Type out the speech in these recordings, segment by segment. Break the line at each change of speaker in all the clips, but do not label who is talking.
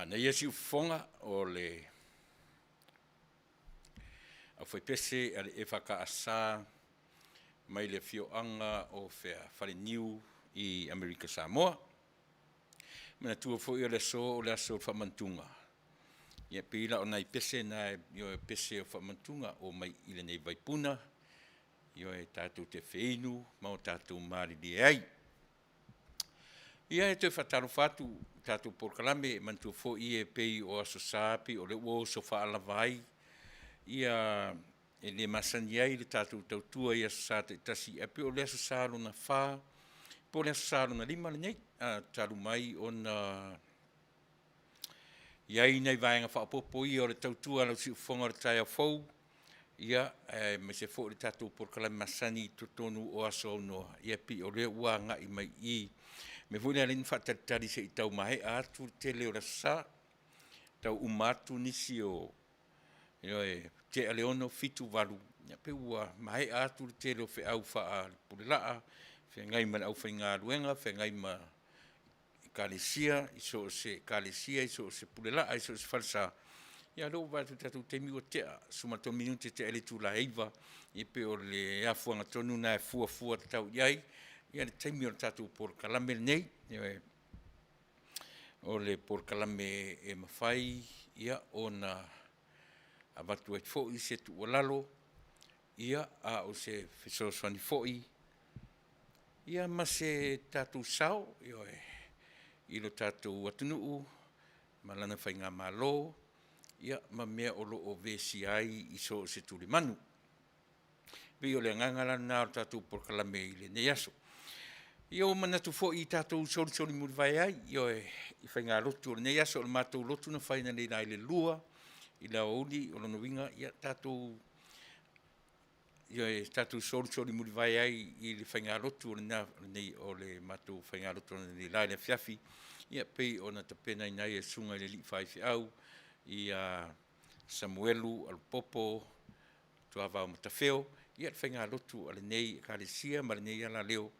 Na ia si ufonga o le a foi pese ale e whakaasa mai le fioanga o whea whare niu i Amerika Samoa. Mena tua foi o le so o le aso whamantunga. Ia pila o nai pese na io e pese o whamantunga o mai ile nei vaipuna. Io e tātou te wheinu, mau tātou maari di ai. Ia e te whataru whatu tātou Polokalame mantua fo i e pei o aso sāpi o le uo so whaalavai. Ia e le masani ai le tātou tautua i aso sāte tasi e pe o le aso sāro na whā. Po le aso sāro na lima le nei, taru mai o na iai nei vaenga whaapopo i o le tautua lau si ufonga le tai au fau. Ia me se fo le tātou Polokalame masani to tonu o aso noa. Ia pi o le ua ngai mai i me vune alin whataritari se i tau mahe atu te leo la sa, tau umatu nisi o te aleono fitu walu, ia pe ua mahe atu te leo fe au wha pulelaa, fe ngai man au wha ngā ruenga, fe ngai ma kalesia, iso se kalesia, iso se pulelaa, iso se falsa. Ia loo watu tatu te miwa tea, sumato minute te elitu la heiva, i pe o le afuanga tonu na e fua tau iai, ia le taimi o le tātou Polokalame nei, o le Polokalame e mawhai, ia o na avatu e fōi se tu walalo, ia a o se whesoswani fōi, ia ma se tātou sao, i lo tātou atunuu, ma lana whai ngā Malo, ia ma mea o lo o vesi ai i so se tuli manu. Bi o le ngangala nā o tātou Polokalame i le nei aso. Io manatu fo i tātou soli muri vai ai, io i whai ngā lotu o le nei aso o le mātou lotu na whai na nei nai le lua, i la ouli o lono winga, ia tātou soli muri vai ai i le whai ngā lotu o le nei o le mātou whai ngā lotu o le nei lai le Afiafi, ia pei o na tapena i nai e sunga i le li whai au, i Samuelu, Alpopo, tuava o matawheo, ia le whai ngā lotu o le nei ka le sia, ma le nei ala leo,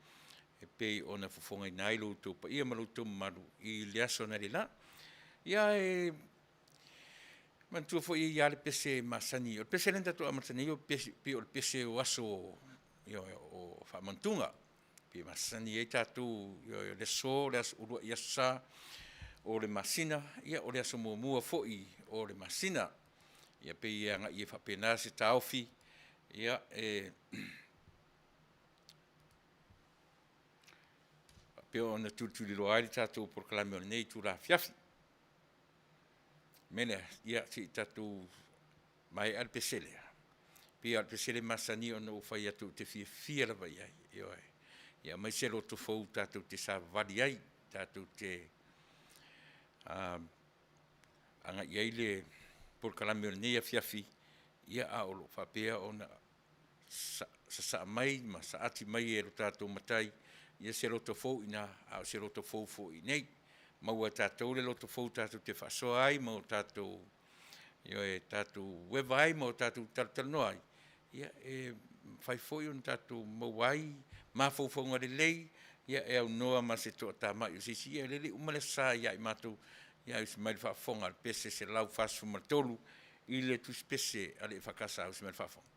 e pei o na fufonga i nai lo Tapua'ia ma lo maru i le aso na le la. Ia e mantua fo i ale pese masani. O pese lenta to amatani o pe o pese o aso o whamantunga. Pe masani e tātou le so, le aso urua i asa o le masina. Ia o le aso mua fo i o le masina. Ia pe i anga i e whapena se taofi. Ia e pe ona tulituli loa ai tātou Polokalame o nei tu la Afiafi. Mene, ia si tātou mai al pesele. Pe al pesele masani ona o whai atu te fia la vai ai. Ia mai se loto fau tātou te sa vali ai, tātou te anga iai le Polokalame o nei Afiafi. Ia a olo whapea ona sa mai, ma sa ati mai e lo tātou matai. Ia se loto fau ina, a se loto fau i nei. Maua tātou le loto fau tātou te whasoa ai, mau tātou wewa ai, mau tātou talatanoa ai. Ia e whai fōi on tātou mau ai, mā fau ngare lei, ia e au noa ma se toa tā mai. Ia e lele umale sā ia i mātou, ia usi mai whaafonga al pese se lau whasu martolu, i le tus pese ale whakasa usi mai whaafonga.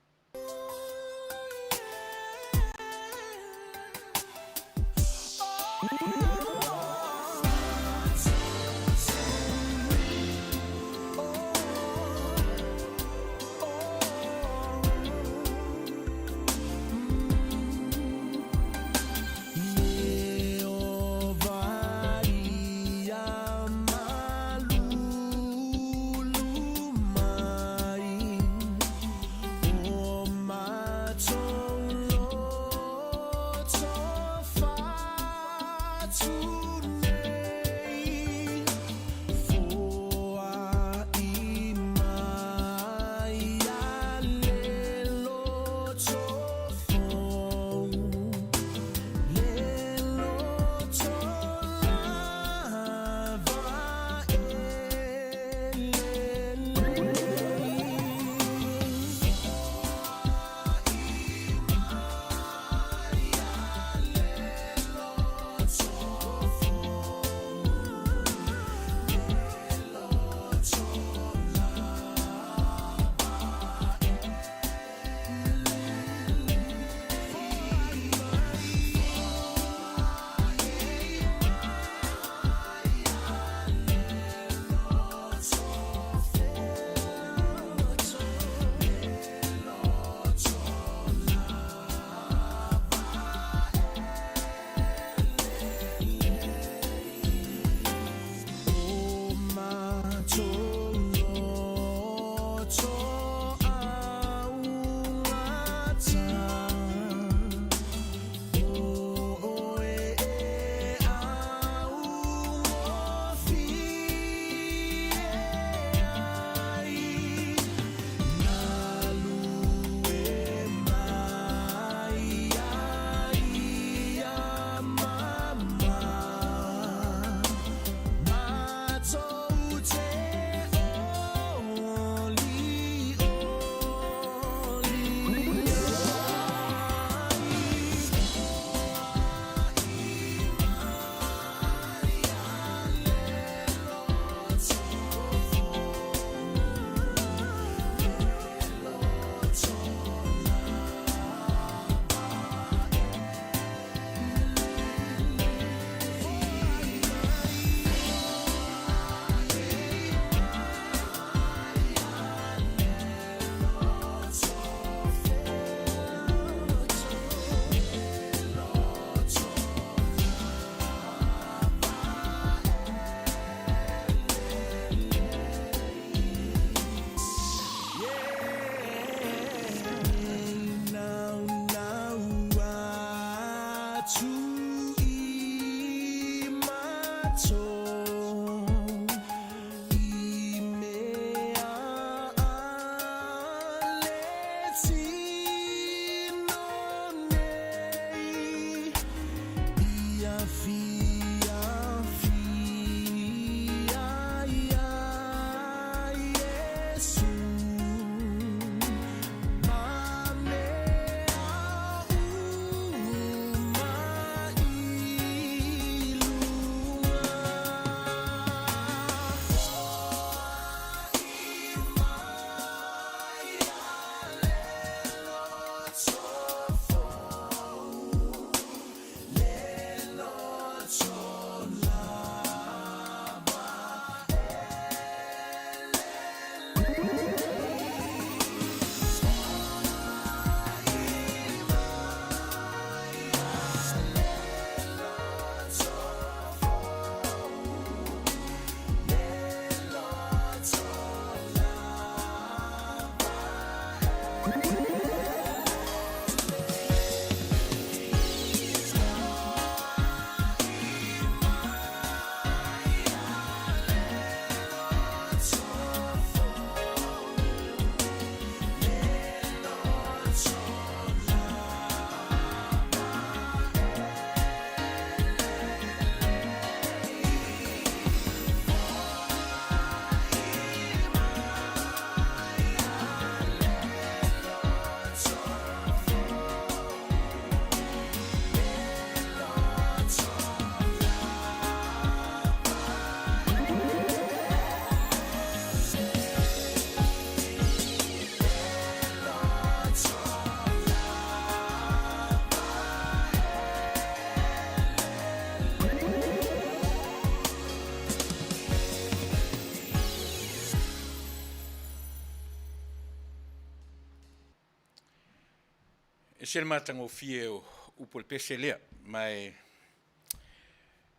Pesel matango fie o upol peselea, mai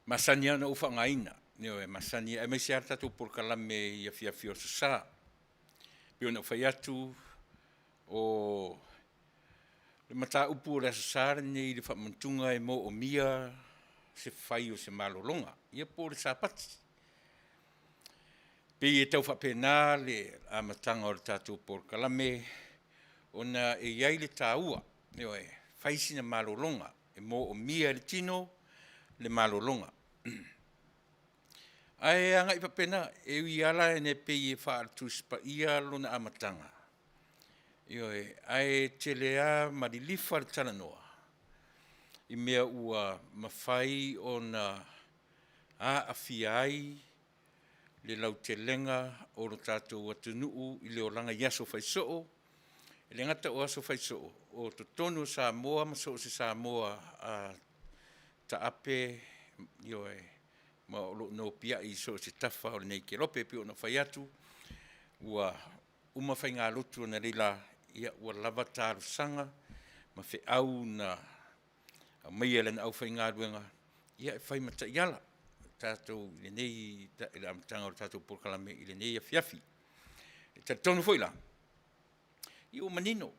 masania na ufa ngaina, nio masania, mai se arta tu Polokalame ia Afiafi o sa. Pio na fai atu o le mata upu o le asasara nei le whamantunga e mo o mia se fai o se malolonga. Ia po le sapati. Pe e tau whapena le amatanga o le tātou Polokalame ona e iai le tāua. Nio e faisina malolonga e mo o mia le tino le malolonga. Ai anga ipapena e uiala e ne pe e Faapitoa lona amatanga. Io ai telea marilifa le talanoa. I mea ua mawhai o na Afiafi le lautelenga o lo tātou wa Taunuu i le olanga iaso faisoo. E le ngata o aso faisoo o tonu Samoa maso se Samoa ta ape io ma o no pia i so se tafa o nei ke lope pio na fai atu ua uma fai ngā lotu na rila ia ua lava tāru sanga ma fe au na mai ele na au fai ngā ruenga ia e fai mata iala tātou i le nei le amatanga o tātou Polokalame i le nei Afiafi e ta tonu foi la i o manino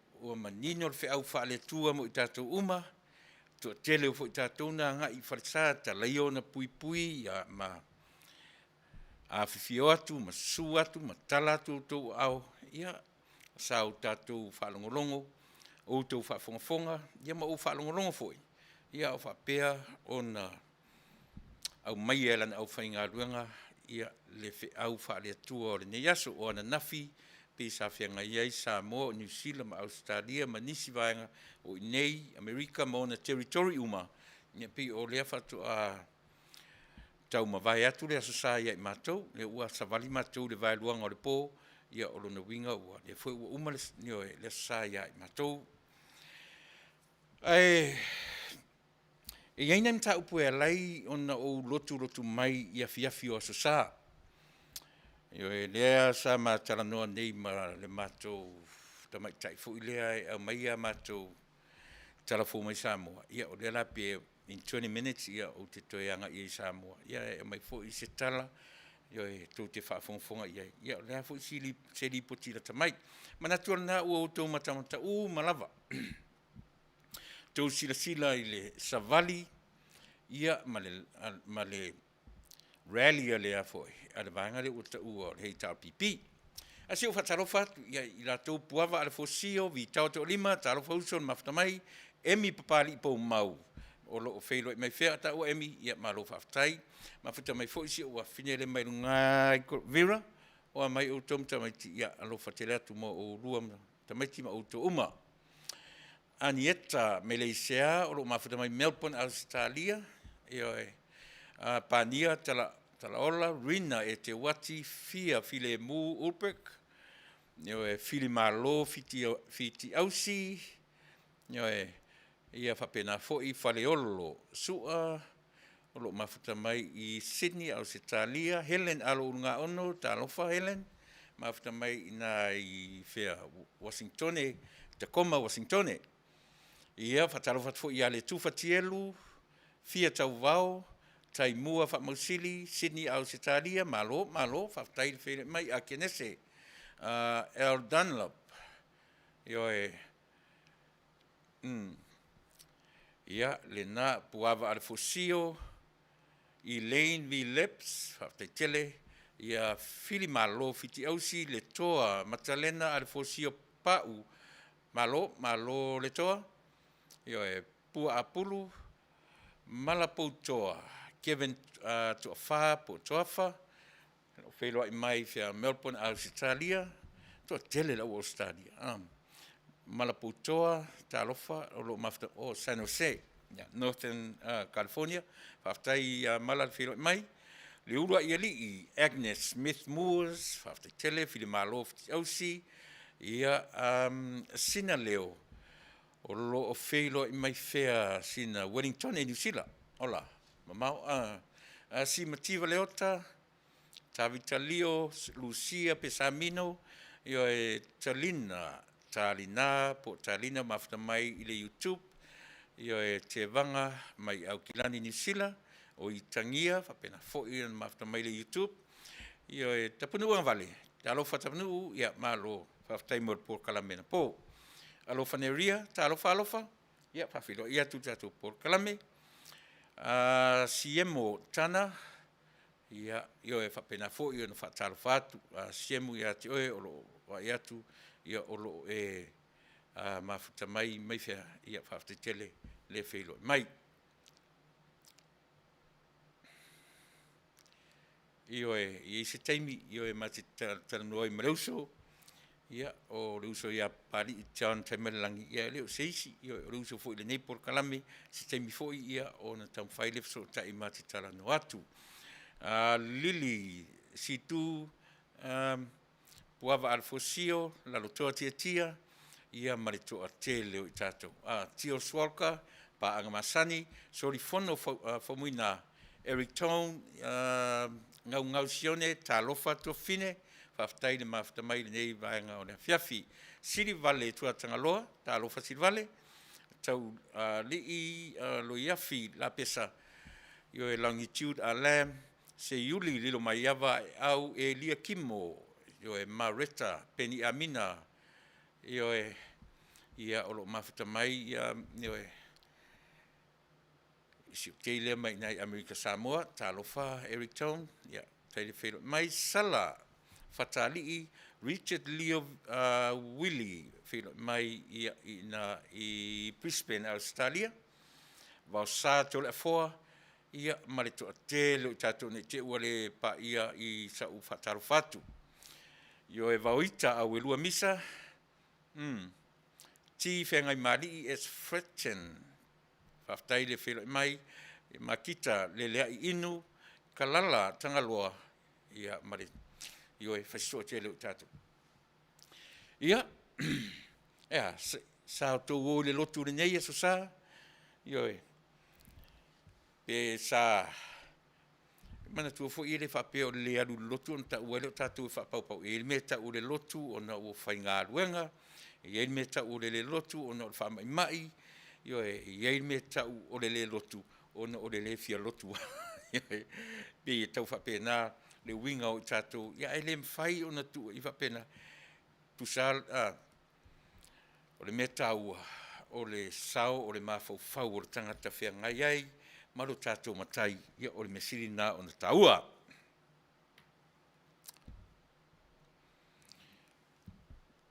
le fe au whaale tua mo i tātou uma to tele o foi tātou na nga i wharisa ta laio na pui ia ma Afiafi atu, ma su atu, ma tala atu tau au ia sa o tātou whaalongolongo o tau whaafongafonga ia ma o whaalongolongo foi ia o whapea o na au mai elan au whainga ruenga ia le fe au whaale atua o le nei aso o ana nafi pe sa whianga iai Samoa, New Zealand, ma Australia, ma nisi vaenga o nei, Amerika, ma ona territory uma. Nia pe o lea whatu a tau ma vai atu lea sa iai mātou, le ua savali mātou le vai luanga o le pō, ia o lona winga ua. Le fwoi ua uma le sa iai mātou. E iaina mta upu e lai ona o lotu mai i Afiafi o sa. Io e lea sa ma talanoa nei ma le mātou tamai tai fu lea e au mai a mātou talafo mai Samoa. Ia o lea la pe in 20 minutes ia o te toeanga i Samoa. Ia e mai fo i se tala, io e tau te whaafongafonga ia. Ia o lea fo i se li poti la tamai. Mana tua na ua o tau matamata malava. Tau sila i le savali, ia ma le rally le a foi ale vanga le uta u hei tau pipi a se o fatalofa ia i la tau puava ale fosio vi tau to lima talo foson maftamai emi papali po mau o lo feilo mai fea ta o emi ia malo faftai ma futa mai fosi o finele mai ngai vira o mai o tom tamai ia alo fatela tu mo o ruam tamai ma o to uma anieta Malaysia o lo mafuta mai Melbourne Australia ia pania talaola, rina e te wati, file mu ulpek, fili Malo, fiti ausi, ia whapena foi whaleolo, sua, olo mafuta mai i Sydney, Australia, Helen alo ngā ono, talofa Helen, mafuta mai i whea Washingtone, Tacoma, Washingtone. Ia whatalofa foi i ale tufatielu, fia tau vau, tai mua whamausili, Sydney, Australia, Malo, whaftai where mai a kenese, El Dunlop, ia, le nā puava ale fosio, Elaine V. Leps, whaftai tele, ia fili Malo, fiti ausi, le toa, matalena ale fosio pau, Malo le toa, pua apulu, Malapoutoa, Kevin to fa po tofa felo mai fia Melbourne Australia to tele la Australia Malapoutoa talofa o mafta o San Jose Northern California faftai mala felo mai le ulu i Agnes Smith Moores faftai tele fili Malo ausi ia sina leo o lo felo mai fea sina Wellington e New Zealand ola mamau si mativa leota Tavitalio Lucia Pesamino io e Talina talina, po talina mafuta mai i le YouTube, ia e te vanga mai au kilani New Zealand, o i tangia, whapena fo'i na mafuta mai le YouTube, ia e Tapua'ia Vale, te alofa Tapua'ia, ia malo, whaftai mo le Polokalame na po. Alofa neria, ta alofa, ia whawhilo, ia tu tatu Polokalame, siemo tana, ia e whapena fo'i ia na whatalofa atu, siemu ia te oe, olo wa iatu, ia olo mafuta mai fea, ia whaftetele le whilo mai. I se taimi, mati taranoi mareuso, ia o reuso ia pari i tiawan taimarangi ia leo seisi, ia o reuso fo'i le nei Polokalame, se taimi fo'i ia o na taumwhai lefso tai mati tarano atu. Lili, situ, puava alfosio, lalotoa tia, ia maritoa te leo i tātou. Tio Swalka, pa angamasani, sori fono fomuina Eric Taunuu, ngau sione, tā lofa tua fine, whaftai le mafuta mai le nei vaenga o le Afiafi. Siri Vale tua tangaloa, tā lofa Siri Vale, tau lii lo iafi la pesa, io e longitude a lam, se yuli lilo mai ava au e lia kimo, io e mareta, peni amina, io e ia olo mafuta mai, io e isi keile mai nai Amerika Samoa, talofa Eric Taunuu, ia taile whelo mai sala, fatalii, Richard Leo Willie, whelo mai i Brisbane, Australia, vau sa tole a foa, ia marito a tele o tato ne te uale pa ia i sa u fatalofatu. Io e vauita a welua misa, ti whengai mari es threatened, whaftai le whelo mai, makita le lea i inu, kalala tangaloa, ia mare, io e whaisoa te leo tātou. Ia, sa tō o le lotu le nei aso sa, io e, pe sa, mana tua fo i le whapea o le alu lotu, on ta ua leo tātou e whapaupau, e le mea ta o le lotu, o na ua whai ngā ruenga, e le mea ta o le lotu, o na ua whamai mai, io e me tau o le lotu ona o le fia lotu be tau fa pena le winga o tato ia ele mfai ona tu i fa pena tu sal o le metau o le sao o le mafau fau o tanga ta fia ngai ai malo tato matai ia o le mesiri na ona taua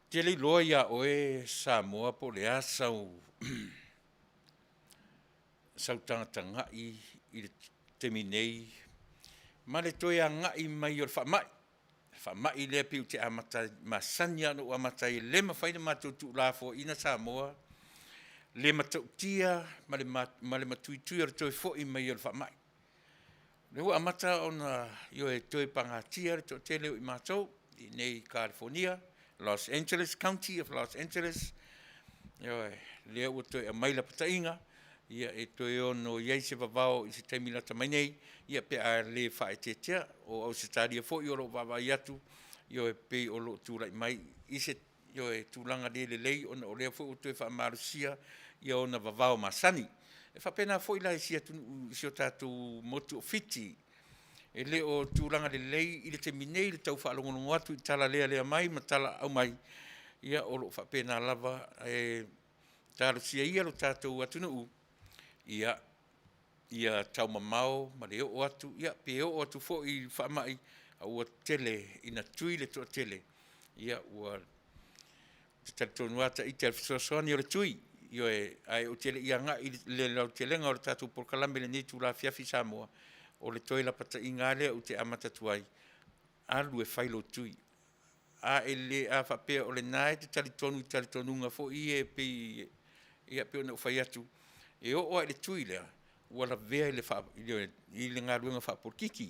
te le loia o e Samoa po le asau sautanga ngai i te minei ma le toi a ngai mai o whamai le piu te amata masanya no amata i le mawhaina matutu la fo ina Samoa le matautia ma le matuitui ar toi fo i mai o whamai le ua amata ona io e toi pangatia to te leo i matou i nei California Los Angeles County of Los Angeles io le ua toi a mai la patainga ia e toi ono iai se vavao i se taimi lata mai nei, ia pe a le whae te tea, o au se tāria fo i oro vavai atu, io e pe o lo tūrai mai, i se io e tūlanga le lei, ona o lea fo o toi wha marusia, ia ona vavao masani. E whapena fo i lai si atu, si o tātou motu o fiti, e le o tūlanga le lei, i le te minei, le tau whaalongonongo atu, i tala lea mai, ma tala au mai, ia o lo whapena lava, e tārusia ia lo tātou atu na u, ia tau mamao, ma le o atu, ia pe o atu fo i whamai, a ua tele, ina tui le toa tele, ia ua te taritonu ata i te alfisoasoani o le tui, io e ai o tele ia nga i le lau telenga o le tatu Polokalame le nei tūla Afiafi Samoa, o le toi la pata i ngā lea o te amata tuai, alu e whailo tui, a ele a whapea o le nai te taritonu ngā fo i e pe, ia pe o na whai atu, e o le tui lea, wala vea i le ngā ruenga whapurkiki,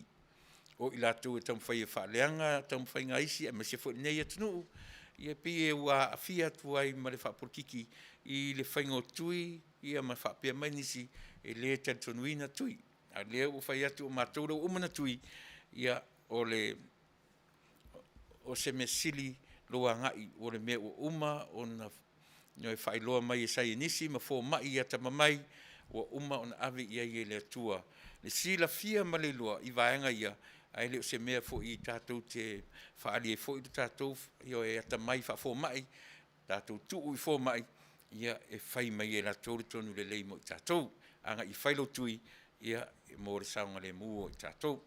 o i lātou e tamwhai e whaleanga, tamwhai ngā isi, e mase fo nei atunu, i e pi e ua awhia tuai ma le whapurkiki, i le whaingo tui, i a ma whapea mai nisi, e le tantonuina tui, a lea o whai atu o mātou rau umana tui, ia o le, o se mesili, loa ngai o le mea ua uma ona no e whailoa mai e sai nisi ma fō mai ia tamamai ua uma ona ave ia i le atua. Le sila fia ma le loa i vaenga ia ai leo se mea fo i tātou te whaali e fo i tātou io e ata mai fo mai tātou tuu i fo mai ia e whai mai e la tōru tonu le lei mo i tātou anga i whailo tui ia e mō le saunga le mua i tātou.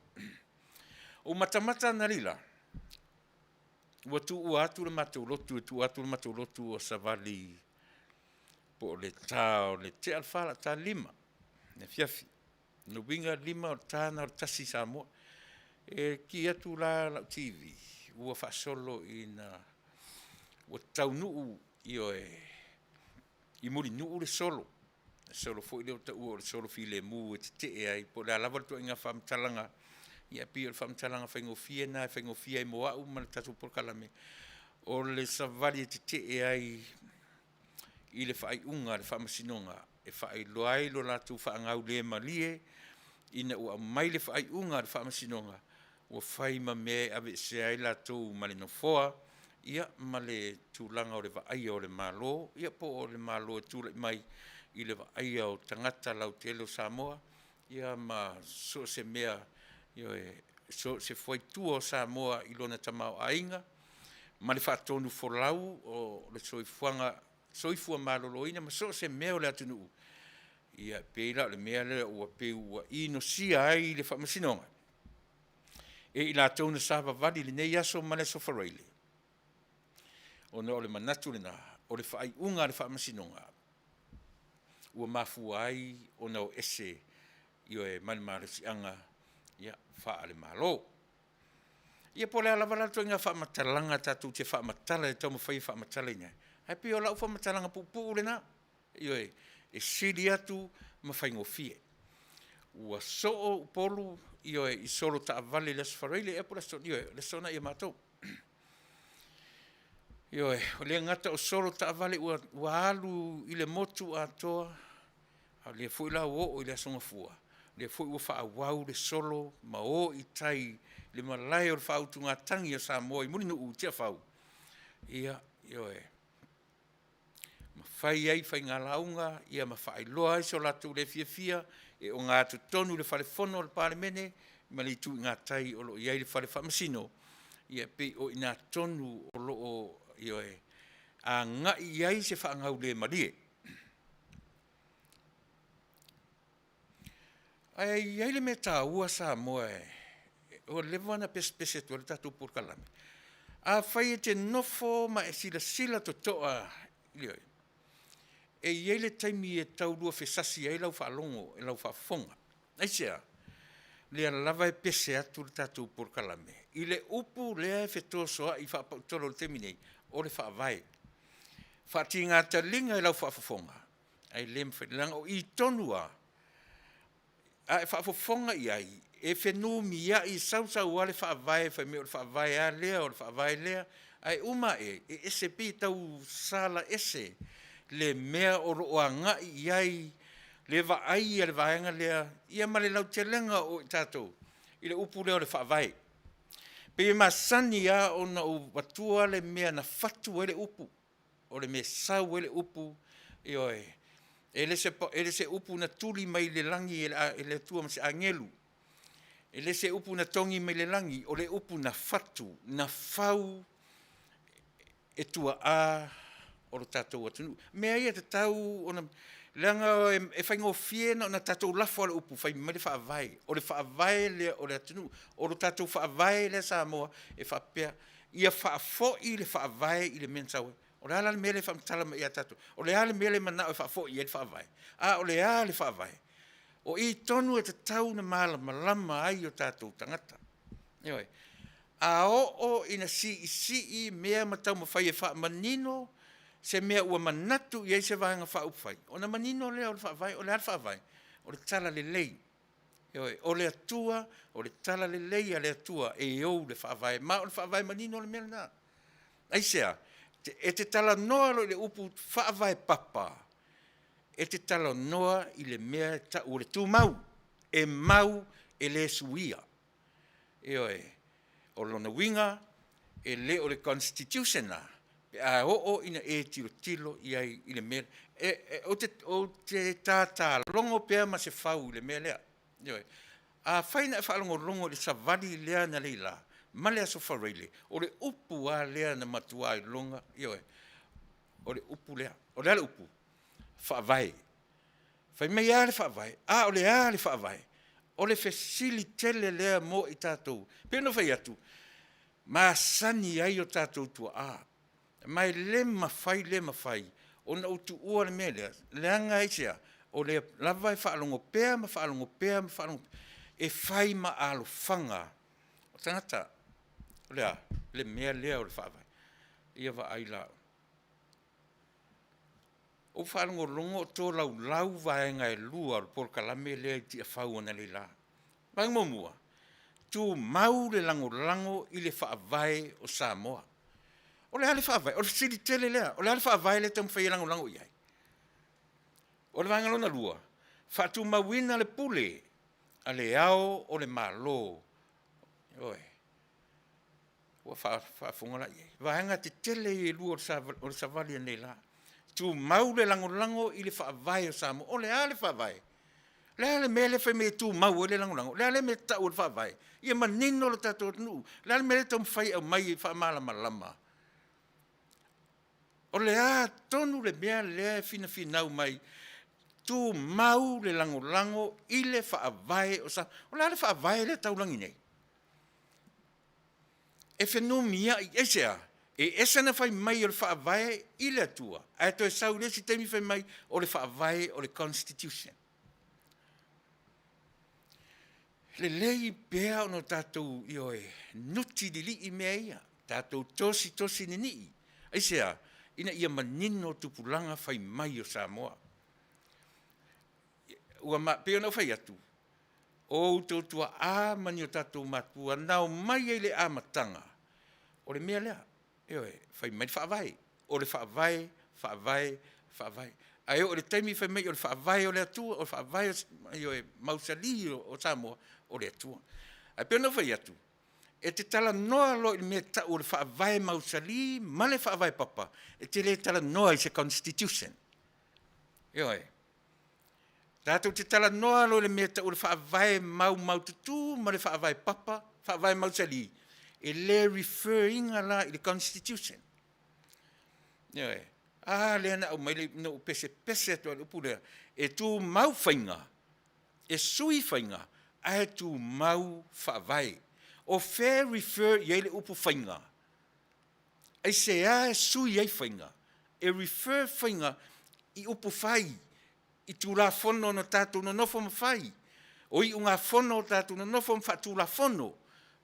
O matamata na lila ua tu ua atu le matou lotu e tu atu le matou lotu o Savali po le tau le te alfala ta lima ne fiafi no winga lima o tāna o tasi Samoa e ki atu la TV ua whaasolo i na ua Taunuu i muri nuu le solo fo i leo ta ua o le solo fi le mu e te ai po le alawa tu inga whamtalanga ia pia le whamtalanga whaingofia na whaingofia i moa u mana tatu Polokalame o le Savali te ai i le whai unga le whamasinonga e whai loai lo latu whaangau le malie ina ua mai le whai unga le whamasinonga ua whai ma me ave se ai latu ma le nofoa ia ma le tūlanga o le vaia o le Malo ia po o le Malo e tūla mai i le vaia o tangata lau te elo Samoa ia ma so se mea so se foi tua o Samoa i lona tamau ainga ma le whaatonu folau o le soifua maloloina ma so se mea o le atunuu ia peila o le mea le ua peu ua ino sia ai le whamasinonga e i la tōna sāwa vali le nei aso ma le sofareile o no le manatu le na o le whai unga le whamasinonga ua mafua ai o nao ese i o e manimare si anga ia wha le Malo ia po le alavala to inga whamatalanga tatu te whamatala e tau mawhai whamatala ina hai pio lau whamatalanga pupu le na i e siri atu mawhaingofie ua soo polu i solo ta avale le asfareile e po le sona i matou o le ngata o solo ta avale ua alu i le motu atoa a le fui la o i le asonga fua le fui ua whaawau le solo ma o i tai le malai o le whautunga tangi o Samoa i muni no u tia whau ia ma whai ai whai ngā launga ia ma whai loa ai so latu le fia e o ngā tonu le whalefono o le palemene ma le tu ngā tai o lo iai le whale whamasino ia pe o ina tonu o lo o a ngā iai se whaangau le marie ai iai le me tā ua Samoa o le wana pese tu le tatu Polokalame a whai e te nofo ma e sila to toa e iai le taimi e taurua whesasi ai lau whaalongo e lau whaafonga ai sea le lava e pese atu le tatu Polokalame i le upu lea e whetoa soa i whaapautolo le teminei o le whaavai whaati ngā talinga e lau whaafonga ai le mwhenilanga o i tonua a e whaafonga i ai e whenu mia i sau ale whaavai whai me o le whaavai a lea o le whaavai lea ai uma e ese pi tau sala ese le mea o roa ngai iai le vaai e le vaenga lea ia ma le lau te lenga o i tātou i le upu leo le whaavai pe ma sani a o na o watua le mea na fatu e le upu o le mea sau e le upu e le se upu na tuli mai le langi e le tua ma se angelu e le se upu na tongi mai le langi o le upu na fatu na fau e tua a o le tātou atunu mea ia te tau ona langa e whaingo fie na tātou lafo o le upu whai mai le whaavai o le whaavai le o le atunu o le tātou whaavai le Samoa e whaapea ia whaafo i le whaavai i le mensawe o le ala le mele whaamtala ma ia tātou o le ala mele mana o whaafo i le whaavai o le ala le whaavai o i tonu e te tau na malama ai o tātou tangata a o ina si mea matau mawhai e whaamanino se mea ua manatu i eise vaenga whaupwhai. O na manino lea o le whaavai, o le ar whaavai, o le tala le lei. O le atua, o le tala le lei a le atua e ou le whaavai. Ma o le whaavai manino le mea na. Aisea, e te tala noa lo le upu whaavai papa. E te tala noa i le mea o le tū mau. E mau e le suia. O lona winga, e le o le constitution na, a o ina e tilo i le mele, o te tata longo pea ma se fau le mele, a whaina e whaalongo longo le savali lea na leila, ma lea so whareile, o le upu a lea na matua i longa, o le upu lea, o le upu, whaavai, whai mai a le whaavai, o le a le whaavai, o le facilitele lea mo i tātou, pēno whai atu, ma sani ai o tātou tua mai le mawhai, o na utu ua le mea lea, leanga eisea, o le lava e whaalongo pēa, ma whaalongo pēa, e whai ma alo whanga, o tangata, lea, le mea lea o le whaavai, ia wa ai lao. O whaalongo longo o tō lau vaenga e lua, o Polokalame lea i tia whau ana le la. Mai momua, tu mau le lango i le whaavai o Samoa. O le hale whaavai, o le siri tele lea, o le hale whaavai le tamu whai lango iai. O le vangalona lua, whaatu mawina le pule, a le ao o le Malo. Oe, ua whaafongola iai. Vaenga te tele i lua o le savali anei la. Tu mau le lango i le whaavai o Samoa, o le hale whaavai. Le ale mele fai me tu mau le lango. Le ale me tau le whaavai. Ia manino le tato nu. Le ale mele tau mwhai au mai i whaamala malama. O le a tonu le mea le fina au mai. Tu mau le lango i le whaavai o sa. O le ale whaavai le tau langi nei. E whenu mia i esea. E esa na fai mai o le whaavai i le atua. A to e sau le si teimi fai mai o le whaavai o le Constitution. Le lei pea ono tātou i oe, nuti li li i mea ia, tātou tosi ni ni. Aisea, ina ia manino tupulanga fai mai o Samoa. Ua pea nau fai atu, o utautua mani o tātou matua, nao mai ei le matanga. O le mea lea, fai mai whaavai, o le whaavai. Ai o le taimi fai mai o le whaavai o le atua, o le whaavai o mausali o Samoa, o le atua. Ai pēna whai atu. E te tala noa lo i mea tau o le whaavai mausali, ma le whaavai papa. E te le tala noa i se Constitution. Tātou te tala noa lo i mea tau o le whaavai mau tutu, ma le whaavai papa, whaavai mausali. E le referring ala i le Constitution. Le na au mai le no pese to le upule e tu mau whainga e sui whainga ai tu mau whaavai o fair refer i le upu whainga e se e sui ai whainga e refer whainga i upu whai i tu la fono no tātou no nofo mawhai o i unga fono tātou no nofo mwhatu la fono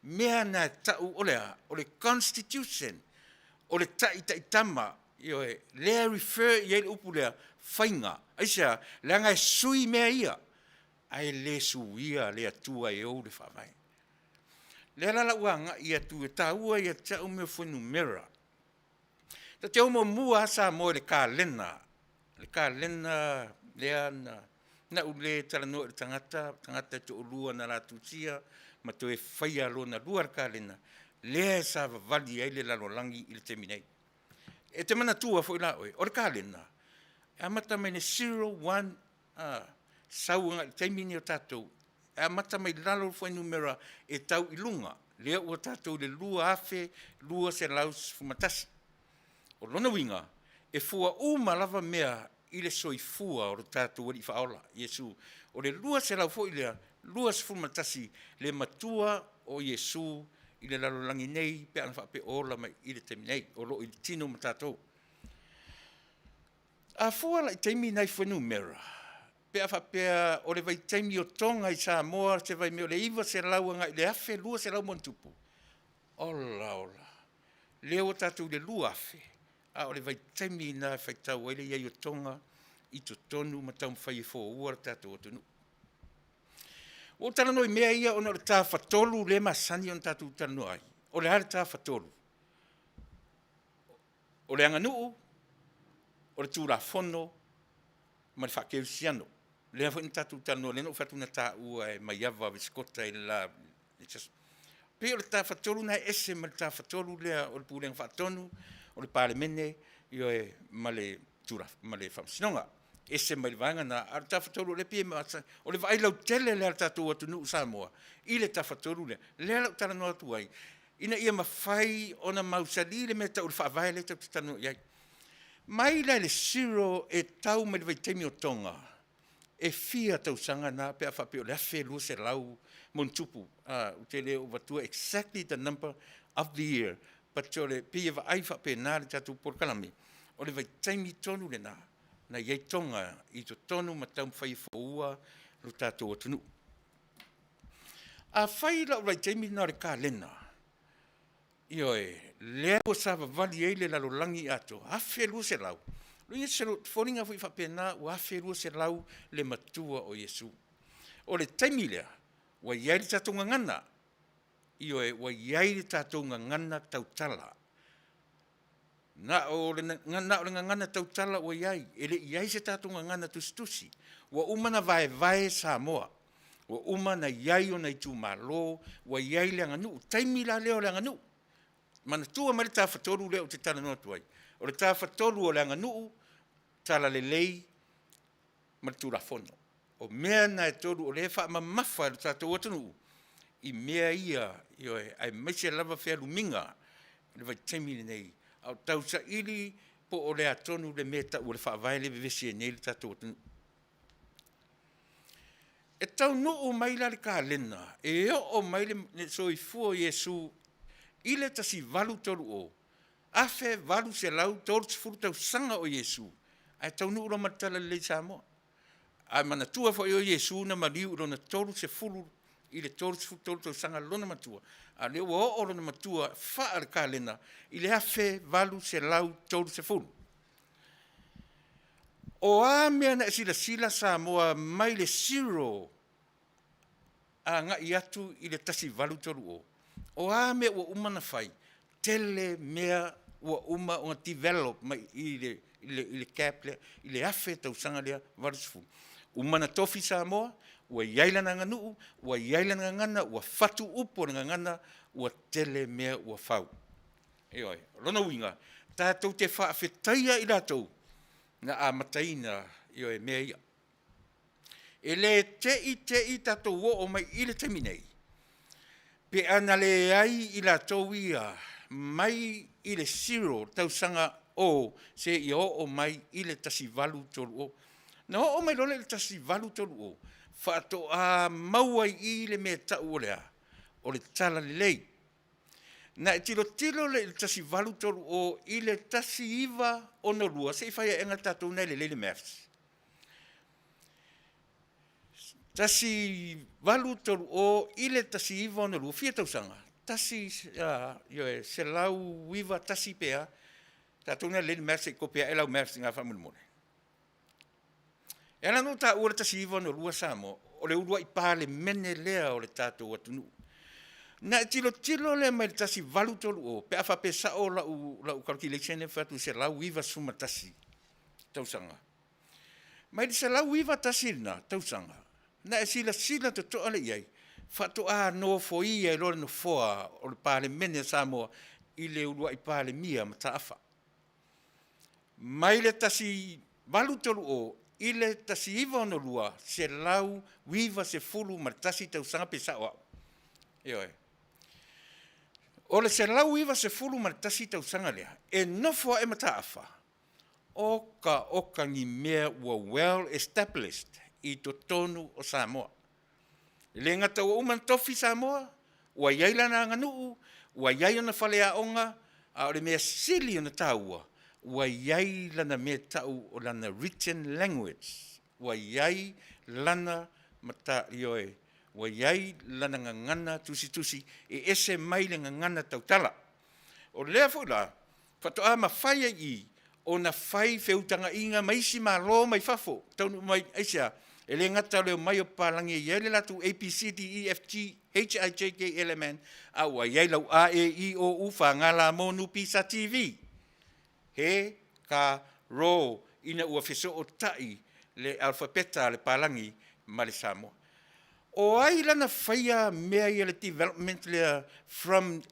mea na tau o le Constitution o le taitama lea refer i ele upu lea whainga. Aisea, lea ngai sui mea ia. Ai le suia lea tua e ou le whawai. Lea lala uanga i atu e taua i a tau mea whenu mera. Ta te umo mua sa mo le kālena. Le kālena lea na ule tala no le tangata te olua na la tutia, ma to e whaia lo na lua le kālena. Lea sa vali ai le lalolangi i le teminei. E te mana tua fo ila o le kālena. E amata mai ne 01 sauanga i teimini o tātou. E amata mai lalo fo numera e tau ilunga. Lea ua tātou le lua afe, lua se laus fumatasi. O lona winga, e fua lava mea i le soifua o le tātou wali whaola, Iesu. O le lua se lau fo i lea, lua se fumatasi, le matua o Iesu, i le lalolangi nei, pe ana whape ola mai i le teimi nei, o lo i tino matatou. A fua la i teimi nei whenu mera, pe a whapea o le vai teimi o tonga i Samoa, se vai meo le iwa se laua ngai, le afe lua se lau montupu. Ola. Leo tātou le lua afe, a o le vai teimi na whaitau, ele iei o tonga, i to tonu matau mwhai e fo ua tātou o tonu. O tala noi mea ia ona le tā whatolu le masani on tātou tala noi. O le hale tā whatolu. O le anganuu, o le tūra whono, ma le whakeu siano. Le hawa in tātou tala noi, le no whatuna tā ua e mai awa viskota i la. pe o le tawhatolu na ese ma le tawhatolu lea o le pūlenga whaatonu, o le palemene, ioe ma le whamsinonga. Ese mai le vanga na ar tawhatolu le pia ma o le vailau tele lea tatou atunu Samoa. I le tawhatolu lea lau tala noa tuai. Ina ia mawhai ona mausali le meta o le whaavae le tau tanu iai. Mai le siro e tau mai le vaitemi o tonga. E fia tau sanga na pe a whapio le afe lua se lau montupu. Utele o vatua exactly the number of the year. Pato le pia va ai whape nā le tatu Polokalame. O le vaitemi tonu le nā. Na iei tonga i to tonu ma tau mwhai fōua lo tātou atunu. A whai la o vaitemi nā le kā lena. Ioe, lea o sa vavali eile la lo langi ato. Afe lua se lau. Luinga se lo whoringa fui whapena o afe lua se lau le matua o Yesu. O le taimi lea, wa iai le tātou ngangana. Ioe, wa iai le tātou ngangana tautala. Na o le ngangana tautala o iai. Ele iai se tātou ngangana tustusi. Wa umana vae Samoa. Wa umana iai o nei tu Malo. Wa iai le anganu. Taimi la leo le anganu. Mana tua mai le tawhatolu leo te tala noa tuai. O le tawhatolu o le anganu, tala le lei, ma le tūrafono. O mea na e tolu o le wha mamafa le tātou atanu. I mea ia, ioe, ai maise lava whea luminga, le vai temile nei. Au tau sa ili po o le atonu le mea tau o le wha vai le vivesi e nei le tātou atanu. E tau no o mai la le kā lena, e o mai le soifua Yesu, ile tasi valu tolu o. Afe valu se lau tolu se furu tau sanga o Yesu. Ai tau nu ura matala le Samoa. Ai mana tua fo o Yesu na mariu ura na tolu se furu. Ile tolu se furu tolu tau sanga lona matua. A leo o lona matua faa le ka lena. Ile afe valu se lau tolu se furu. O a mea na sila Samoa mai le zero. A nga i atu ile tasi valu tolu o. O a me ua uma na whai, tele mea ua uma o develop mai i le cap lea, i le afe tau sanga lea varusfu. Uma na tofi Samoa, ua iaila na nganu, ua iaila na ngana, ua fatu upo na ngana, ua tele mea ua whau. Eoi, rona winga, tātou te wha awhetaia i rātou, na a mataina, eoi, mea ia. E le te i tātou o mai i le teminei. Pe ana le ai i la tauia mai i le zero tausanga o se i o mai i le tasi valu tolu o. Na o mai lole le tasi valu tolu o. Whaato a maua i le mea tau o lea. O le tala le lei. Na e tilo le tasi valu tolu o i le tasi iwa o no lua. Se i whaia enga tātou nei le leile mers. Tasi valu tolu o ile tasi iwa ona lua fia tausanga. Tasi se lau wiwa tasi pea. Tātou na lele mersi ko pea elau mersi ngā whamulimone. E ana no tā ua tasi iwa ona lua Samoa. O le urua i pāle mene lea o le tātou atunu. Na tilo le mai tasi valu tolu o. Pe awha pe sao lau calculation e whatu se lau wiwa suma tasi tausanga. Mai se lau wiwa tasi na tausanga. Na e sila te toa le iai. Whato a no fo ia e lore no foa o le pāle mene Samoa i le urua i pāle mia ma taafa. Mai le tasi valu tolu o i le tasi iwa ono lua se lau wiwa se fulu ma tasi tau sanga pe sao au. Eoi. O le se lau wiwa se fulu ma tasi tau sanga lea. E no foa e ma taafa. Oka ni mea ua well established i to tonu o Samoa. Le ngata ua uman tofi Samoa, ua iaila na nganuu, ua iai ona whale a onga, a ore mea sili ona taua, ua iai lana mea tau o lana written language, ua iai lana mata ioe, ua iai lana ngangana tusi, e ese mai le ngangana tautala. O lea fula, whatoa ma whaia i, o na whai whiutanga inga maisi Malo mai fafo, taunu mai aisia, e le ngata leo mai o palangi e iele latu A, P, C, D, E, F, G, H, I, J, K, L, M, N, a ua iei lau A, E, I, O, U, wha ngala monu pisa TV. He, ka, ro, ina ua wheso o tai le alfabeta le palangi ma le Samoa. O ai lana whaia mea i le development lea from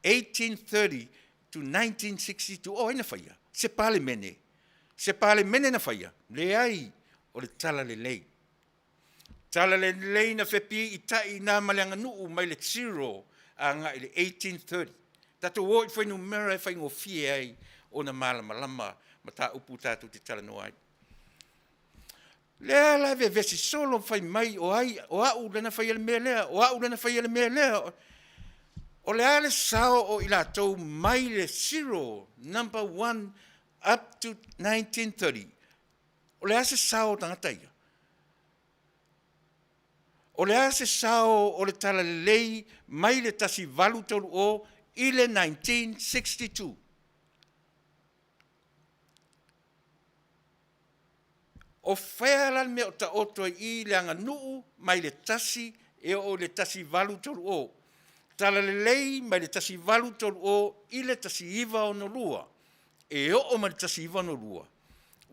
1830 to 1962. O ai na whaia. Se pale mene. Se pale mene na whaia. Le ai o le tala le lei. Tala le lei na whepi i tai nā maleanga nuu mai le zero a ngā i le 1830. Tato o i whainu mera e whaingo fie ai o na malama ma tā upu tātou te tala no ai. Lea la ve vesi solo fai mai o ai o au lana fai le mea lea o au lana fai le mea lea o le ale sao o ila tau mai le zero number 1 up to 1930 o le ase sao tangata ia o le ase sao o le tala lei mai le tasi valu tolu o ile 1962. O whea lan mea o ta oto i le anga nuu mai le tasi e o le tasi valu tolu o. Tala le lei mai le tasi valu tolu o i le tasi iwa o no lua. E o mai le tasi iwa o no lua.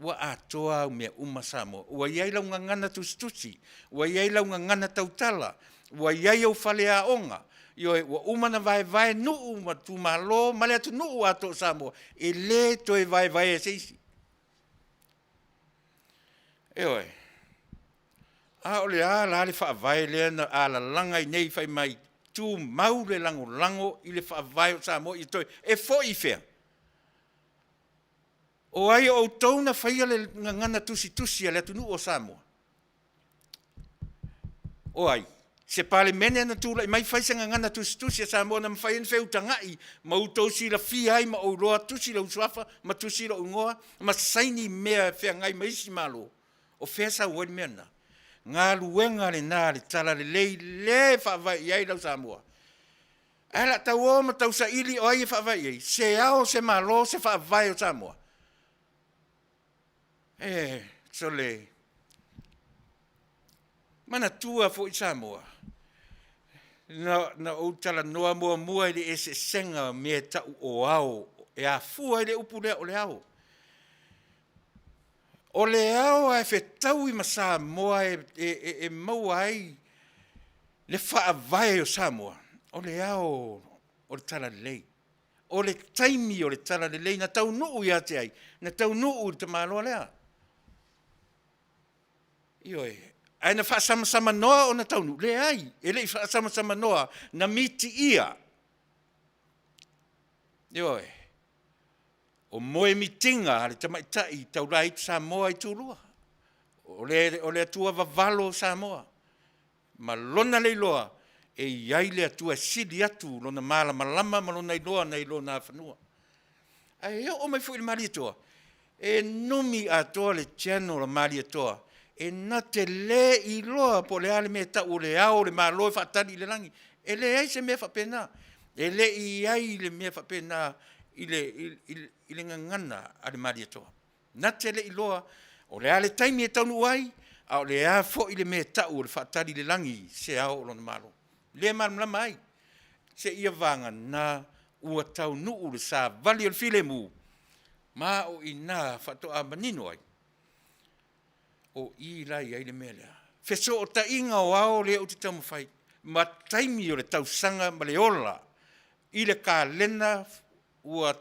Ua atoa mea umasamo. Ua iai lau ngangana tustusi. Ua iai lau ngangana tautala. Ua iai au whale a onga. Ioe, ua umana vai nuu ma tu malo, male atu nuu ato Samoa. E le toe vai e seisi. Ioe, a ole a la le whaavai lea na a la langa i nei whai mai tu mau le lango i le whaavai o Samoa i toi. E fo i whea. O ai o tauna whaia le ngangana tusi a le atu nuu o Samoa. O ai. Se pale mene na tula i mai whaisa ngangana tusi a Samoa na mwhai en wheu tangai ma utou si la fia ai ma o roa tusi la usuafa ma tusi la ungoa ma saini mea whea ngai ma isi malo o whesa uan mea na ngā luenga le nā le tala le lei le whaavai iai lau Samoa ala tau o ma tau sa ili o ai e whaavai iai se ao se malo se whaavai o Samoa so le mana tua fo i Samoa na o tala noa mua i le ese senga mea tau o ao e a fua i le upu lea o le ao. O le ao a e whetau i ma Samoa e maua ai le whaavai o Samoa. O le ao o le tala lei. O le taimi o le tala lei na tau nuu i ate ai. Na tau nuu i te maloa lea. Ioe. Ai na whaasama noa o na taunu. Le ai. E le whaasama noa na miti ia. Ioe. O moe mitinga ale tamaitai tau rai Samoa i tūrua. O le atua vavalo Samoa. Ma lona leiloa e iai le atua sili atu lona malama ma lona iloa na ilona whanua. Ai o mai fu i mali atoa. E numi atoa le channel la mali atoa. E na te le i loa po le ale mea tau le ao le malo e whaatari le langi. E le ai se mea whapena. E le i ai le mea whapena i le ngangana a le mari atoa. Na te le i loa o le ale taimi e taunu ai a o le a fo i le mea tau le whaatari le langi se ao o lona malo. Le maramlama ai. Se ia vanga na ua tau nuu le sa vali o le file mu. Ma o i nā whatoa manino ai. O i lai ai le mea lea. Feso o ta inga o ao le o te tau mawhai. Ma taimi o le tau sanga ma le ola. I le ka lena ua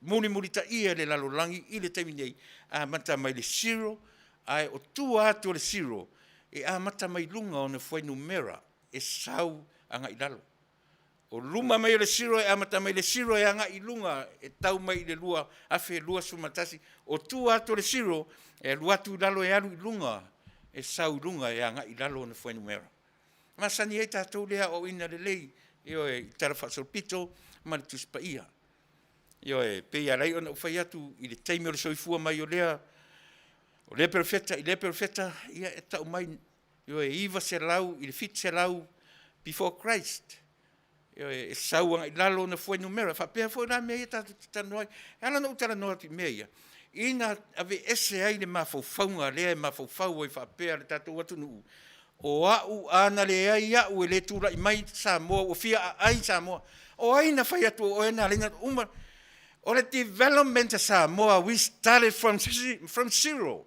muri ta ia le lalolangi i le taimi nei. A mata mai le siro. Ai o tua atu le siro. E a mata mai lunga o ne fwai numera. E sau anga i lalo. O luma mai le siro e amata mai le siro e anga i lunga e tau mai le lua afe lua sumatasi. O tua atu le siro e luatu lalo e alu i lunga e sau lunga e anga i lalo na fwai numera. Masani e tātou lea o ina le lei io e tarafa solpito ma le tuspaia. Io e pei alai ona ufai atu i le taimi o le soifua mai o lea o le perfetta i le perfetta ia e tau mai io e iwa se lau i le fit se lau before Christ. Io e sau anga i lalo na fwai numera fa pea fwai la mea ia tātou tanoai. Ala na utara noa ti mea ia. Ina ave ese ai le mafaufaunga lea e mafaufau e whapea le tātou atu nuu. O au ana le ai au e le tūra i mai Samoa, o fia ai Samoa. O aina whai atu o ena lenga uma. O le development of Samoa, we started from zero.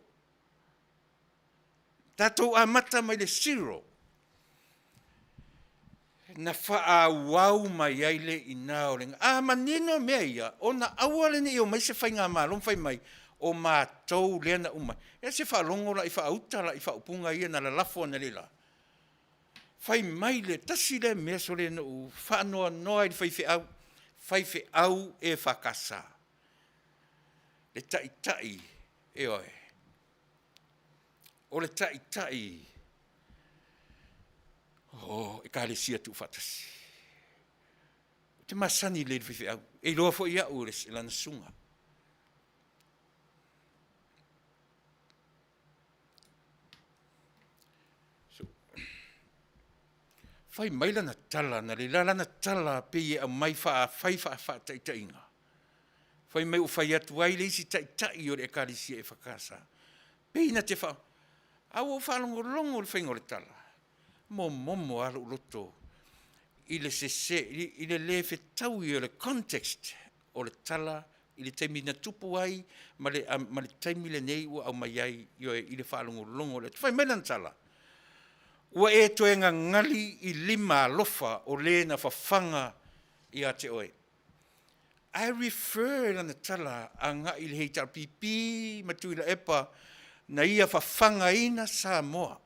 Tātou a mata mai le zero. na whaawau mai aile I nā o renga. Manino mea ia, o na awale ni o mai se whai ngā mālong whai mai, o mātou lea na umai. E se whaalongo la I whaauta la I whaupunga ia na la lafo na lila. Whai mai le tasi le mea so le na u whaanoa noa I whai whi au e whakasa. Le tai e oe. O le tai e ka le sia tu whatasi. Te masani le whi au. E loa fo ia ure se lana sunga. So, whai mai lana tala, na le lana tala pe e au mai wha tai inga. Whai mai u whai atu ai le isi tai o le ka le sia e whakasa. Pe ina te wha. Au o whalongo longo le whaingo le tala. Momo alo loto I le sese I le lefe tau I le context o le tala I le taimi na tupu ai ma le taimi le nei ua au mai ai I le whaalongo longo le whai melan tala ua e toenga ngali I lima lofa o le na whawhanga I a te oe I refer na tala a nga I le hei pipi matui la epa na ia whawhanga ina Samoa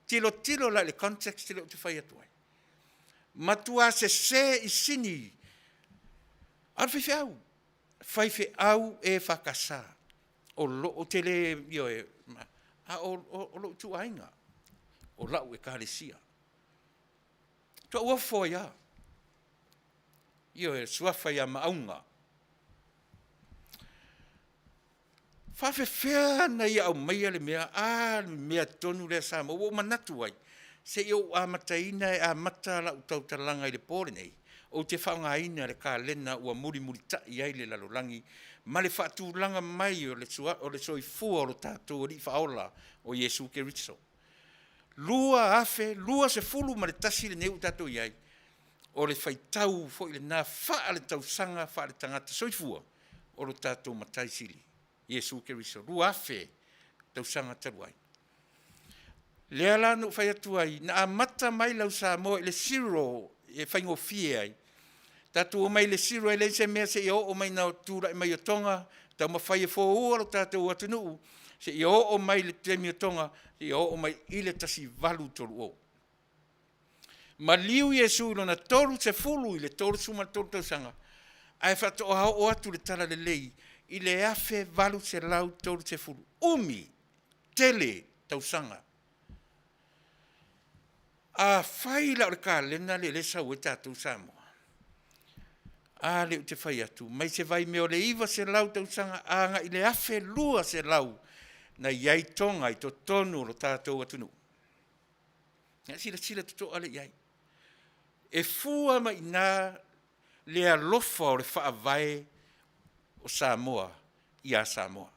Tilo la le context tilo te whai atu ai. Matua se I sini. Ar whai au e whakasa. O tele io e. O lo tu ainga. O lau e kāresia. Tua ua fōia. Io e suafa ia maunga. Whawhewhea na ia au maia le mea, mea tonu le sama, o manatu ai. Se iau a mataina e a mata la utau talanga I le pōre nei, o te whaunga ina le kā lena ua muri tai ai le lalolangi, ma le whaatūlanga mai o le soifua o lo tātou ri whaola o Yesu Keriso. Lua se fulu ma le tasi le neu tātou iai, o le whaitau fo I le nā wha le tau sanga, wha le tangata soifua, o lo tātou matai sili. Yesu Keriso, rua afe, tau sanga taruai. Lea la no whai atu ai, na a mata mai lau Samoa I le siro e whaingo fie ai. Tatu o mai le siro e le se mea se I o mai na tūra I mai o tonga, tau ma whai e fō ua lo tātou atunuu, se I o mai le temi o tonga, se I o mai I le tasi valu toru o. Ma liu Yesu ilo na toru se fulu I le toru suma toru tau sanga, ai whato o hao o atu le tala le lei, I le afe valu se lau toru se fulu. Umi, tele, tausanga. A whai la orka lena le sau e tātou Samoa. A le te whai atu. Mai se vai meo le iwa se lau tausanga, a nga I le afe lua se lau na iai tonga I to tonu lo tātou atunu. Nga sila tuto ale iai. E fua ma ina le alofa o le wha vai o Samoa, ia Samoa.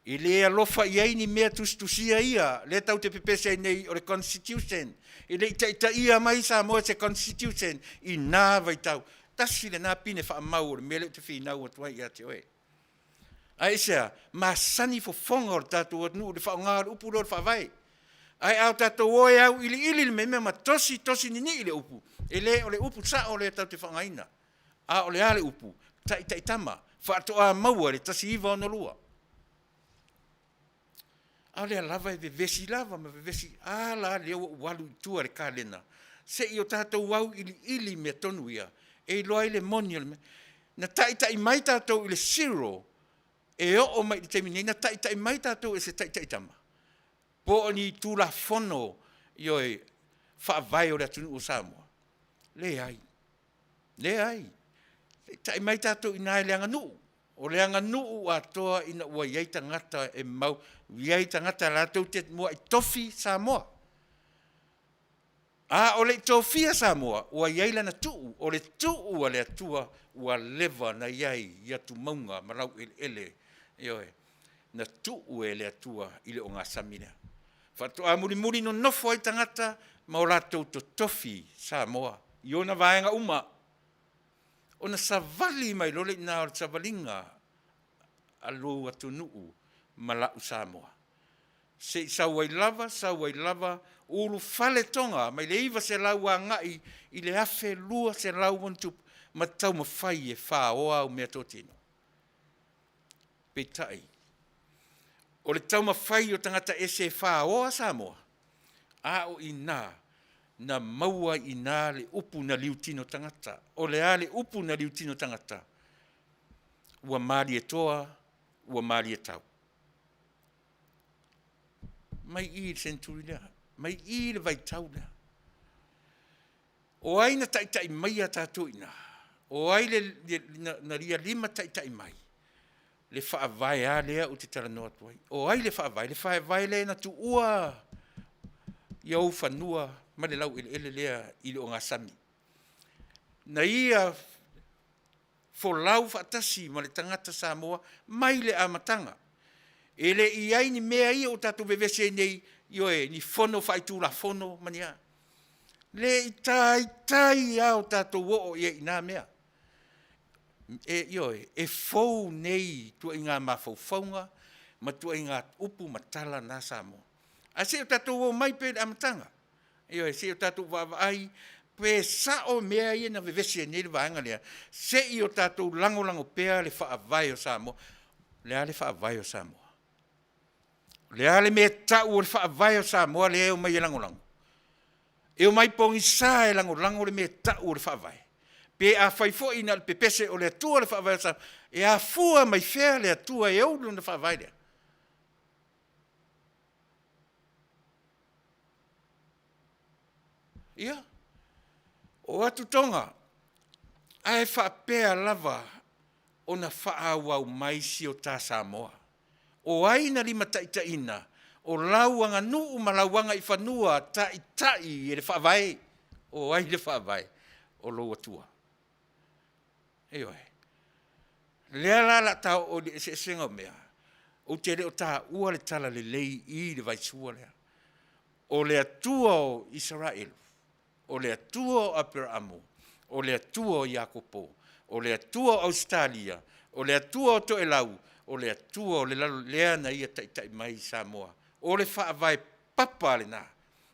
I le alofa iai ni mea tustusia ia, le tau te pepese nei o le Constitution. I le ita ia mai Samoa se Constitution, I nā vai tau. Tasi le nā pine wha mau o le mele te whinau atua ia te oe. Ai sea, ma sani fo fonga o le tātou atunu, le wha o ngā upu lo le wha vai. Ai au tātou oe au ili me mea ma tosi nini I le upu. E le o le upu sa o le tau te wha ngaina. A o le ale upu, ta itama. Whaatoa maua le tasi iwa ono lua. A lea lava e vevesi lava, ma vevesi la lea walu tua le kālena. Se I o tātou wau ili mea tonu ia, e loa I le moni o le mea. Na tai mai tātou I le siro, e o mai te mine, na tai mai tātou e se tai tama. Po ni tūla fono I oe whaavai o le atunu o Samoa. Le ai. Tai mai tātou ina e leanga nuu. O leanga nuu atoa ina ua iai tangata e mau. Iai tangata lātou te mua I tofi Samoa. O le tofia Samoa, ua iai lana tuu. O le tuu a le atua ua leva na iai iatu maunga marau ele. Ioe, na tuu e le atua I le o ngā samina. Whatoa muri no nofo ai tangata ma o lātou to tofi Samoa. Iona vaenga uma. Ona savali mai lole na o savalinga alu atunuu malau Samoa. Se sauai lava, ulu fale tonga, mai le iwa se lau a ngai, i le afe lua se lau wantup, ma tau ma fai e wha oa o mea tōtino. Peitai. O le tau ma fai o tangata e se wha oa Samoa, a o i nā, na maua i nā le upu na liutino tangata, o le a le upu na liutino tangata, ua mari e toa, ua mari e tau. Mai i senturi lea, mai i le vai tau lea. O ai na taitai mai a tātou ina, o ai na ria lima taitai mai, le wha vai a lea o te tala noa tuai. O ai le wha vai lea na tu ua, iau whanua, ma le lau ele lea i le o ngā sami. Na ia folau whaatasi ma le tangata Samoa, mai le amatanga. Ele i ai ni mea ia o tātou vevese nei, ioe, ni fono whaitu la fono mania. Le i tai au tātou o ia i nā mea. Ioe, e fau nei tua i ngā mawhauwhaunga, ma tua i ngā upu matala nā Samoa. A se o tātou o mai pe amatanga. Ioe, se o tātou wawai, pe sa o mea ia na vevese nei le vaenga lea, se i o tātou lango pea le whaavai o Samoa, le ale whaavai o Samoa. Le ale me tau o le whaavai o Samoa le eo mai e lango. Eo mai pongi sa e lango le me tau o le whaavai. Pe a whaifo ina le pepese o le atua le whaavai o Samoa, e a fua mai whea le atua e au le whaavai lea. Ia. O atu tonga, ai whaapea lava o na whaawau mai si o tā Samoa. O aina lima taitaina, o lauanga nuu malauanga i whanua tai e le whaavai, o ai le whaavai, o lo atua. Eoi. Lea la tau o le senga mea, o te leo tā ua le tala le lei i le vaisua lea. O le atua o Israel, o le atua o Abramo, o le atua o Iakopo, o le atua o Australia, o le atua o Toelau, o le atua o le lalo lea na ia taitai mai Samoa. O le whaavai papa le nā,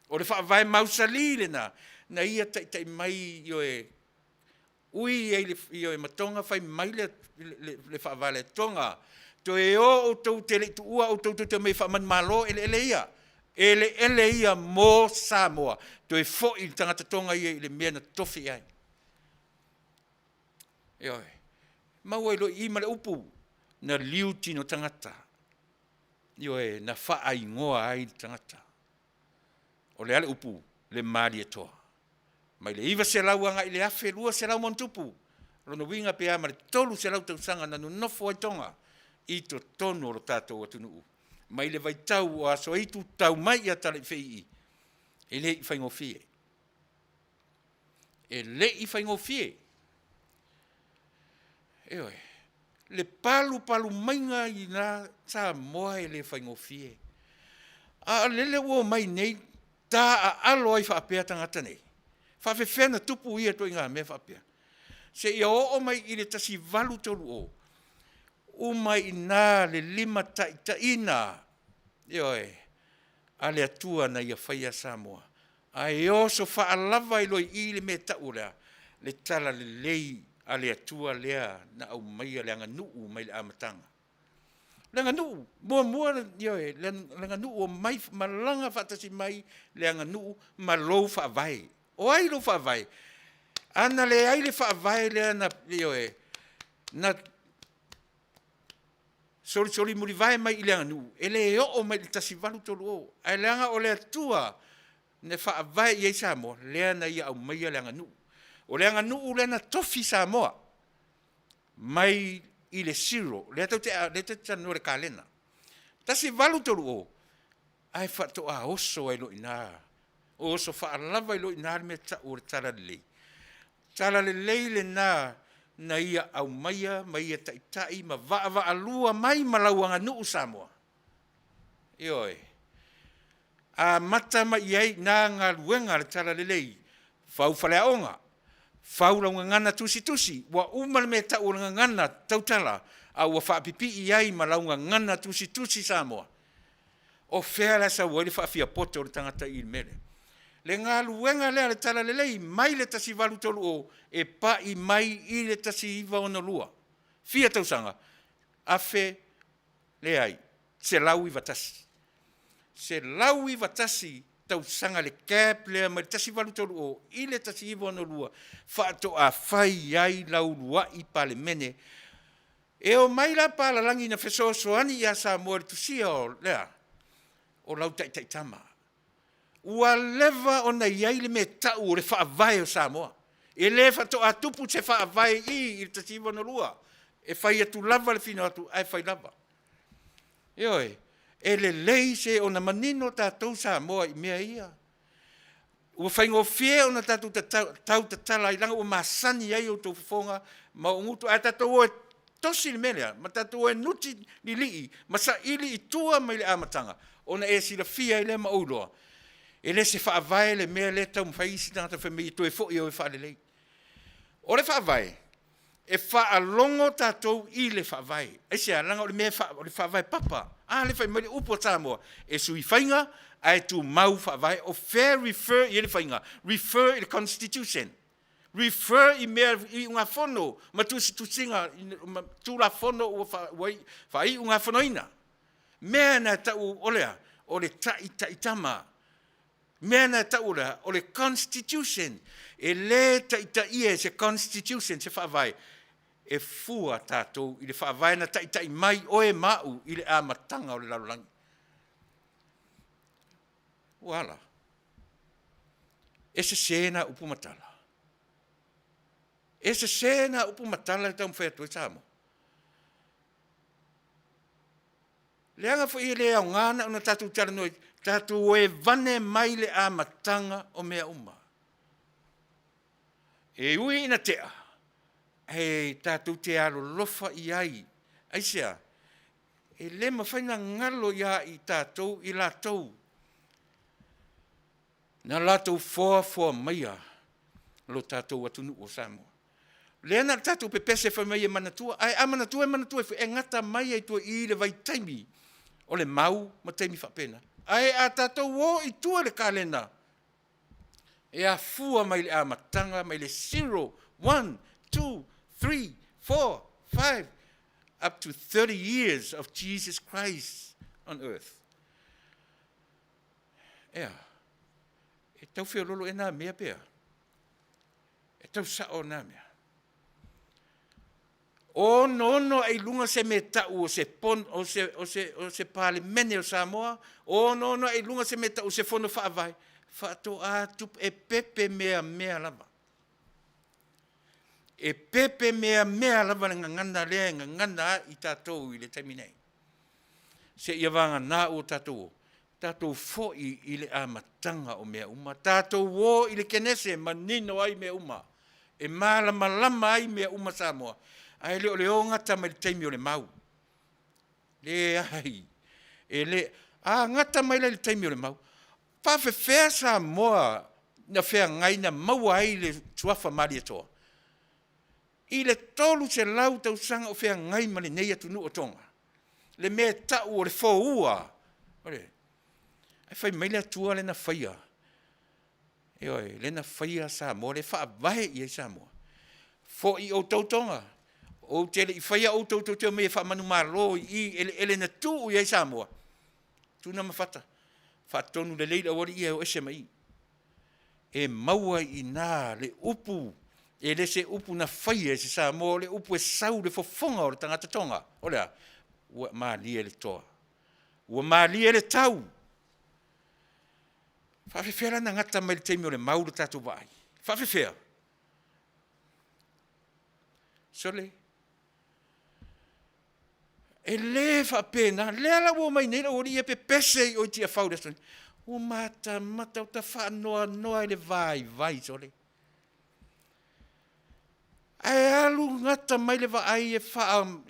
o le whaavai mausali le nā, na ia taitai mai ioe, ui ioe matonga whai mai le whaavai le tonga, to e o tau te le tua o tau te mei whaaman malo ele ia. Ele ia mō Samoa. To e fo i tangata tonga ia i le mea na tofi ai. Eoi. Maua ilo i male upu na liuti no tangata. Ioe na wha ngoa ai tangata. O le ale upu le maari e toa. Mai le iwa se lau anga i le afe lua se lau montupu. Rono winga pea ma le tolu se lau tausanga na nunofo ai tonga. I to tono ro tātou atunuu. Mai le vai tau o aso eitu tau mai a tale whei. E le i whaingo fie. E le i whaingo fie. Eoi. Le palu mainga i nā tā moa e le whaingo fie. A lele wo mai nei tā a alo ai whaapea tangata nei. Whawhewhena tupu ia to i ngā mea whaapea. Se ia o mai i le tasi valu tolu o. Umai nā le lima taitaina, ioe, a le atua na ia whaia Samoa. A e oso whaalava i loi i le me taulea, le tala le lei a le atua lea na au mai a le anga nuu mai le amatanga. Le anga nuu, mua, ioe, le anga nuu o mai, malanga whatasi mai le anga nuu, ma lou whaavai. O ai lou whaavai. Ana le ai le whaavai lea na, ioe, na sori muri vai mai i le anu. Ele e o mai le tasi valu tolu o. Ai leanga o le atua ne wha vai i Samoa. Lea na ia au mai a leanga nu. O leanga nu u lea na tofi Samoa. Mai i le siro. Lea tau te tanu le kalena. Tasi valu tolu o. Ai wha to a oso ai lo ina. Oso wha alava i lo ina me ta o le tala le lei. Tala le lei le na ia au maia taitai, ma va alua mai malauanga nuu Samoa. Ioi. A mata mai iei nā ngā luenga le tala lelei. Fau whalea onga. Fau launga ngana tusi. Wa umar me tau launga ngana tautala. A ua whaapipi iei malaunga ngana tusi Samoa. O fea la sa wale whaafia poto o le tangata i mele. Le ngā luenga lea le tala le lei, mai le tasi walu tolu o, e pa i mai i le tasi iwa o na lua. Fia tausanga, afe le ai, se lau i watasi. Se lau i watasi, tausanga le cap lea mai tasi walu tolu o, i le tasi iwa o na lua, whaato a whai ai lau lua i pale mene. E o mai la pala langi na fesosoani i a sa moa le tusia o lea. O lau taitama. Ua lewa o na iai le me tau o le whaavai o Samoa. E le whato a tupu te whaavai i le tasiwa na lua. E whai atu lava le whina atu, ai whai lava. E oi, e le lei se o na manino tātou Samoa i mea ia. Ua whai ngō whie o na tātou tau tatala i langa o masani ai o tō whonga, ma o ngutu a tātou o e tosi le melea, ma tātou o e nuti ni lii, ma sa ili i tua mai le amatanga. Ona e sila fia i le mauloa. E le se whaavai le mea le tau mwhaisi tangata whamei to e fōi o e whaale lei. O le whaavai, e whaalongo tātou i le whaavai. E sea, langa o le mea o le whaavai papa. Le whai mai le upo Samoa. E sui whainga, ai tu mau whaavai. O fair refer i le whainga. Refer i le constitution. Refer i mea i unga whono. Ma tu singa, tu la whono o whai unga whonoina. Mea na tau olea, o le taitama. Mea na tau olea, o le constitution. E le taitai se constitution se whaavai. E fua tātou i le whaavai na taitai mai o e mau i le amatanga o le lalulangi. Wala. E se sena upumatala. E se sena upumatala tau mwhea tue Samoa. Leanga fo i le au ngana una tatu tala noi, tatu e vane mai le a matanga o mea uma. E ui ina tea, e tatu te alo lofa i ai, aisea, e le mawhaina ngalo ia i tātou i lātou. Na lātou fua maia, lo tātou atunu o Samoa. Leana tātou pepese whai mai e manatua, ai a manatua e ngata mai e tua i le vai taimi, o le mau ma taimi whapena. Ai a tātou o i tua le kalena. E a fua mai le amatanga, mai le 0, 1, 2, 3, 4, 5, up to 30 years of Jesus Christ on earth. Ea, e tau whio lolo e nā mea pea. E tau sao nā mea. O no ai lunga se me tau o se pon o se pale mene o Samoa. O no ai lunga se me tau o se fono whaavai. Whaato a tup e pepe mea lava. E pepe mea lava nga ngana lea nga ngana i tātou i le taimi nei. Se ia wanga nā o tātou. Tātou foi i le amatanga o mea uma. Tātou o i le kenese manino ai mea uma. E malama ai mea uma Samoa. Ai le o ngata mai le taimi o le mau. Le ai. E le, ngata mai le taimi o le mau. Whawhewhea Samoa na whea ngai na mau ai le tuafa mari atoa. I le tolu se lau tau sanga o whea ngai ma le nei atunu o tonga. Le mea tau o le fōua. Ore, ai whai mai le atua le na whaia. E oi, le na whaia Samoa, le whaavahe i e Samoa. Fo i o tautonga. O tele i whaia o tau tau me whamanu Malo i ele na tu i Samoa. Tuna mawhata. Whatonu le leila wari i o ese mai. E maua i nā le upu. E le se upu na whaia se Samoa. Le upu e sau le fofonga o le tangata tonga. Olea, ua maalia le toa. Ua maalia le tau. Whawhewhera na ngata mai le teimi o le mauru tātou vai. Whawhewhera. Sole. E le whapena, le ala o mai nei, o ria pe pese i o tia whau resto. O mata o ta whanoa i le vai, sole. Ai alu ngata mai le vai e wha,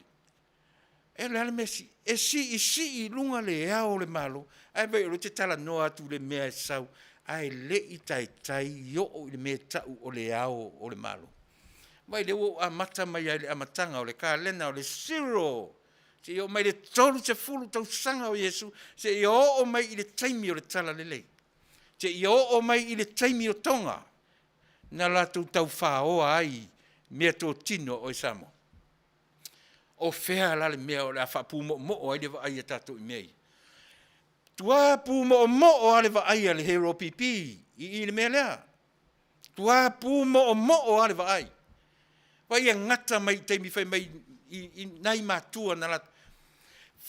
e le ala mesi, e si i lunga le ao le Malo, ai vai o te tala noa atu le mea sau, ai le i tai yo o le mea tau o le ao o le Malo. Vai le o a mata mai ai le amatanga o le ka lena o le 0, Se i o mai le tolu se fulu tau sanga o Iesu, se i o mai i le taimi o le tala lelei. Se i o mai i le taimi o tonga, na latu tau whaoa ai, mea tō tino o Isamo. O whea lale mea o le a whapu mo o ai le wa ai a tātou i mei. Tua pu mo o ale wa ai le hero pipi, i le mea lea. Tua pu mo o ale wa ai. Wa ia ngata mai taimi whai mai i nai mātua na latu.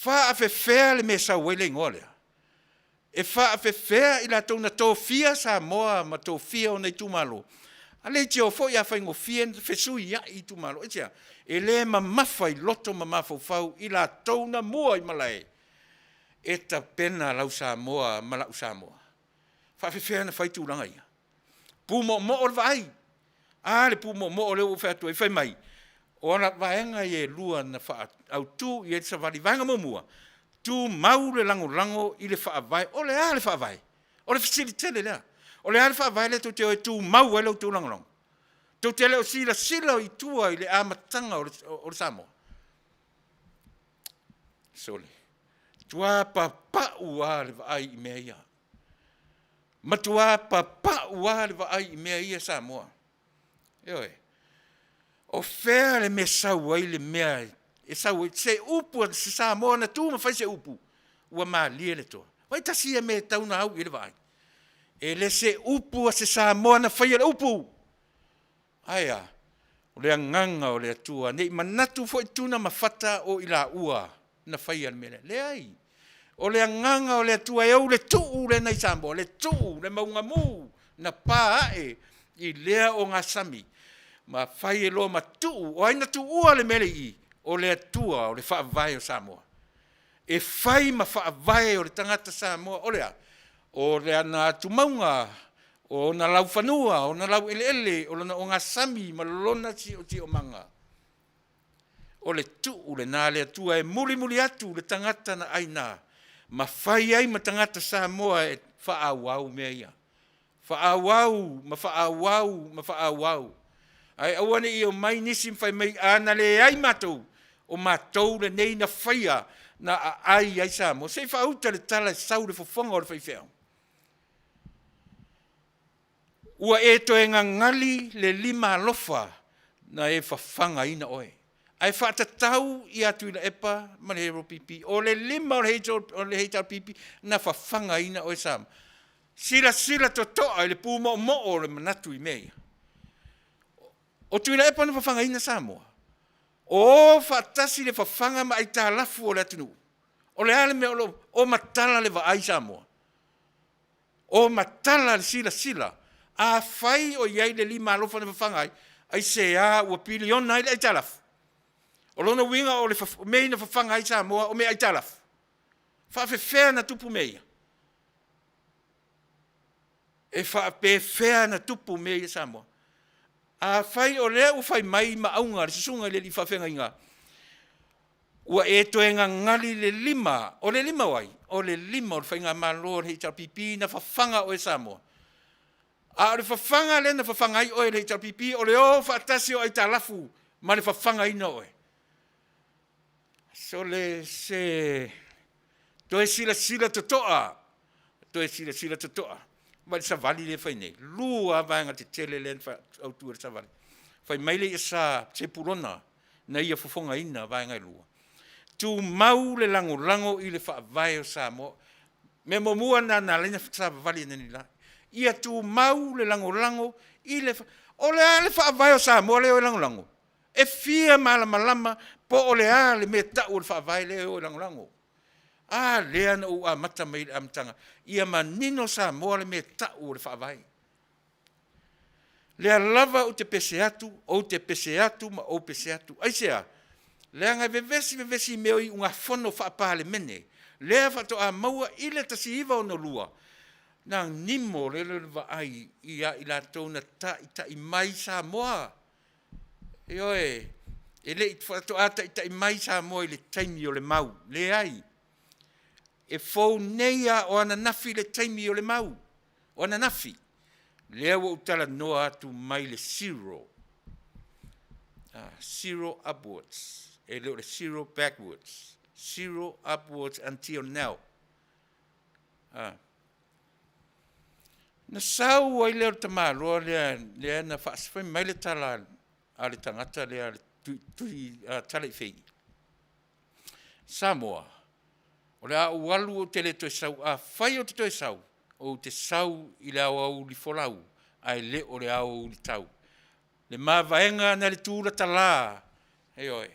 Wha a whewhea le mea sau wele ngolea. E wha a whewhea i la tau na tō fia sa moa ma tō fia o nei tūmalo. A le tio fo ia whai ngō fia whesui ia i tūmalo. E le ma mawhai loto ma mawhau fau i la tau na mua i malai. E ta pena lau sa moa ma lau sa moa. Wha a whewhea na whai tūranga ia. Pū mo o le vai. A le pū mo o le o whea tu e whai mai. O na vaenga e lua na wha au tu i e sa wali vaenga mua. Tu mau le lango i le wha vai. O le a le wha vai. O le facilitele lea. O le a le wha vai le tu tu mau e lau tu lango. Tu te leo sila i tua i le amatanga o le Samoa. Sole. Tua pa ua le vai i mea ia. Matua pa ua le vai i mea ia Samoa. Eoe. O whea le mea sau ai le mea, e sau ai, se upu a se Samoa na tū ma whai se upu, ua maa lia le toa. Wai tasi e mea tauna au i le vai. E le se upu a se Samoa na whai le upu. Aia, o le nganga o le atua, nei manatu fo i tūna mawhata o ila ua na whai al mele. Le ai, o le nganga o le atua e au le tuu le nei Samoa, le tuu, le maunga mū, na pā ae, i lea o ngā sami. Ma fai e loa ma tuu, o aina tu ua le mele i, o le atua, o le whaavai o Samoa. E fai ma whaavai o le tangata Samoa, o le ana tu maunga, o na lau whanua, o na lau ele, o ngā sami, ma lona si o manga. O le tuu le nā le atua e muli atu le tangata na aina, ma fai ai ma tangata Samoa e whaawau mea ia. Whaawau, ma whaawau. Ai awane i o mai nisi mwhai mai ana le ai matou, o matou le nei na whaia na ai Samoa. Se whauta le tala sau le fofonga o le whaifeau. Ua e to e ngali le 5 alofa na e whawhanga ina oe. Ai whaatatau i atu ina epa ma le hero pipi. O le 5 o le heitar pipi na whawhanga ina oe Samoa. Sila to toa i le pū mo o le manatu i mea. O tuina e pana whawhanga ina Samoa. O whaatasi le whawhanga ma ai tā lafu o le atunu. O le ale mea o matala le wa ai Samoa. O matala le sila. A whai o iai le 5 alofa na whawhanga ai. Ai se a ua piliona ai le ai tā lafu. O lona winga o le mei na whawhanga ai Samoa o mea ai tā lafu. Whaafewhea na tupu mea. E whaapewhea na tupu mea Samoa. A whai o lea u whai mai ma aunga, le sisunga le li whawhenga inga. Ua e toenga ngali le 5, o le 5 wai, o le 5 o le whainga Malo le heitar pipi na whawhanga o e Samoa. A o le whawhanga le na whawhanga ai o le heitar pipi, o le o whaatasi o ai tā lafu, ma le whawhanga ina oe. So le se, toe sila totoa, Wale sa vali le whai nei. Lua vaenga te tele len au tua sa vali. Whai maile i sa te purona na ia fofonga ina vaenga i lua. Tu mau le lango i le whaavai o Samoa. Me momua na lena sa vali nani la. Ia tu mau le lango i le o le a le whaavai o Samoa le o lango. E fia malama po o le a le me tau o le whaavai le o lango. A lea na ua mata mai le amtanga. Ia manino Samoa le me tau le whaavai. Lea lava o te pese atu, ma o pese atu. Aisea, lea ngai vevesi meo i unga whono whaapale mene. Lea whato a maua ile tasi iwa o no lua. Nang nimo le wa ai ia i la tona ta i mai Samoa. Eoe, e le i whato a ta i mai Samoa i le taimi o le mau. Le ai. E fau neia o ana nafi le taimi o le mau. O ana nafi. Lea wa utala noa atu mai le 0. 0 upwards. E leo le 0 backwards. zero upwards until now. Na sau ai leo te māloa lea na whaaswhai mai le tala a le tangata lea tui tala i whei. Samoa, o le a ualu o te le toi sau, a whai o te toi sau, o te sau i le au li folau, ai le o le au li tau. Le mavaenga na le tūra tala, hei oi,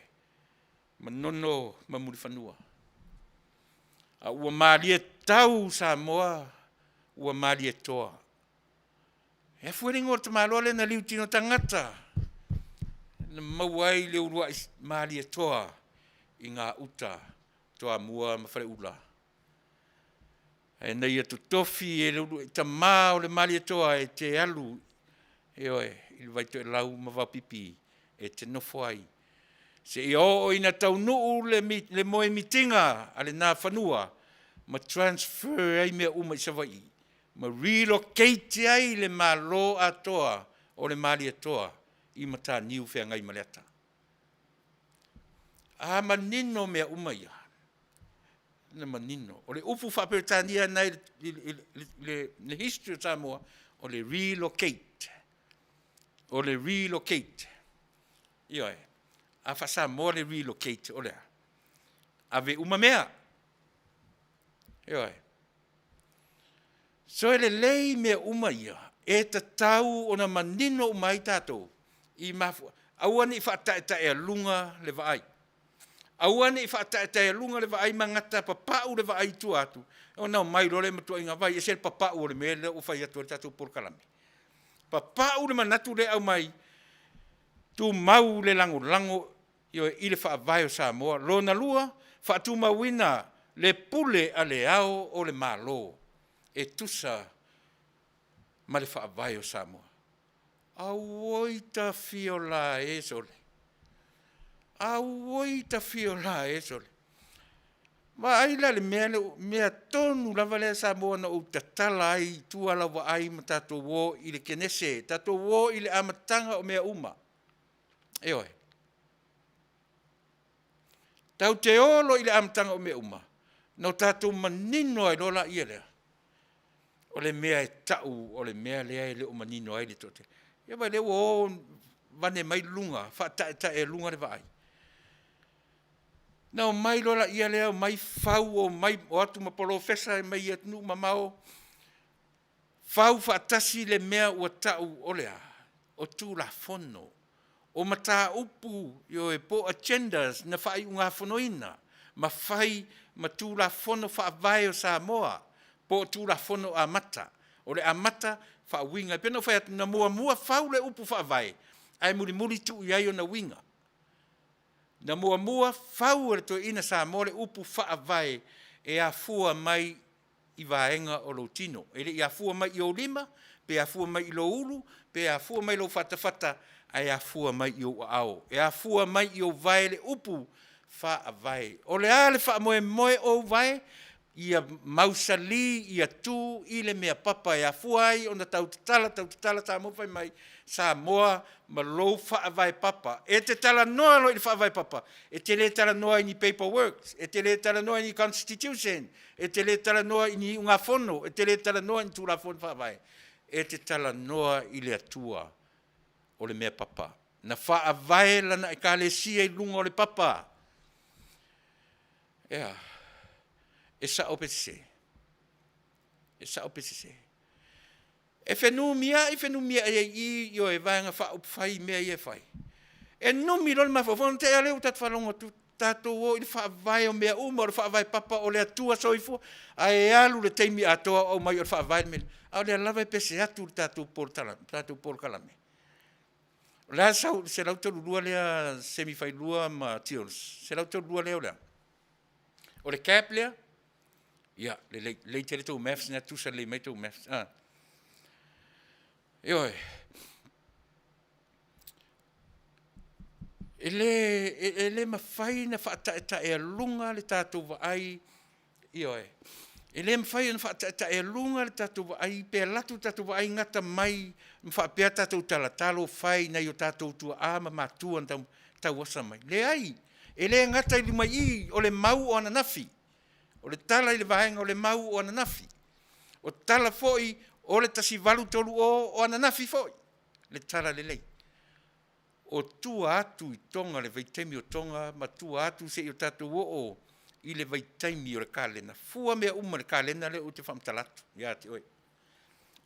manono mamuri whanua. A ua maria tau Samoa, ua maria toa. E fueringa o te maloa le na liu tino tangata. Na mauai le urua maria toa i ngā uta toa mua mawhare ula. E nei atu tofi e le urua i ta mā o le maria toa e te alu. E oe, i le vaito e lau mawau pipi e te nofo ai. Se i o ina Taunuu le moe mitinga ale nā whanua ma transfer ai mea uma i savai. Ma relocate ai le Malo atoa o le mali atoa i mata niu whea ngai maleata. A manino mea umaia. Na manino. O le upu whapeutania nei le history o Samoa o le relocate. O le relocate. Ioi. A Samoa le relocate o lea. Ave uma mea. Ioi. So ele lei mea umaia, e ta tau o na manino umai tātou, i mafu. Auane i whaataeta e lunga le vaai. Auane i whaataeta e lunga le vaai mangata papau le vaai tu atu. O nau mai role matua inga vai, e se papau o le mele o whai atu le tātou Polokalame. Papau le manatu le au mai, tu mau le lango, i le whaavai o Samoa, rona lua, whaatu mawina le pule a le ao o le Malo. E tusa ma le whaavai o Samoa. Auoi ta fiola e sole. Auoi ta fiola e sole. Ma aila le mea tonu lava le Samoa na o tatala ai tua lawa ai ma tato wo i le kenese, tato wo i le amatanga o mea uma. E oi. Tau te olo i le amatanga o mea uma. No tato manino ai lola ia lea. O le mea e tau, o le mea lea e le o manino ai le tote. Ia vai leo o vane mai lunga, whaata e lunga le vai. Nau mai lola ia lea, mai fau o mai o atu ma polo fesa e mai atnu ma mao. Fau whaatasi le mea ua tau o lea, o tū la fono. O mata upu, yo e po agendas na whai unga fonoina. Ma whai ma tū la fono whaavai o Samoa. Po tu la fono a mata. O le a mata fa winga. Pena whai atu na mua fau le upu wha vai. Ai muri tu iai o na winga. Na mua fau le to ina Samoa le upu wha vai e a fua mai i vaenga o lo tino. E le i a fua mai i o lima, pe a fua mai i lo ulu, pe a fua mai lo whata, ai a fua mai i o ao. E a fua mai i o vai le upu wha vai. O le a le wha moe o vai, ia mausali, ia tu, i le mea papa e a fuai, o na tau tala, ta mo fai mai, Samoa, ma lou wha vai papa. E te tala noa lo i wha vai papa. E te le tala noa i ni paperwork, e te le tala noa i ni constitution, e te le tala noa i ni unga fono, e te le tala noa i ni tūra fono wha vai. E te tala noa i le atua o le mea papa. Na wha vai lana e ka le sia i lunga o le papa. Yeah. E sa o pese. E sa o pese. E whenumia e i o e vanga wha upwhai mea i e whai. E numi lor mawhawhon te aleu tat whalonga tu tātou o i wha vai o mea uma o le wha vai papa o le atua soifua. A e alu le teimi atoa o mai o le wha vai mele. A le alawa e pese atu le tātou Polokalame. La sau se lau tolu lua lea semifailua ma tios. Se lau tolu lua lea o lea. O le cap lea. Ja, le tere tau maths na tusa le mai tau maths. Ioi. Ele mawhai na whaata e lunga le tātou waai. Ioi. Ele mawhai na whaata e lunga le tātou waai. Pea latu tātou waai ngata mai. Mwhapea tātou tala talo whai na i o tātou tua ama mātua tau wasa mai. Le ai. E le ngata i mai I o le mau o ana nafi. O le tala I le vahenga o le mau o ana nafi. O tala foi o le tasi valu tolu o ana nafi foi. Le tala le lei. O tua atu I tonga le veitaimi o tonga, ma tua atu se I o tatu o I le veitaimi o le kalena. Fua mea uma le kalena le o te whamtalatu. Ia te oi.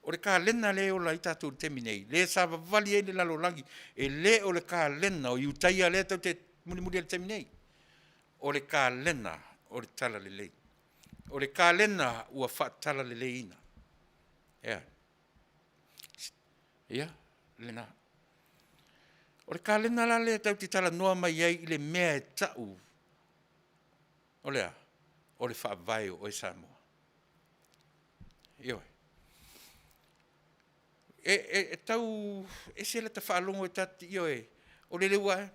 O le kalena le o la I tatu le temi nei. Le sa vavali e le lalolangi. E le o le kalena o iutaia le tau te muni le temi nei. O le kalena o le tala le lei. O le kalena ua whaatala le lei ina. Ia. Ia, le na. O le kalena la le tau te tala noa mai ai I le mea e tau. O lea, o le whaavai o e Samoa. Ioi. E tau, e se le ta whaalongo e tati ioi. O le lewa e.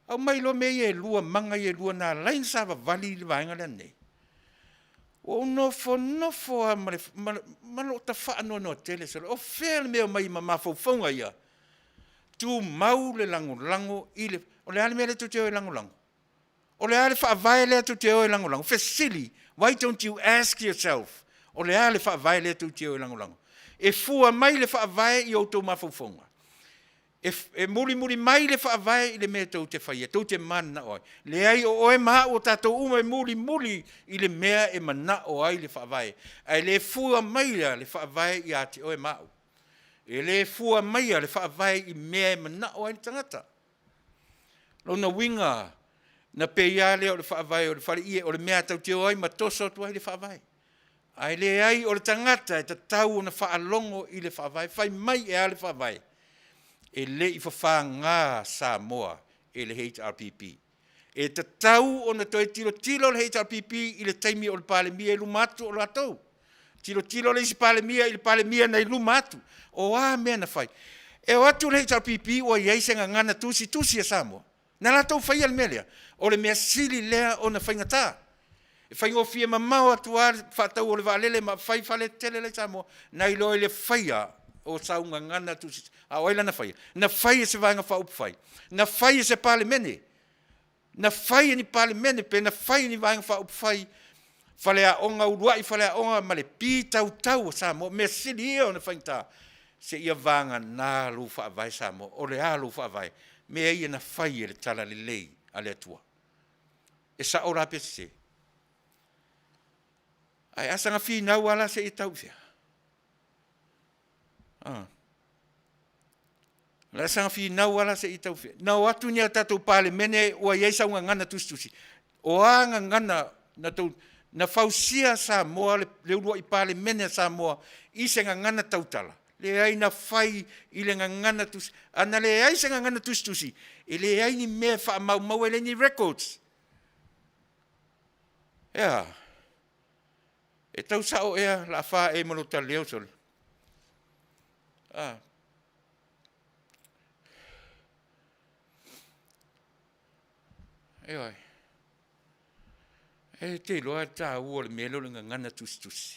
Au mai lo me e lua manga e lua na lain sa vali le vaenga le nei. O nofo a malo ta whaano no tele sara. O whea mea mai ma mawhauwhaunga ia. Tu mau le lango I le, o le ale mea le tu te o e lango. O le ale whaavae le tu te o e lango. Fe silly, why don't you ask yourself? O le ale whaavae le tu te o e lango. E fua mai le whaavae I o tau mawhauwhaunga. E muri mai le whaavae I le mea tau te whaia, tau te mana oi. Le ai o oe maha o tātou uma e muri I le mea e mana o ai le whaavae. Ai le fua mai le whaavae I ati oe maha. E le fua mai le whaavae I mea e mana o ai tangata. Lona winga na peia le o le whaavae o le whare ie o le mea tau te oi ma toso tu ai le whaavae. Ai le ai o le tangata e ta tau na whaalongo I le whaavae, whai mai e a le whaavae. E le I whawhanga Samoa e le HRPP. E ta tau o na toi tilo le HRPP I le taimi o le palemia I lumatu o latou. Tilo le isi palemia I le palemia na I lumatu. O a mea na whai. E o atu le HRPP o iei se ngana tusi a Samoa. Na latou whai al melea. O le mea sili lea o na whaingata. E whai ngofia mamau atu a whatau o le valele ma whai whale tele le Samoa. Na I loe le whaia o saunga ngana tusi. A oila na whaia. Na whaia se vanga whaupu whai. Na whaia se pale mene. Na whaia ni pale mene pe na whaia ni vanga whaupu whai. Whale a onga uruai, whale a onga male pi tau Samoa. Mea sili ia o na whaingta. Se ia vanga nā lu whaavai Samoa. O le a lu whaavai. Mea ia na whaia le tala le lei a le atua. E sa ora pe se. Ai asanga whinau ala se I tau fia. La sanga whinau ala se I tau fia. Nau atu ni a tatou pale mene ua iei saunga ngana tustusi. O anga ngana na fausia Samoa le urua I pale mene Samoa I se ngana tautala. Le ai na whai I le ngana tustusi. Ana le ai se ngana tustusi. E le ai ni mea wha mau ele ni records. Ea. E tau sao ea la wha e malota leo sole. Oi. E te loa tā ua le mea leo le ngana tusi.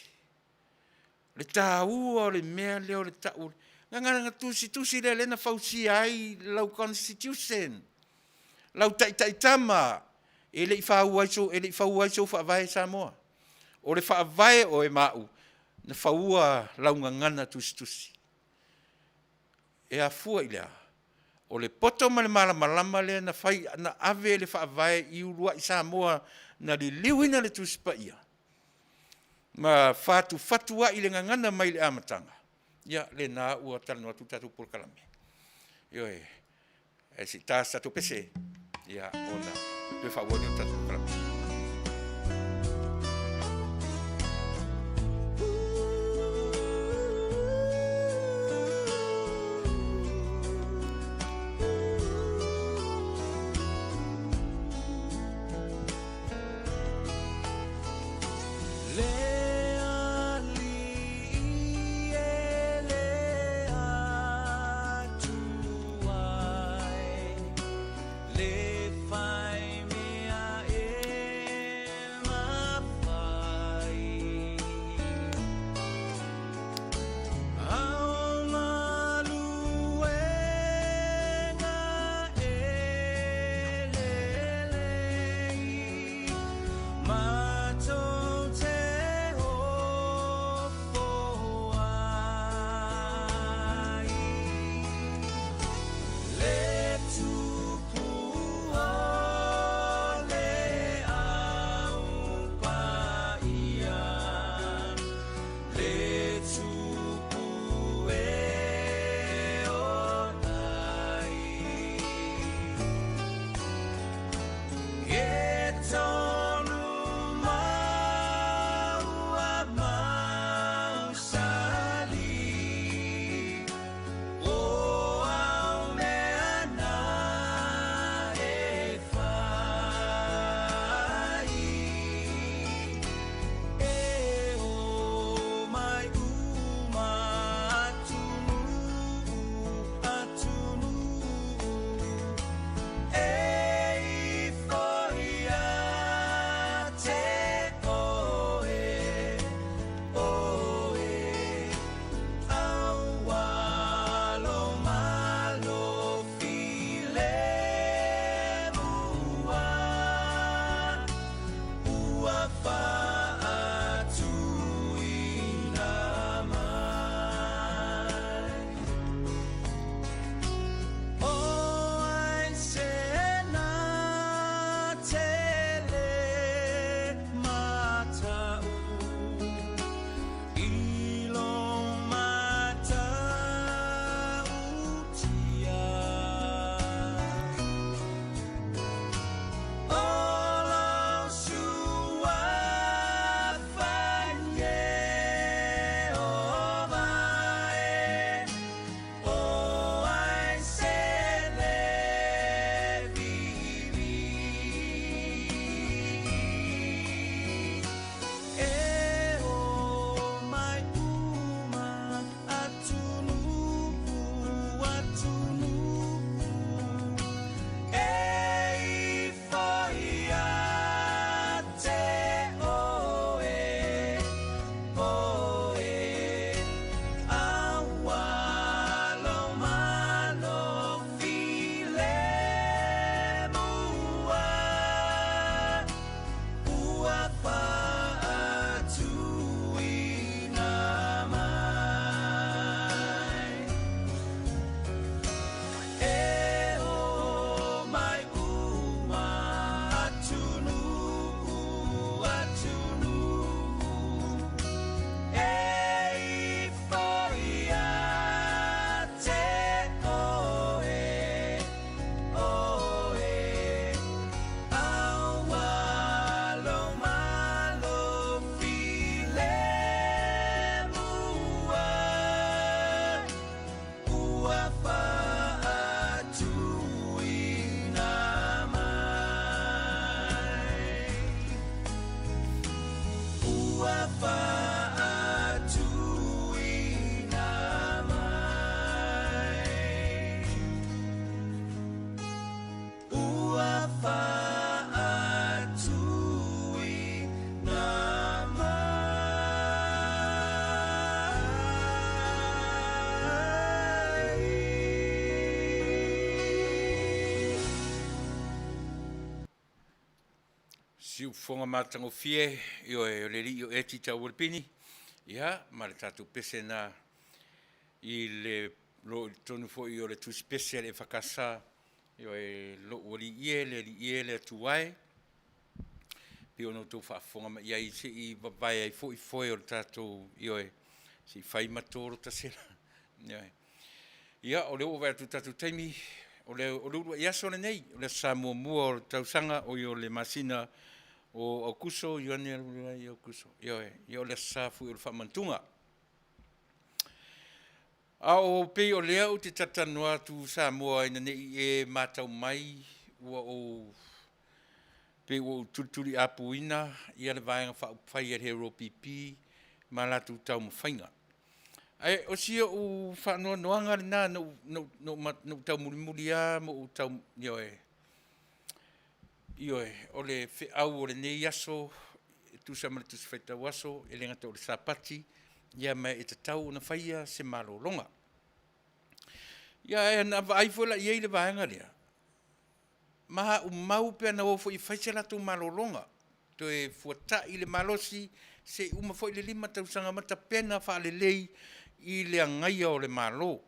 Le tā ua le mea leo le tā ua. Ngana tusi le lena fausi ai lau constitution. Lau tama. E le I whauaiso whaavai Samoa. O le whaavai o e mau. Na whaua lau ngana tusi. E a fua I lea. O le poto ma le malama le na whai na ave le whaavai I urua I Samoa na li liwina le Tapua'ia. Ma fatu I le ngangana mai le amatanga. Ia le nā ua talanoa tūtatu Polokalame. Ioi, e si tāsa tu pese. Ia ona, tue whauani o tatu Polokalame.
Le fai mea
siu fonga matango fie, o le li o eti tau walpini, ia, ma le tatu pese na i le lo tonu fo i o le tu special e whakasa, lo wali ie le tuai, pe ono tau whaafonga ma ia i se i wawai ai fo i foe o le tatu si whai matoro ta sela. Ia, o le o vai atu tatu taimi, o le ua iaso le nei, o le sa mua o le tausanga o i o le masina o kuso, i ane o kuso, i o le sa fui o le whamantunga. A o pei o lea o te tatanua tu sa mua ina nei e matau mai, ua o pei o tuturi apuina, i ale vaenga whai e hero pipi, ma la tu tau mawhainga. Ai o sia o whanua noanga na no tau muri a mo tau o le au o le nei aso tu sa male tu se waso e le ngata o le sapati ia mai e te tau na whaia se malo longa. Ia e na ai fola ia i le vaenga lea. Maha o mau pia na ofo i whaise la tu malo longa. To e fuata i le malosi se uma fo i le lima tau sanga mata pena wha le lei i le angaia o le malo.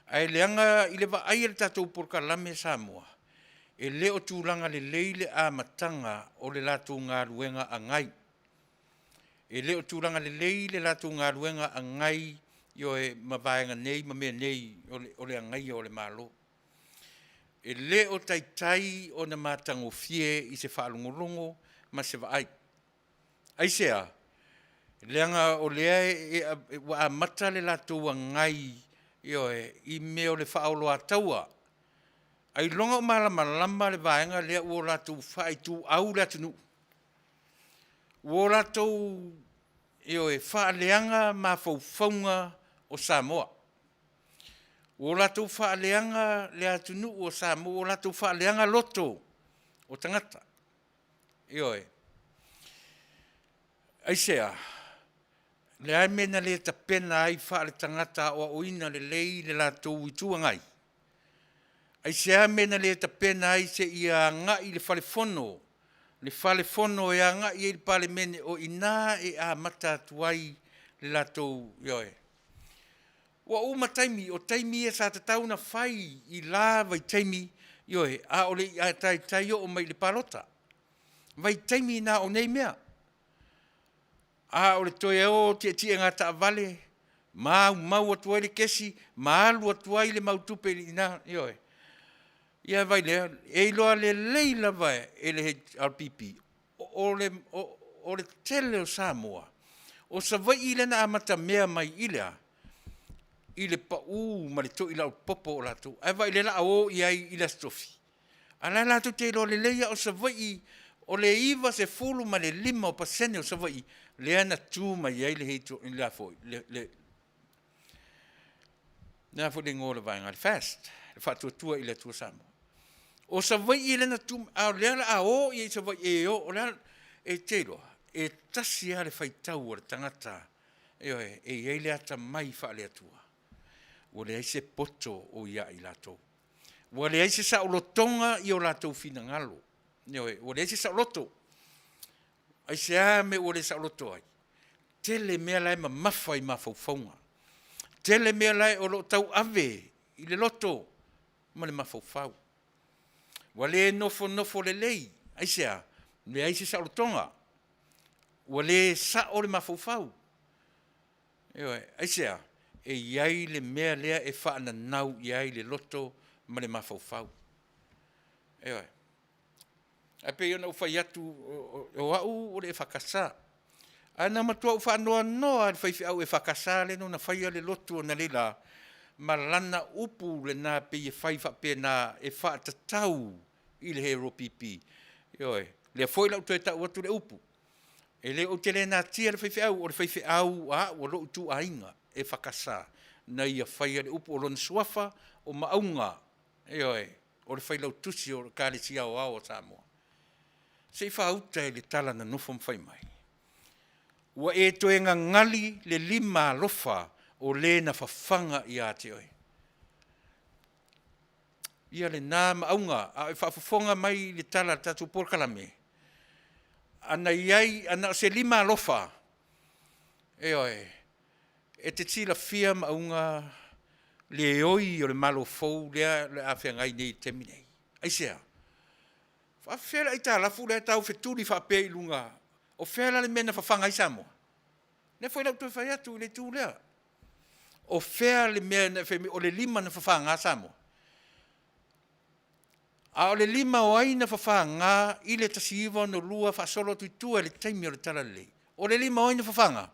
Ai le anga i le va ai le tatou Polokalame Samoa. E le o tūlanga le leile a matanga o le lātou ngā ruenga a ngai. E le o tūlanga le leile lātou ngā ruenga a ngai i o e mawaenga nei, mamea nei o le angai o le malo. E le o taitai o na mātango fie i se whaalongolongo ma se vaai. Ai sea, le anga o lea e wa mata le lātou a ngai i me o le whaolo a taua. Ai longa o malama le vaenga lea ua lātou whai tū au le atunu. Ua lātou whaaleanga ma faufaunga o Samoa. Ua lātou whaaleanga le atunu o Samoa, ua lātou whaaleanga loto o tangata. Ai sea, le ai mena le tapena ai whaale tangata o oina le lei le lātou i tuangai. Ai sea mena le tapena ai se ia ngai le whalefono. Le whalefono e a ngai e le pale mene o ina e a mata tuai le lātou Wa uma taimi, o taimi e sa tatau na whai i la vai taimi a ole i a tai o mai le palota. Vai taimi na o nei mea. A ole toi o tia ngata a Vale, mau atuai le kesi, maalu atuai le mautupe ina, Ia vai lea, e loa le leila vai, e le RPP, o le tele o Samoa, o sa vai i lena amata mea mai ilea, i le pau ma le to i lau popo o latu, ai vai le la o i ai i la stofi. Ala latu te loa le leia o sa vai, o le iwa se fulu ma le 5% o sa vai, le ana tu ma i ai le heito i la foi, na fo le ngola vai ngal fast, le fatu tua i le tua Samoa. O sa vai i lena tu a le a o i sa vai o le e telo e tasi ale fai tau o tangata e ai le ata mai fa le tua o le se poto o ia i lato o le se sa o lotonga i o lato fina ngalo o le se sa loto ai se me o le sa loto ai tele me la ma mafai ma fofonga tele me la o lo tau ave i le loto ma le mafofau wale nofo le lei, ai sea, le ai se sa o tonga. Wale sa o le mafofau. Ai sea, e iai le mea lea e whaana nau iai le loto ma le mafofau. Ai pe iona ufai atu o au o le whakasa. Ana matua u whaanoa noa le whaifi au e whakasa le no na whaia le loto na leila. Ma lana upu le nā pe i Faiva pe nā e whaatatau i le hero pipi. Le foi lau toi tau atu le upu. E le o te le nā tia le whaifi au, o le whaifi au o lo utu ainga e whakasa. Na ia whaia le upu o lona suafa o maunga. O le whai lau tusi o le kāre si au o Samoa. Se i whauta e le tala na nufo mwhai mai. Ua e toi ngali le 5 lofa o le na whawhanga i ate oi. Ia le nā maunga, a e whawhawhonga mai le tala tatu Polokalame. ana iai, ana o se 5 alofa. E oe, e te tila fia maunga le oi o le malo fou lea le awhia ngai nei temi nei. Ai sea. Whawhela i tā lafu lea tau wheturi whape i lunga. O whela le mena whawhanga i Samoa. Ne foi lau tue whai atu le tū lea. O whea le mena o le 5 na whawhanga Samoa. A o le 5 o aina whawhanga i le tasiiwa no lua whasolo tuitua le taimi o le tala lei. O le 5 o aina whawhanga.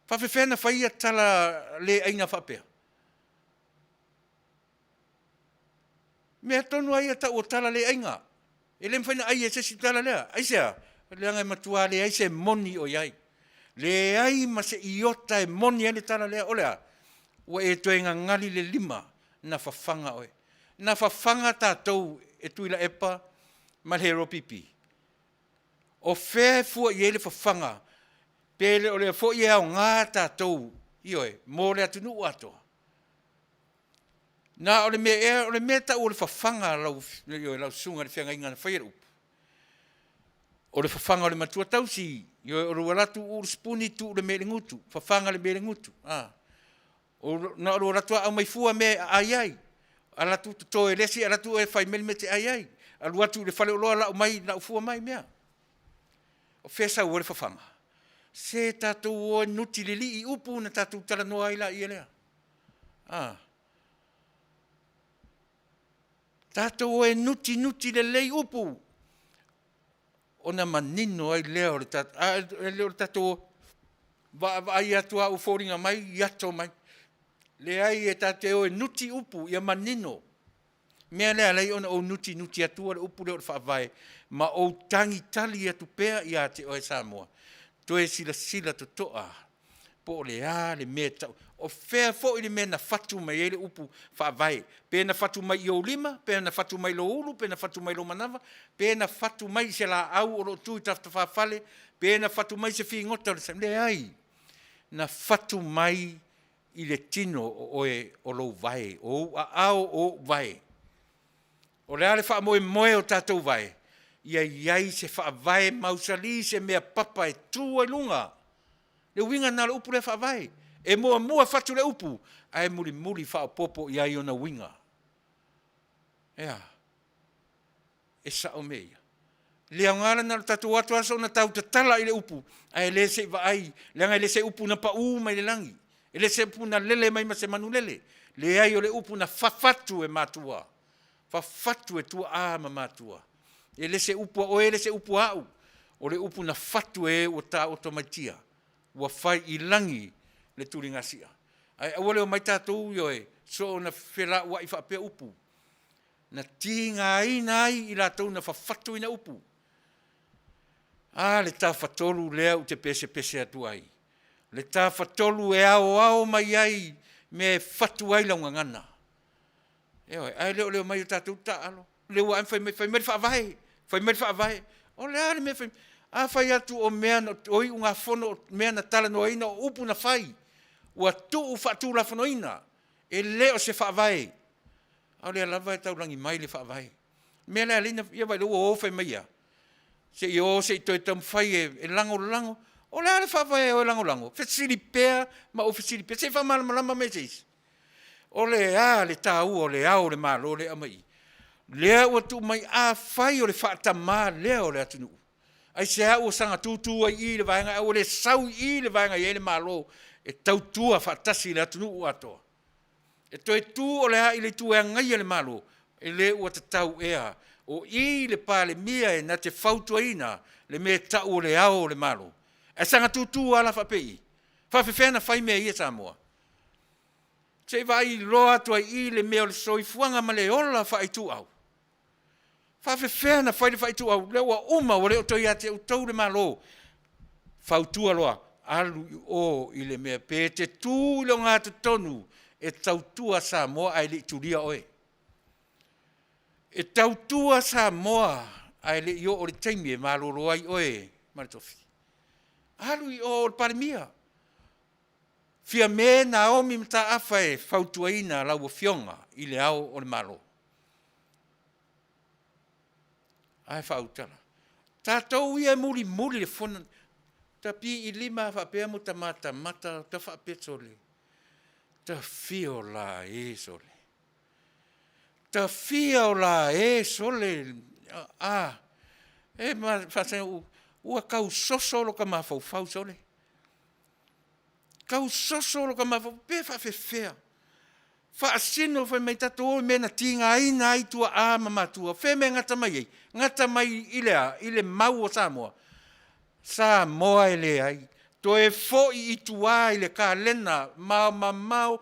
Whawhewhena whaia tala le aina whapea. Mea tonu ai ata o tala le ainga. E le mwhaina ai e sesi tala lea. Aisea, le anga matua le ai se moni o iai. Le ai ma se iota e moni ane tala lea. Olea, ua e toe ngali le 5 na whawhanga oe. Na whawhanga tātou e tuila epa ma le hero pipi. O whea fua i ele whawhanga. Pele o le fo i au ngā tātou i oe, mō le atunu atoa. Na o le mea ta o le whawhanga lau sunga le whianga inga na whaia upu. O le whawhanga o le matua tausi, i oe o le walatu o le spuni tu le mele ngutu, whawhanga le mele ngutu. Na o le walatu au mai fua me ai ai. Alatu to e lesi, alatu e whai mele me te ai ai. Aluatu le whale o loa lau mai na ufua mai mea. O whesa o le whawhanga. Se tātou o nuti le li i upu na tātou tala noa ila i elea. Tātou o nuti le lei upu. O na manino ai lea o le tātou ai atua u fōringa mai, i ato mai. Le ai e tātou o nuti upu i a manino. Mea lea lei ona o nuti atua le upu le o le whaavai. Ma o tangi tali atu pea i a te o e Samoa. Toe sila to toa. Po le le mea tau. O whea fo i le mea na whatu mai ele upu whaavai. Pe na whatu mai i o 5, pe na whatu mai lo ulu, pe na whatu mai lo manawa, pe na whatu mai se la au o lo tui tafta whaafale, pe na whatu mai se whi ngota le ai. Na whatu mai i le tino o oe o lo vai, o au o vai. O le ale wha moe o tātou vai. Ia iai se whaavai mausali se mea papa e tū ai lunga. Le winga nā le upu le whaavai. E mua whatu le upu. Ai muri whaapopo iai o na winga. Ea. E sa o mea. Le angara nā tatu watu aso na tau te tala i le upu. Ai le se va ai. Le anga le se upu na pa u mai le langi. E le se upu na lele mai ma se manu lele. Le ai o le upu na whawhatu e matua. Whawhatu e tua a ma matua. E le se upu o e le se upu au. O le upu na whatu e o tā otomaitia. Ua whai i langi le turingasia. Ai awale o mai tātou ioe. So na whela ua i whapea upu. Na tinga ai i la tau na whawhatu i na upu. Le tā whatolu lea u te pese atu ai. Le tā whatolu e ao mai ai me whatu ai launga ngana. Eoi, ai leo mai o tātou tā alo. Leo ai whai meri whaavai. Whai meri whaavai. O lea ale me whai. Whai atu o mea na oi unga whono mea na tala no ina o upu na whai. Ua tuu whatu la whono ina. E leo se whaavai. Au lea lava e taurangi mai le whaavai. Mea lea lina ia vai lua o whai mai a. Se i o se i toi tam whai e lango. O lea le whaavai o lango. Whesiri pēa ma o whesiri pēa. Se whamalama me seis. O lea le tāu o le au le malo le amai. Lea ua tu mai a whai o le whaatama lea o le atunu. Ai se au sanga tūtua i le vaenga, au le sau i le vaenga i le malo, e tautua whaatasi le atunu ua atoa. E toi tū o le ha i le tū e ngai le malo, e le ua te tau ea, o i le pāle mia e na te whautua ina, le me tau o le au o le malo. E sanga tūtua ala whapei, whawhewhena whai mea i e Samoa. Te vai loa tua i le mea o le soifuanga ma le ola whai tū au. Whawhewhena whai le whai tū au, le ua uma o le o toi ate o tau le malo. Whautua loa, alu o i le mea, pe te tū le o ngātu tonu, e tautua Samoa ai le turia oe. E tautua Samoa ai le io o le taimi e maloro ai oe, maritofi. Alu i o le parimia. Fia me na omi mta afa e whautuaina lau o fionga i le au o le malo. Ai whautala. Tātou ia muli le fona. Ta pi I lima whapea mo ta mata ta whapetole. Ta fio la e sole. Ta fio la e sole. E ma whasea ua kau soso lo ka mawhau sole. Kau soso lo ka mawhau. Pe whawhewhea. Whaasino whai mai tato o mena tinga aina ai tua mamatua. Whe me ngata mai ei. Ngata mai ile mau o Samoa. Samoa ele ai. To e foi I tua ile ka lena. Mamau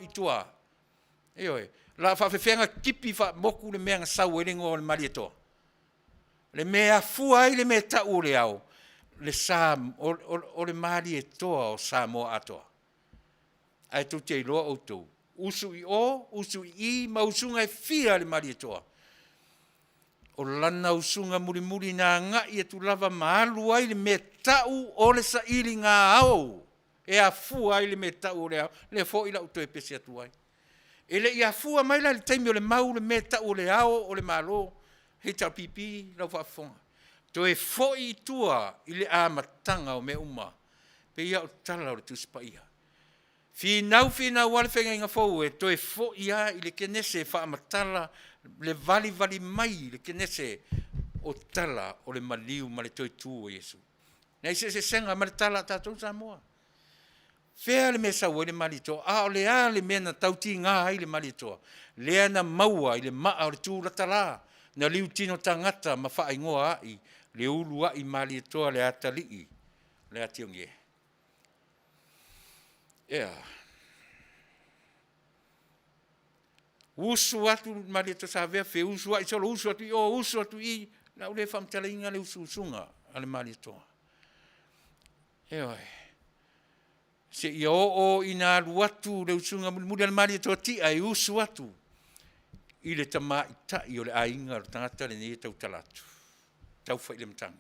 I tua. Eoi. La whawhewhenga kipi wha moku le mea sau e ringo o le mari etoa. Le mea fua ai le mea tau le au. Le o le mari etoa o Samoa atoa. Ai tu te loa o tu. Usu I ma usunga e fia le mari etoa. O lana usunga muri na ngai e tu lava maalu ai le me tau o le sa ili ngā au. E a fua ai le me tau o le au. Le fo ila uto e pesi atu ai. E le ia fua mai la le taimi o le mau le me tau o le au o le malo. He tau pipi lau whaafonga. To e fo I tua I le a matanga o me uma. Pe ia o tala o le tuspaia. Finau wale whenga inga fau e to e fo ia I le kenese whaamatala le vali mai le kenese o tala o le maliu ma le toi tu o Yesu. Nei se senga ma le tala tātou Samoa. Fea le mesa o le malitoa. O le a le mena tauti ngā ai le malitoa. Lea na maua I le maa o le tūra tala. Na liu tino tangata ma wha ingoa ai. Le ulu ai malitoa le atalii. Le ationgie. Usu atu malitoa sa vea fe usu ai solo usu atu usu atu I. Na ule whamtala inga le usunga ale malitoa. Se ia o ina luatu le usunga muda le mari to ti ai usu atu I le tama ita I o le ainga o tangata le nei tau talatu tau fai le mtangi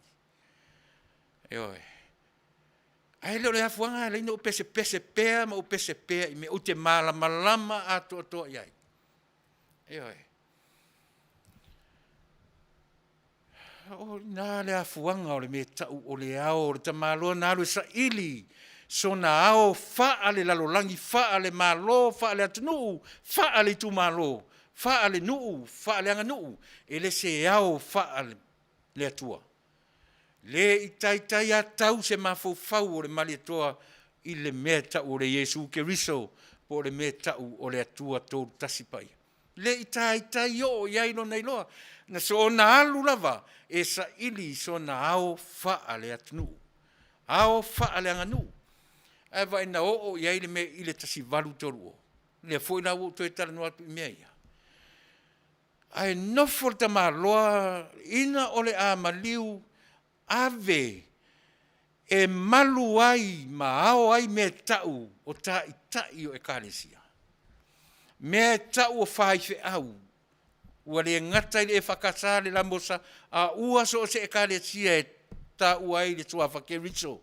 ai le afuanga le no pese pea ma o pese pea I me o te malama ato iai o na le afuanga o le me tau o le ao o le tamaloa na alu sa ili so na ao faa le lalolangi, faa le malo, faa le atunuu, faa le tu malo, faa le nuu, faa le anga nuu, e le se ao faa le atua. Le itai atau se mafau o le mali atoa I le mea tau o le Yesu ke riso, po le mea tau o le atua tōru tasipai. Le itai o iai no nei loa, na so na alu lava, e sa ili so na ao faa le atunuu, ao faa le anga nuu. Ai vai na o ia ile me ile tasi valu toru. Le foi na o to etala no atu meia. Ai no forta maloa ina ole a maliu ave e malu ai ma ao ai me tau o ta itai o ekalesia. Me tau o fai fe au. Ua le ngata ile e whakasa le lambosa a ua so se ekalesia e ta ua ile tua whakeriso.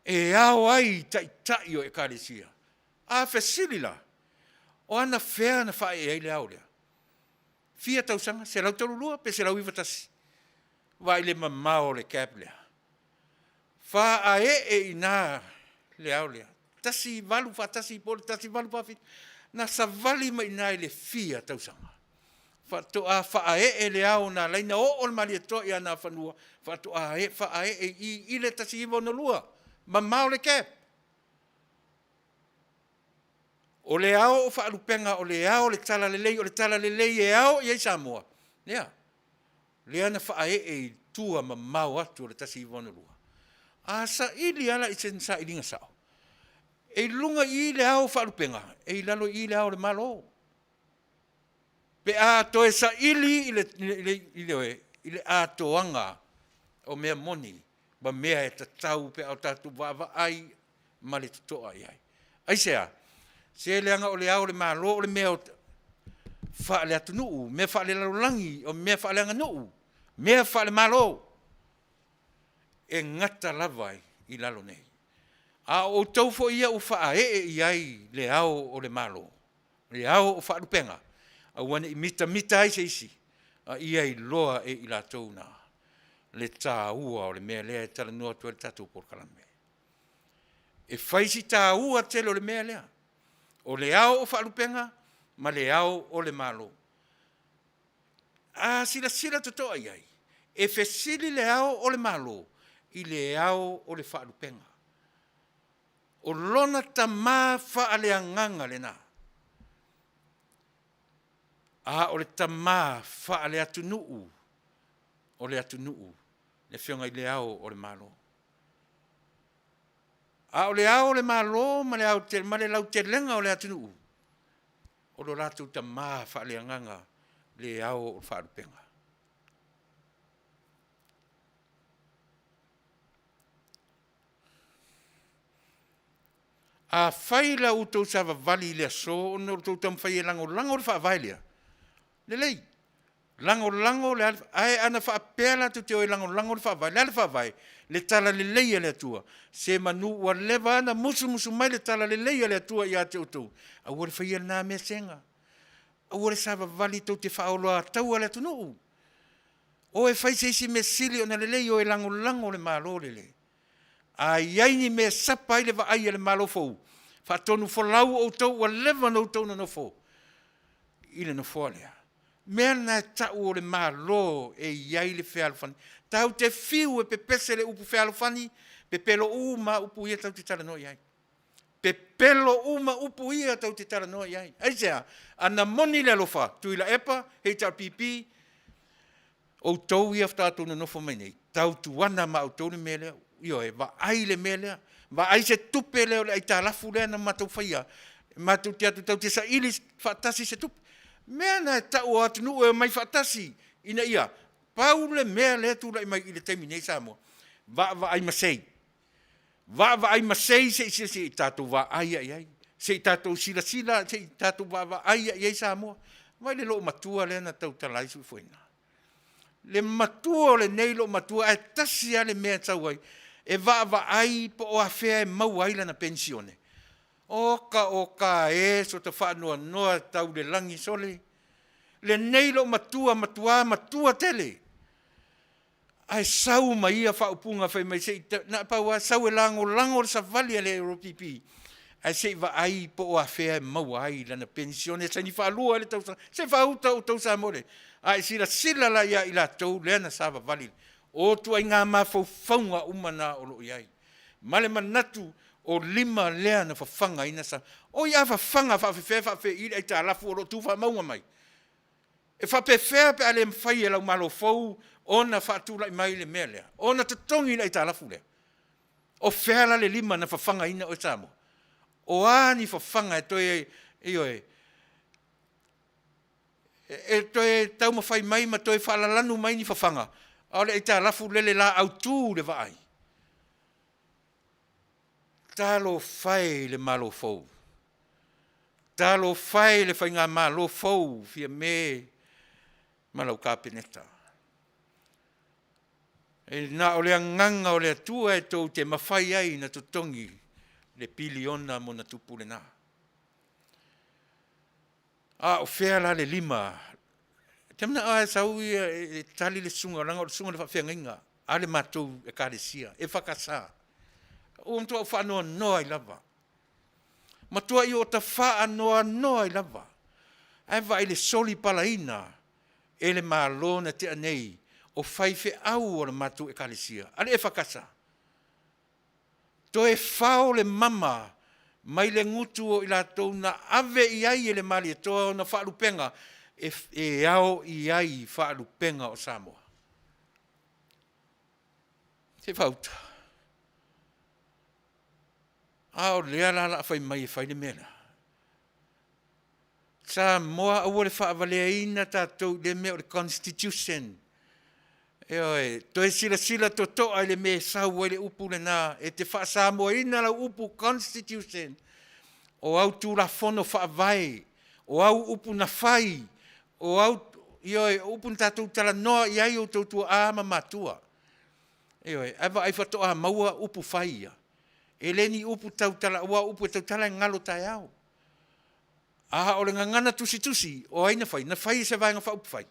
E ao ai tai o ekalesia. A fesilila. O ana fea na whae e le ao lea. Fia tausanga, se lau tarulua, pe se lau iwatasi. Wa ile mamao le cap lea. Wha e ina le ao lea. Tasi valu fa tasi pole, tasi valu pa fit. Na sa vali ma ina le fia tausanga. Fato a wha e le ao na leina o ol mali to ia na whanua. Fato a e I ile tasi iwa na lua. Mamao le cap. O le ao o whaalupenga, o le ao le tala le lei e ao i Samoa. Lea. Lea na whae tua mamao atu o le tasi iwa na lua. A sa ili ala I sen sa ilinga sao. E lunga I le ao whaalupenga. E lalo I le ao le malo. Pe a to e sa ili I le a toanga o mea moni. Ma mea e tatau pe au tatu wawa ai ma le tutoa ai. Ai sea, se leanga o le au le malo o le mea o wha le atu nuu, mea wha le lalulangi, o mea wha le anga nuu, mea wha le malo. E ngata lavai I lalo nei. A o tau fo ia o wha I ai le au o le malo. Le au o wha lupenga. A wane I mita ai se isi. ia I loa I lātou nā. Le tā ua o le mea lea tala noa tua le tātou Polokalame. E whaisi tā ua tele o le mea lea. O le ao o whaalupenga, ma le ao o le malo. Sila totoa iai. E fesili le ao o le malo, I le ao o le whaalupenga. O lona tamā whaaleanganga le nā. O le tamā whaale atunuu, o le atunuu, le whionga I le ao o le malo. O le ao o le malo, ma le lau te lenga o le atunuu. O lo rātou tamā whaaleanganga le ao o le whaalupenga. A whaila o tau sawa vali le so, no tau tam whai lango le whaavailia. Le lei. Lango le ai ana whaapela tu te oi lango le whaavai. Le whaavai, le tala le leia le atua. Se manu ua lewa ana musu mai le tala le leia le atua I a te utou. A ua le whaia nā mea senga. A ua le sawa vali tau te whaoloa tau ale tunuu. O e whai seisi me sili o na le leia oi lango le malo le le. A iaini me sapa I le wa ai le malo fou. Fa tonu folau o tau ua lewa no tau na no fo. I le no fo lea. Mea na tau o le malo e iai le whealofani. Tau te fiu e pepese le upu whealofani, pepelo uma upu ia tau te tala no iai. Pepelo uma upu ia tau te tala no iai. Aisea, ana moni le alofa, tui la epa, hei tau pipi, o tau ia whtatu na nofo mai nei. Tau tuana ma o tau le mele, io e va ai le mele, va ai se tupe leo le ai talafu le na matau whaia. Matau te atu tau te sa ili whatasi se tupe. Mea na tau atu nu e mai whatasi. Ina ia, pau le mea le tu lai mai I le taimi nei Samoa. Va ai masei. Va ai masei se tātou va ai ai. Se tātou sila, se tātou va ai ai Samoa. Vai le lo matua le na tau talai su fuena. Le matua le nei lo matua e tasi ale mea tau ai. E va ai po o afea e mau ai na pensione. Oka e so te whanua noa tau le langi sole. Le neilo matua tele. Ai sau mai ia whaupunga whai mai se na paua sau e lango le sa vali le Europipi. Ai se va ai po o afea mau ai lana pensione sa ni whalua le tau sa. Se whauta o tau sa more. Ai sila la ia I la tau le na sa vali. O tu ai ngā mawhauwhaunga umana o lo iai. Male manatu o lima lea na whawhanga ina sa. O ia whawhanga whawhewhewhe I ai ta alafu o lo tu whamaunga mai. E whapewhea pe ale mwhai e lau malo fau, ona whaatula I mai le mea lea. Ona tatongi ai ta alafu lea. O whela le lima na whawhanga ina o Samoa. O ani whawhanga e toi e toi tau mawhai mai ma toi whalalanu mai ni whawhanga. O le ai ta alafu lele la au tū le vaai. Talo whai le malo fau. Talo whai le whai ngā malo fau fia me malau kāpeneta. E nā o lea nganga o lea tua e tau te mawhai ai na tutongi le piliona mo na tupu le nā. O whea la le lima. Te mana a sau e tali le sunga, ranga o le sunga le whawhia ngainga. A le mātou e kāresia, e whakasā. O mtua o whanua noa I lava. Matua I o ta whanua noa I lava. Ai vai le soli palaina, e le mālona te anei, o whaife au o le mātou e kāresia. Ale e whakasā. To e whao le mama, mai le ngutu o I lātou na ave I ai e le mali e toa na whaalupenga, e ao I ai whaalupenga o Samoa. Te whauta. O lea la whai mai e whai le mena. Samoa au le whaavalea ina tātou le mea o le Constitution. To e sila to ai le me sau ai le upu le nā. E te wha Samoa ina la upu Constitution. O au tū la whono whaavai. O au upu na whai. O au upu tātou tala noa I ai o tautua āma mātua. Ava ai whatoa maua upu whaia. E leni upu tautala, ua upu tautala ngalo tai au. Aha o le ngangana tusi, o ai na whai se vai ngā wha upu whai.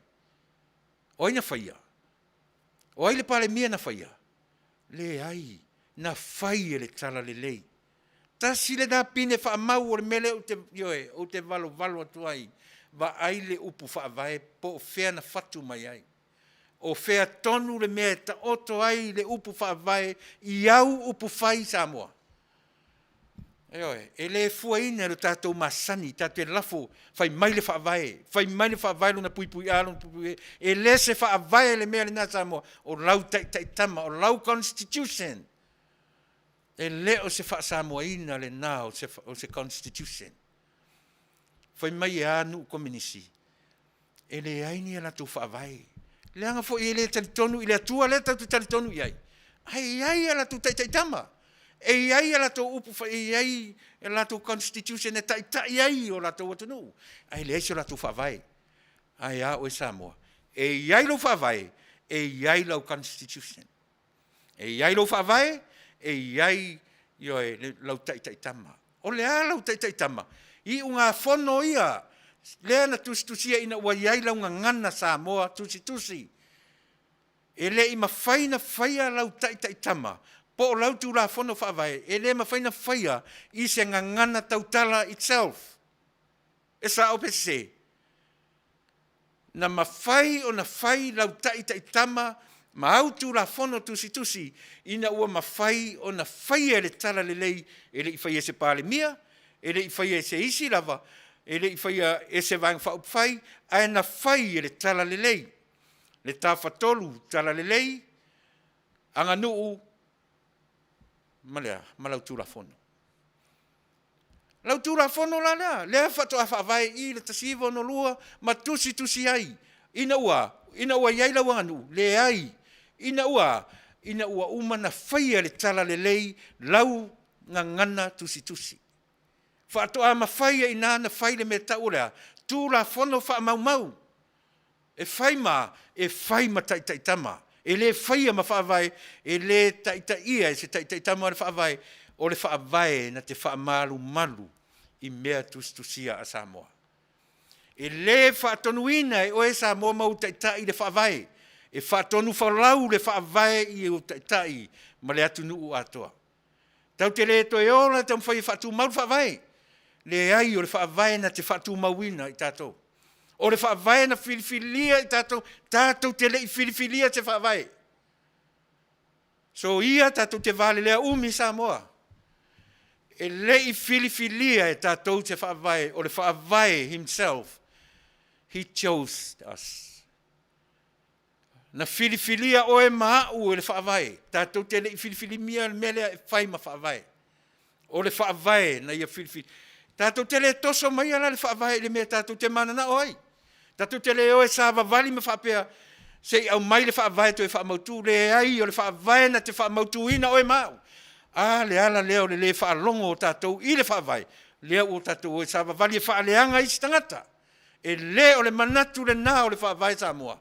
O ai na whaia. O ai le pale mia na whaia. Le ai, na whai e le tala le lei. Tasi le nā pine wha mau o le mele o te valo atu ai. Wa ai le upu wha vai po o whea na whatu mai ai. O whea tonu le mea ta oto ai le upu wha vai i au upu whai Samoa. E le fuaina lo tātou masani, tātou e lafo, whai mai le wha vai luna pui alo, e le se wha vai le mea le nā Samoa, o lau taitama, o lau constitution. E le o se wha Samoa ina le nā o se constitution. Whai mai e anu kominisi. E le aini ala tu wha vai. Le anga fo i le talitonu, i le atua le tatu talitonu iai. Ai ala tu taitama. E ai ala to upu fa e ai ala to constitution e tai ai o la to watu ai le so la to fa vai ai a o Samoa e ai lo fa vai e ai lo constitution e ai lo fa vai e ai yo e lo tai tama o le ala tai tama I unga fono ia le na tusia ina wa ai lo ngana Samoa tusi e le I mafaina faia lo tai tama po lau tu la fono whaavai, e le mawhaina whaia I se ngangana tautala itself. E sa ope se. Na mawhai o na whai lau taitama, ma au tu la fono tusi, ina ua mawhai o na whai e le tala le lei, e le I whai e se pāle mia, e le I whai e se isi lava, e le I whai e se vang whai, ai na whai e le tala le lei. Le tā whatolu tala le lei, anga nuu, malea, malau tūra fono. Lau tūra fono la lea, lea whatoa whaavai I le tasiva no lua, ma tusi ai. Ina ua iai lau anu, le ai. Ina ua umana whaia le tala le lei, lau ngangana tusi. Whatoa ma whaia ina na whaile me taulea, tūra fono wha mau. E whaima taitama. E le whaia ma whaavai, e le taitaia, e se taitama le whaavai, o le whaavai na te whaamalu I mea tusia a Samoa. E le whaatonuina e oe Samoa mau taitai le whaavai, e whaatonu whalau le whaavai I o taitai, ma le atu nuu atoa. Tau te le to e ola, tau mwhai whaatu mau whaavai, le ai o le whaavai na te whaatu mauina I tātou. O le whaavai na filifilia I tātou te lei filifilia te whaavai. So ia tātou te vale lea umi Samoa. E lei filifilia e tātou te whaavai, o le whaavai himself. He chose us. Na filifilia o e maau e le whaavai. Tātou te lei filifilia melea e whaima whaavai. O le whaavai na ia filifilia. Tātou te le toso mai ala le whaavai le mea tātou te manana oi. Tātou te le oe sāwa vali me whapea se au mai le whaavai to e whaamautu le ai o le whaavai na te whaamautu ina oe mau. Le ala leo le whaalongo o tātou I le whaavai. Leo o tātou oe sāwa vali e whaaleanga I stangata. E leo le manatu le nā o le whaavai Samoa.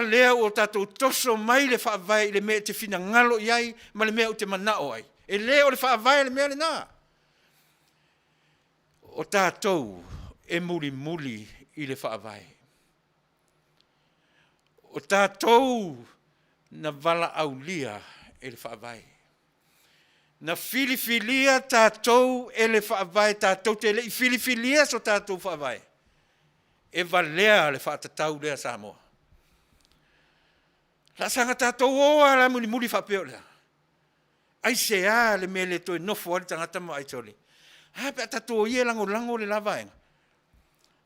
Leo o tātou toso mai le whaavai le mea te whina ngalo iai ma le mea o te manao ai. E leo le whaavai le mea le nā. O tātou e muli I le whaavai. O tātou na vala au lia e le whaavai. Na filifilia tātou e le whaavai, tātou te le filifilia so tātou whaavai. E valea le whaatatau lea Samoa. La sanga tātou oa la muli whapeo lea. Ai se le mele toi nofo ali tangata mo ai tole. Pe tātou ia lango le lavaenga.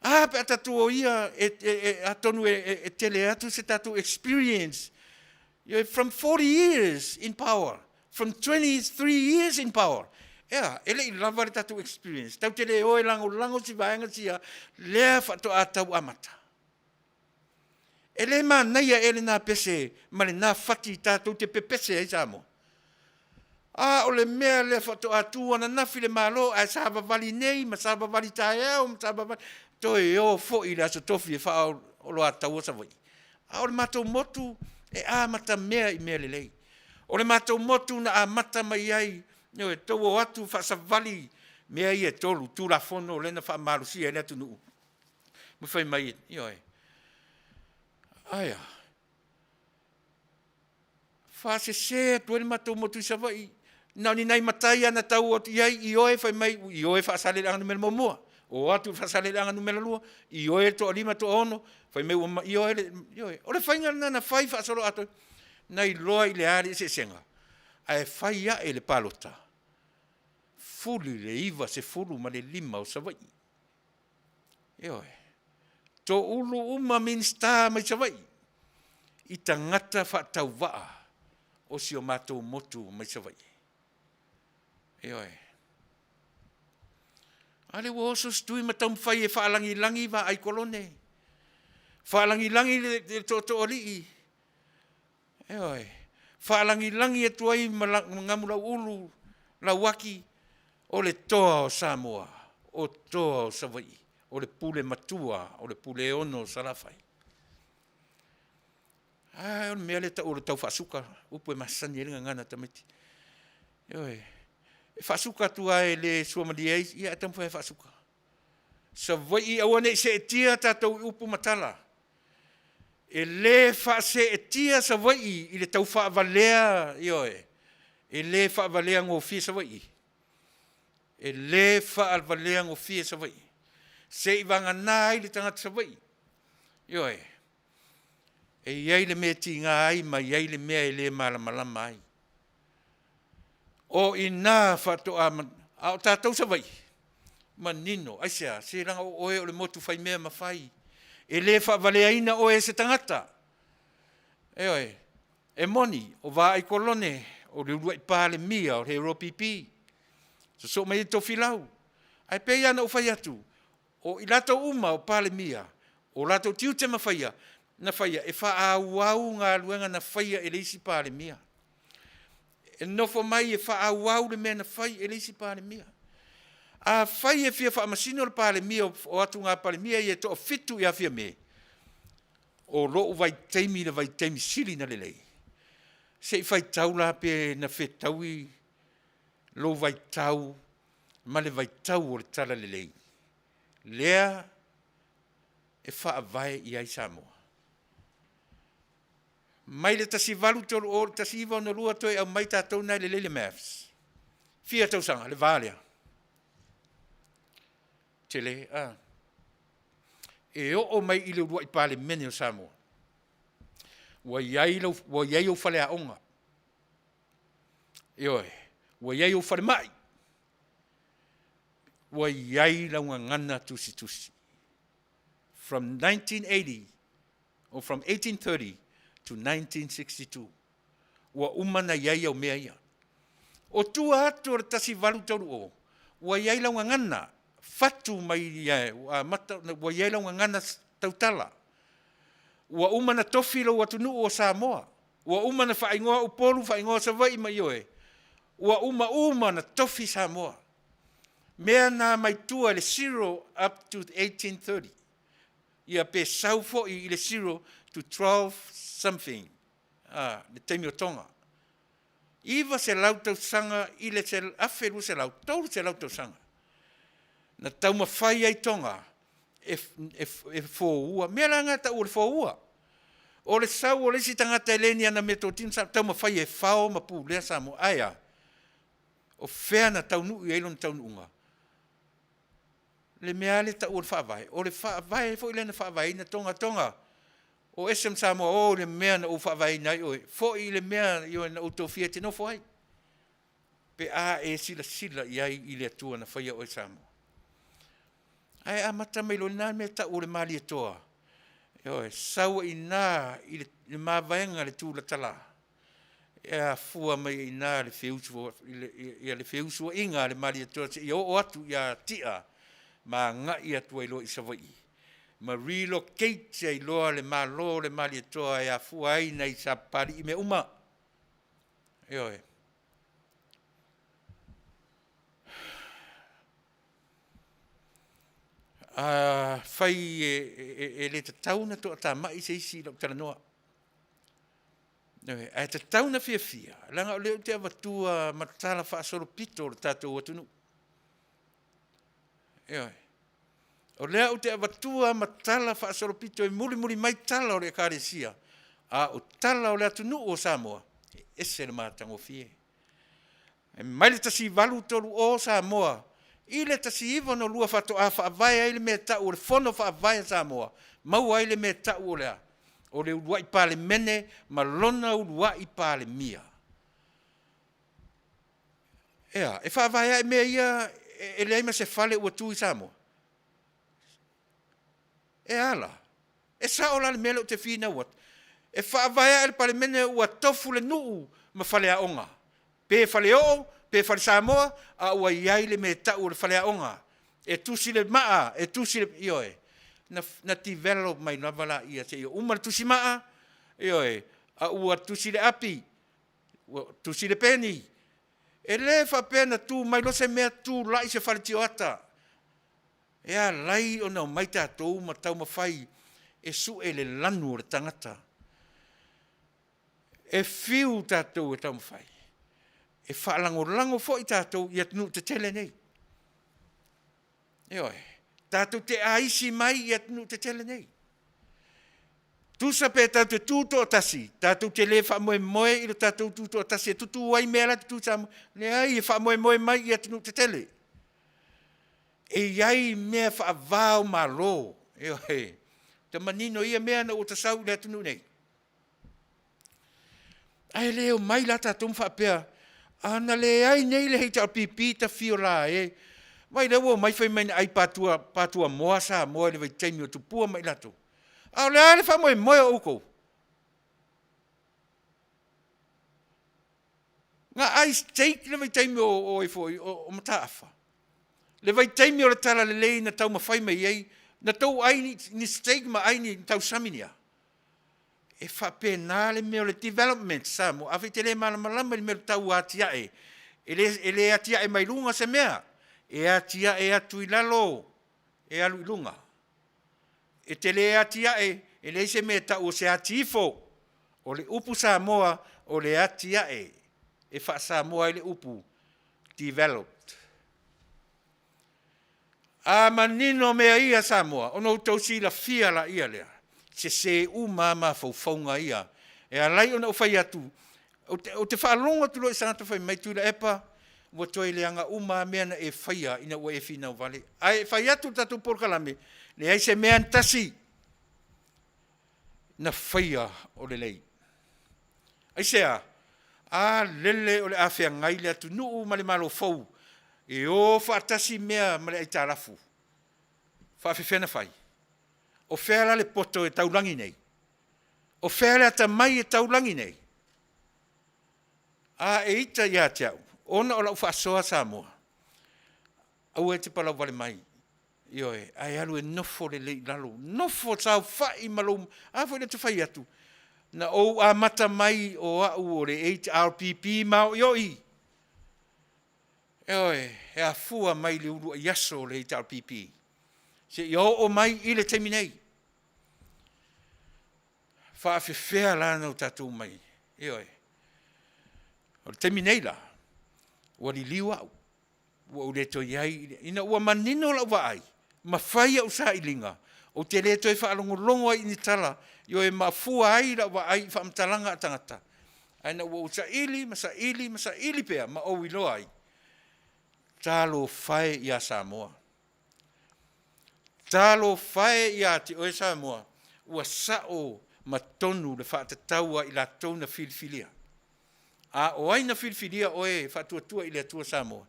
Pe tātou ia atonu e tele atu se tātou experience. You're from 40 years in power. From 23 years in power. Ele I lava le tātou experience. Tau tele oe lango si vaenga sia lea whato a tau amata. Ele ma naia ele nā pese ma le nā whati tātou te pepese ai Samoa. O le mea le whato atu ana nafi le malo a sāba vali nei, ma sāba vali tae au, ma sāba vali... Toi o fo I le aso tofi e wha o loa tau o savoi. O le mātou motu e mata mea I mea le lei. O le mātou motu na mata mai ai, e tau o atu wha vali mea I e tolu, tūra fono, lena wha marusia e le atu nuu. Mwhai mai, ioi. Aia. Whasese tuele matou motu sa vai. Nau ni nai matai ana tau atu iai i oe whai mai, i oe whaasale langa numela mamua. O atu whaasale langa numela lua, i oe to alima to ono, whai mai uma i oe, o le whainga na whai whaasolo atu, nei loa i le ari se senga. Ai whai a e le palota. Fuli le iwa se fulu ma le lima o sa vai. E oe. To ulu uma minsta mai sa vai. I tangata whaatau waa o si o mātou motu mai sa vai. E oe. Ale wo oso stui matam whai e whaalangi-langi wa ai kolone. Whaalangi-langi le to oli. E oe. Whaalangi-langi e tuai ngamula ulu la waki o le toa o Samoa, o toa o Savai, o le pule matua, o le pule ono o Salafai. O le mea le o le tau whaasuka, upo e masani e ringa ngana tamiti. E oe. Whaasuka tua e le suamali eis, ia atam whae whaasuka. Savai i awane se e tia tātou upu matala. E le whaase e tia savai i le tau whaavalea, i oe. E le whaavalea ngō fia savai. E le whaavalea ngō fia savai. Se i wanga nai le tangata savai. I oe. E iai le mea ti ngā ai, ma iai le mea e le malamalama ai. O i nā whatoa a o tātou sa vai. Manino, aisea, se ranga o oe o le motu whai mea mawhai. E le whavalea ina o e se tangata. E oe, e moni, o wā ai kolone, o le urua i pāle mia, o le ropipi. So mai e tofi lau. Ai pei ana o whai atu. O i lato uma o pāle mia, o lato tiu te mawhaia, na whaia, e wha au ngā luenga na whaia e leisi pāle mia. E nofo mai e wha au le mea na whai e leisi pāle mia. A whai e fia wha amasino le pāle mia o atu ngā pāle mia i e to o fitu i a fia me. O loo vai teimi na vai teimi sili na lelei. Se i whai tau la pe na whe taui, lo vai tau, ma le vai tau o le tala lelei. Lea e wha avai i ai Samoa. Mai le tasi valu tolu o le tasi iwa na lua toi au mai tātou nai le lele maths. Fia tau sanga, le Vale. Tele, E o mai i le urua i pāle mene o Samoa. Wa iai o whale a onga. E oe, wa iai o whale mai. Wa iai launga ngana tusi tusi. From 1980, or from 1830, to 1962. Wa umana iai au mea ia. O tua atu o tasi valu tauru o. Wa iai launga ngana. Fatu mai iai. Wa iai launga ngana tautala. Wa umana tofilo watu nuu o Samoa. Wa umana whaingoa upolu, whaingoa savai mai oe. Wa umana tofi Samoa. Mea na mai tua le 0 up to 1830. Ia pe saufo i le 0 to 12 something. Le teimi o tonga. Iwa se lautau sanga, i le se aferu se lau, tau se lautau sanga. Na tau mawhai ai tonga, e fōua. Mea langa ta ua le fōua. O le sau o le si tangata eleni ana me tō tinu sa, tau mawhai e whao mapu lea Samoa. Aia, o whea na Taunuu i eilon Taununga. Le mea le ta ua le whaavai. O le whaavai, fo i le na whaavai na tonga. O esem Samoa, o le mea na u whaavai nai oe. Fo i le mea i oe na utofia te nofo ai. Pe a e sila i ai i le atua na whaia oe Samoa. Ai a mata mai lo nā mea ta ua le mali atoa. E oe, saua i nā i le māwaenga le tūla tala. E a fua mai i nā le wheusu inga le mali atoa. I o atu i a tia. Ma ngai atua i lo i Savai. Ma relocate i loa le Malo le mali atoa e a fua ai nei sa pari i me uma. E oe. Fai e le tauna to ta mai se isi lo tala noa. E te tauna fia. Langa o leo te avatua matala wha soro pito o tatou atunu. E oe. O lea o te awatua ma tala whaasoropito e muri mai tala o le kāresia. A o tala o le atunu o Samoa. Ese le mātango fie. E mai le tasi walu tolu o Samoa. I le tasi iwa no lua whatoa whaavai ai le mea tau o le whono whaavai Samoa. Mau ai le mea tau o lea. O le uruai pāle mene, ma lona uruai pāle mia. Ea, e whaavai ai mea ia, e leima se whale ua tui Samoa. E ala. E saola le mele o te whina wat. E whaavai ai le pāle mene ua tofu le nuu ma whale a onga. Pe whale o, pe whale Samoa, a ua iai le mea tau o le whale a onga. E tusi le maa, e tusi le ioe. Na develop mai na wala ia te io. Umar tusi maa, ioe. A ua tusi le api, tusi le peni. E le whapena tu mai lo se mea tu lai se whale tio ata. E a lai o nau mai tātou ma tau mawhai. E su e le lanu o le tangata. E fiu tātou e tau mawhai. E whaalango fo i tātou i atunu te tele nei. Ioe. Tātou te aisi mai i atunu te tele nei. Tusa pe tātou te tūto o tasi. Tātou te le whamoe i lo tātou tūto o tasi. E tutu wai mea la te tūta mo. Le ai e whamoe mai i atunu te tele. E iai mea whaavao Malo. Ioe. Te manino ia mea na o tasau le atunu nei. Ai leo mai la tātou mwhaapea. Ana le ai nei le hei tau pipi ta fio la e. Mai lewa mai whai mai ai patua moa sa moa le vai taimi o tupua mai lato. Au le ale wha moe o uko. Ngā ai steak le vai taimi o ifoi o mataafa. Le vai taimi o le tala le lei na tau mawhai mai ei. Na tau ai ni steak ma ai ni tau saminia. E whape nā le meo le development sa mo. Awhi te le malama le meo tau atia e. E le atia e mai lunga se mea. E atia e atu i lalo, e alu i lunga. E te le atia e le se mea tau o se atifo, o le upu Samoa, o le atia e wha Samoa i le upu, developed. A manino mea ia Samoa, ono tau si la fia la ia lea, se umama faufaunga ia, e a lai ona o fai atu, o te whaalonga tulo i sanata fai mai tu la epa, wa toi le anga uma mea na e whaia ina ua e whina o Vale. Ai whai atu tatu Polokalame, le ai se mea ntasi na whaia o le lei. Ai sea, a lele o le awhia ngai le atu nuu ma le malo fau, e o whaatasi mea ma le ai tārafu. Whaafewhena whai. O whera le poto e taulangi nei. O whera ata mai e taulangi nei. A e ita ia te au. Ona o lau whaasoa Samoa. Au e te palau Vale mai. Ioe, ai alu e nofo le lei lalo. Nofo tau whai malou. A fwoi le te whai atu. Na ou a mata mai o au o le HRPP mao ioi. Ioe, e a fua mai le uru a yaso le HRPP. Se i o mai i le temi nei. Whaafewhea lana o tatou mai. Ioe. O le temi nei la. Ua li liwa au. Ua u leto iai. Ina ua manino la ua ai. Ma whai au sa ilinga. O te leto e whaalongolongo ai ni tala. Io e mafua ai la ua ai whaamtalanga atangata. Aina ua u sa ili pea. Ma o ilo ai. Talo whae ia Samoa. Talo whae ia te oe Samoa. Ua sao ma tonu le whaatataua i la tona filifilia. A o aina filifilia oe whatuatua i le atua Samoa.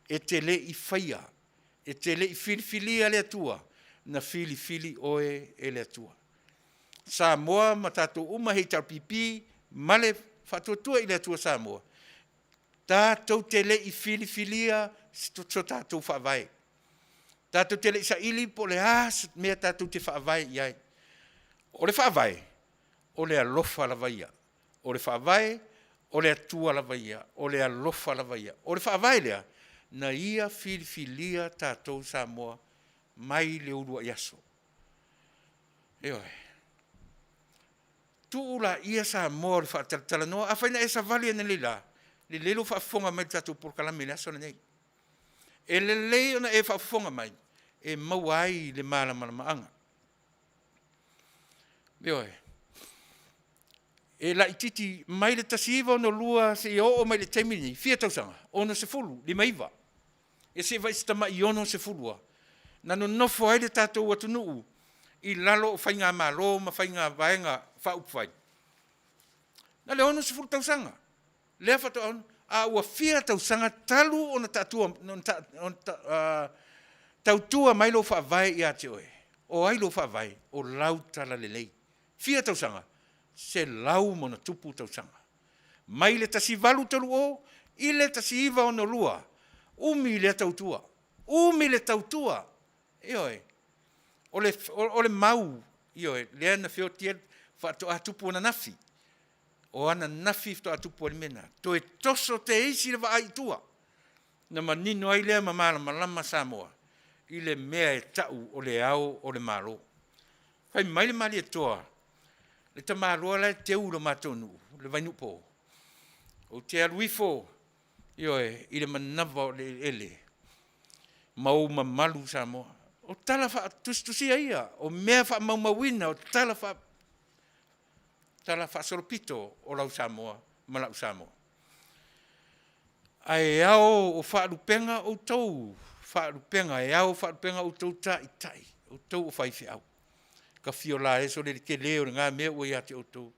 E te le i whaia. E te le i filifilia le atua. Na filifili oe e le atua. Samoa ma tātou uma hei tau pipi. Male whatuatua i le atua Samoa. Tātou te le i filifilia. So tātou whaavai. Tātou te le i sa ili po le as. Mea tātou te whaavai iai. O le whaavai. O le alofa la vaia. O le whaavai. O le atua la vaia, o le alofa la vaia. O le whaavai lea, na ia filifilia tātou Samoa mai le urua iaso. Eoe. Tuula ia Samoa le whaatatala noa, a whaina e sa vali ane lila. Le lelo whaafonga mai tātou Polokalame le aso na nei. E le leo na e whaafonga mai. e maua ai le maanga. Ioe. E la ititi mai le tasiva no lua se o mai le taimini, fia tausanga, ono se fulu, lima iwa. E se vai stama i ono se fulua. Nano nofo ai le tātou atunuu, i lalo o whainga malo, ma whainga vaenga, whaupwhai. Na le ono se fulu tausanga. Lea whata ono, a ua fia tausanga talu o na tātua, tautua mai lo whaavai i ate oe. O ai lo whaavai, o lau tala lelei. Fia tausanga, se lau mona tupu tausanga. Mai le tasi valu talu o, i le tasi iwa ono lua. Umi le tautua. Umi le tautua. Ioe. O le mau. Ioe. Lea na whio tia whato atupu ana nafi. O ana nafi whato atupu ana mena. To e toso te eisi le wa aitua. Na manino ai lea mamala malama Samoa. I le mea e tau o le au o le malo. Whai mai le mali e toa. Le tamaroa la te uro matonu. Le vainupo. O te aluifo. Ioe, i le manawa o le ele. Mau mamalu Samoa. O tala wha tustusia ia. O mea wha maumawina. O tala wha soropito o lau Samoa. Malau Samoa. Ai ao o wha rupenga o tau. Wha rupenga. E ao wha rupenga o tau tai tai. O tau o whaifi au. Ka fiola e so le ke leo ngā mea o ia te o tau.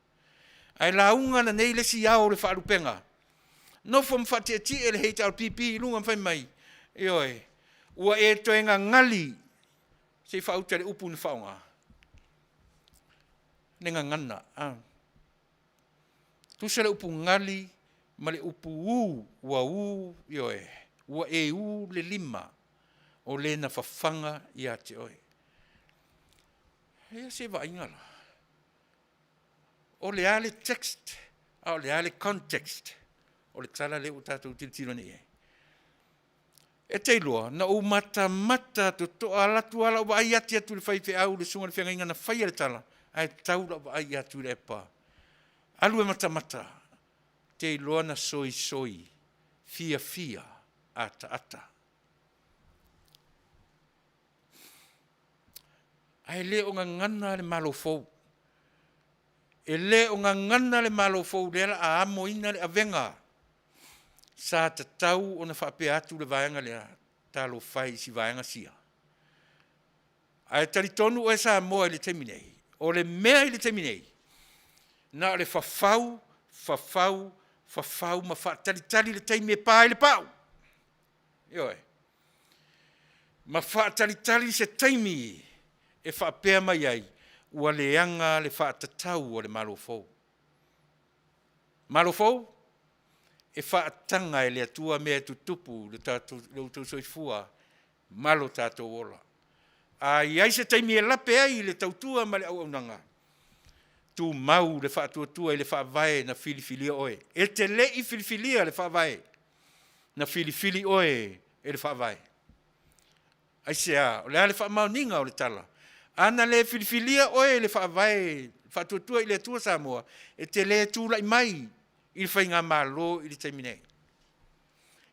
Ai la unga na nei le si ao le wha rupenga. No fom fatia ti ele heita al pipi lunga fai mai. Ioe. Ua e toenga ngali. Se fa uta le upu ni faunga. Nenga ngana. Tu se le upu ngali. Ma le upu u. Ua u. Ioe. Ua e u le lima. O le na fafanga ia te oe. Ea se va ingala. O le ale text. O le ale context. O le tala le utatou tiltilo ni e. E te iloa, na o mata to toa latu ala o ai ati atu le whaife au le sunga le whianga inga na whaia le tala. Ai tau la o ai atu le epa. Alu e mata. Te iloa na soi. Fia. Ata. Ai le o ngana le malo fou. E le o ngana le malo fou le ala a amo ina le avenga. Sa te tau o na whape atu le vaenga lea talo whai si vaenga sia. Ai tari tonu o e sa moa le teminei. O le mea le teminei. Na le fafau, ma tali le teimi e pā le pau. Ioe. Ma tali se teimi e whapea mai ai. Ua leanga le whaatatau o le malo fou. Malo fou? E whaatanga e le atua mea tutupu le tau soifua malo tātou ola. A iai se taimi e lape ai le tautua ma le au aunanga. Tu mau le whaatuatua i le whaavae na filifilia oe. E te lei filifilia le whaavae na filifili oe e le whaavae. Ai se a, o le ale whaamauninga o le tala. Ana le filifilia oe le whaavae, whaatuatua i le atua Samoa, e te le tūla i mai. I whainga malo i le taimine.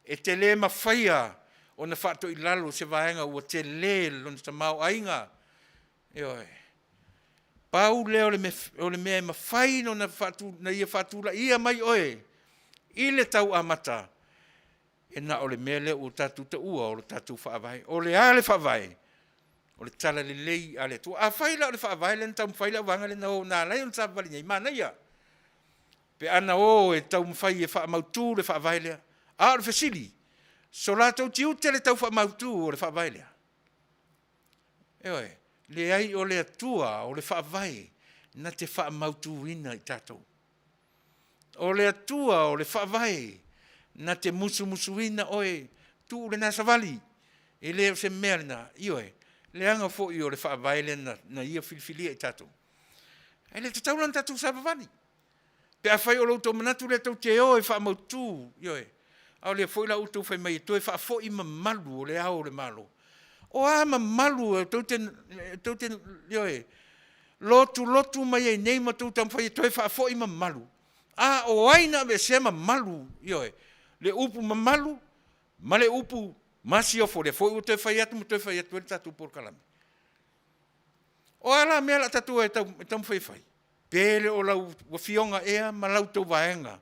E te le mawhaia o na whaato i lalo se vaenga ua te le lona tamau ainga. Ioe. Pau le o le mea mawhai no na ia whaatula ia mai oe. I le tau amata. E na o le mea le o tatu ta ua o le tatu whaavai. O le ale whaavai. O le tala le lei ale tu. A whaila o le whaavai le tau mwhaila wanga le na o nā lai o le tawali nei. Mana ia. Pe ana o e tau mwhai e wha mautu le wha vailea. A o le whesili. So la tau tiu te le tau wha mautu o le wha vailea. Eoe, le ai o le atua o le wha vai na te wha mautu ina i tātou. O le atua o le wha vai na te musu ina oe tu le nasa vali. E le o se mea na, ioe, le anga fo i o le wha vailea na ia filifilia i tātou. E le te taulan tātou sa vali. Pe a whai o loutou manatu le tau te o e wha mautu, ioe. Au le fwoi la utou whai mai, toi wha fo i mamalu o le ao o le malo. O a mamalu, tau te, ioe, lotu mai e nei ma tau tam whai, toi wha fo i mamalu. O aina me se mamalu, ioe. Le upu mamalu, ma le upu Masi o fo le fo o te fai atu mo te fai atu le tatu Polokalame. O ala mea la tatu e tau fai. Pele o lau wafionga ea ma lau tau vaenga.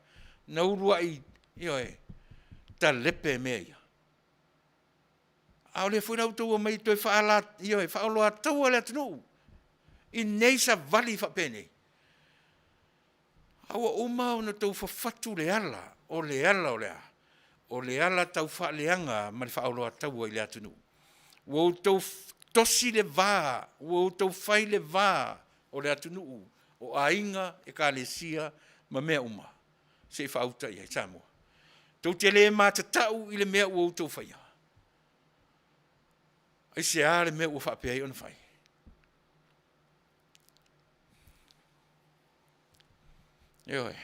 Na urua i ta lepe mea ia. A o le fo lau tau o mai toi whaala whaoloa tau ale atunu. I neisa vali whapene. Awa uma o na tau whawhatu le ala. O le ala o le a. O le ala tau whaaleanga ma le whaoloa tau i le atunu. Wo tau tosi le vā. Wo tau whai le vā o le atunu. O ainga e ka le sia ma mea uma. Se whauta i ai Samoa. Tau te le mata tau i le mea wo tau whaia. Ai se a le mea ua whapea i ona whai. Eo e.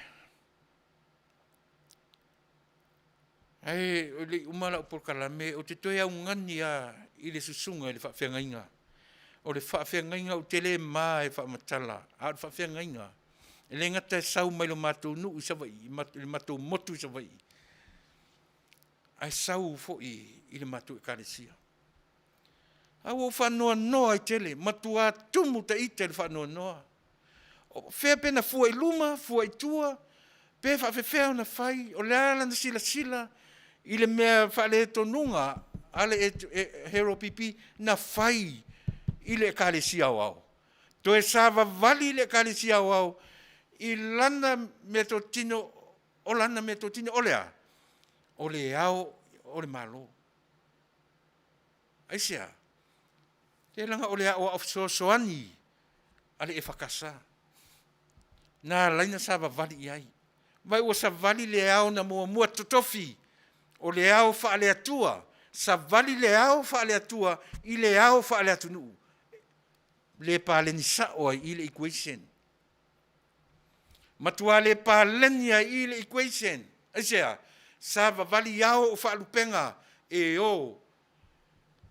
Ai, o le umala o Polokalame, o te toi au ngani a i le susunga i le whawhiangainga. O le whawhiangainga o te le maa e whamatala. A le whawhiangainga. E le ngata e sau mai lo mātou nuu i savai, le mātou motu i savai. Ai sau fo i le mātou e kāresia. Au o whanoa noa i tele, matua tumu ta i te le whanoa noa. Whea pena fua i luma, fua i tua, pe whawhewhea na whai, o le ala na sila sila, i le mea whale tonunga, ale hero pipi, na whai i le kāresia o au. To e sāwa vali le kāresia o au, i lana me to tino, o lana me to tino, o lea, o le au, o le malo. Aisea, te langa o le au au soani, ale e whakasa. Nā laina sāwa vali i ai. Vai ua sa vali le au na mua totofi, o le au whaale atua, sa vali le au whaale atua, i le au whaale atunu. Le pāleni saoa i le equation. Matua le pālenia i le equation. Aisea, sāwa vali au o whaalupenga, e o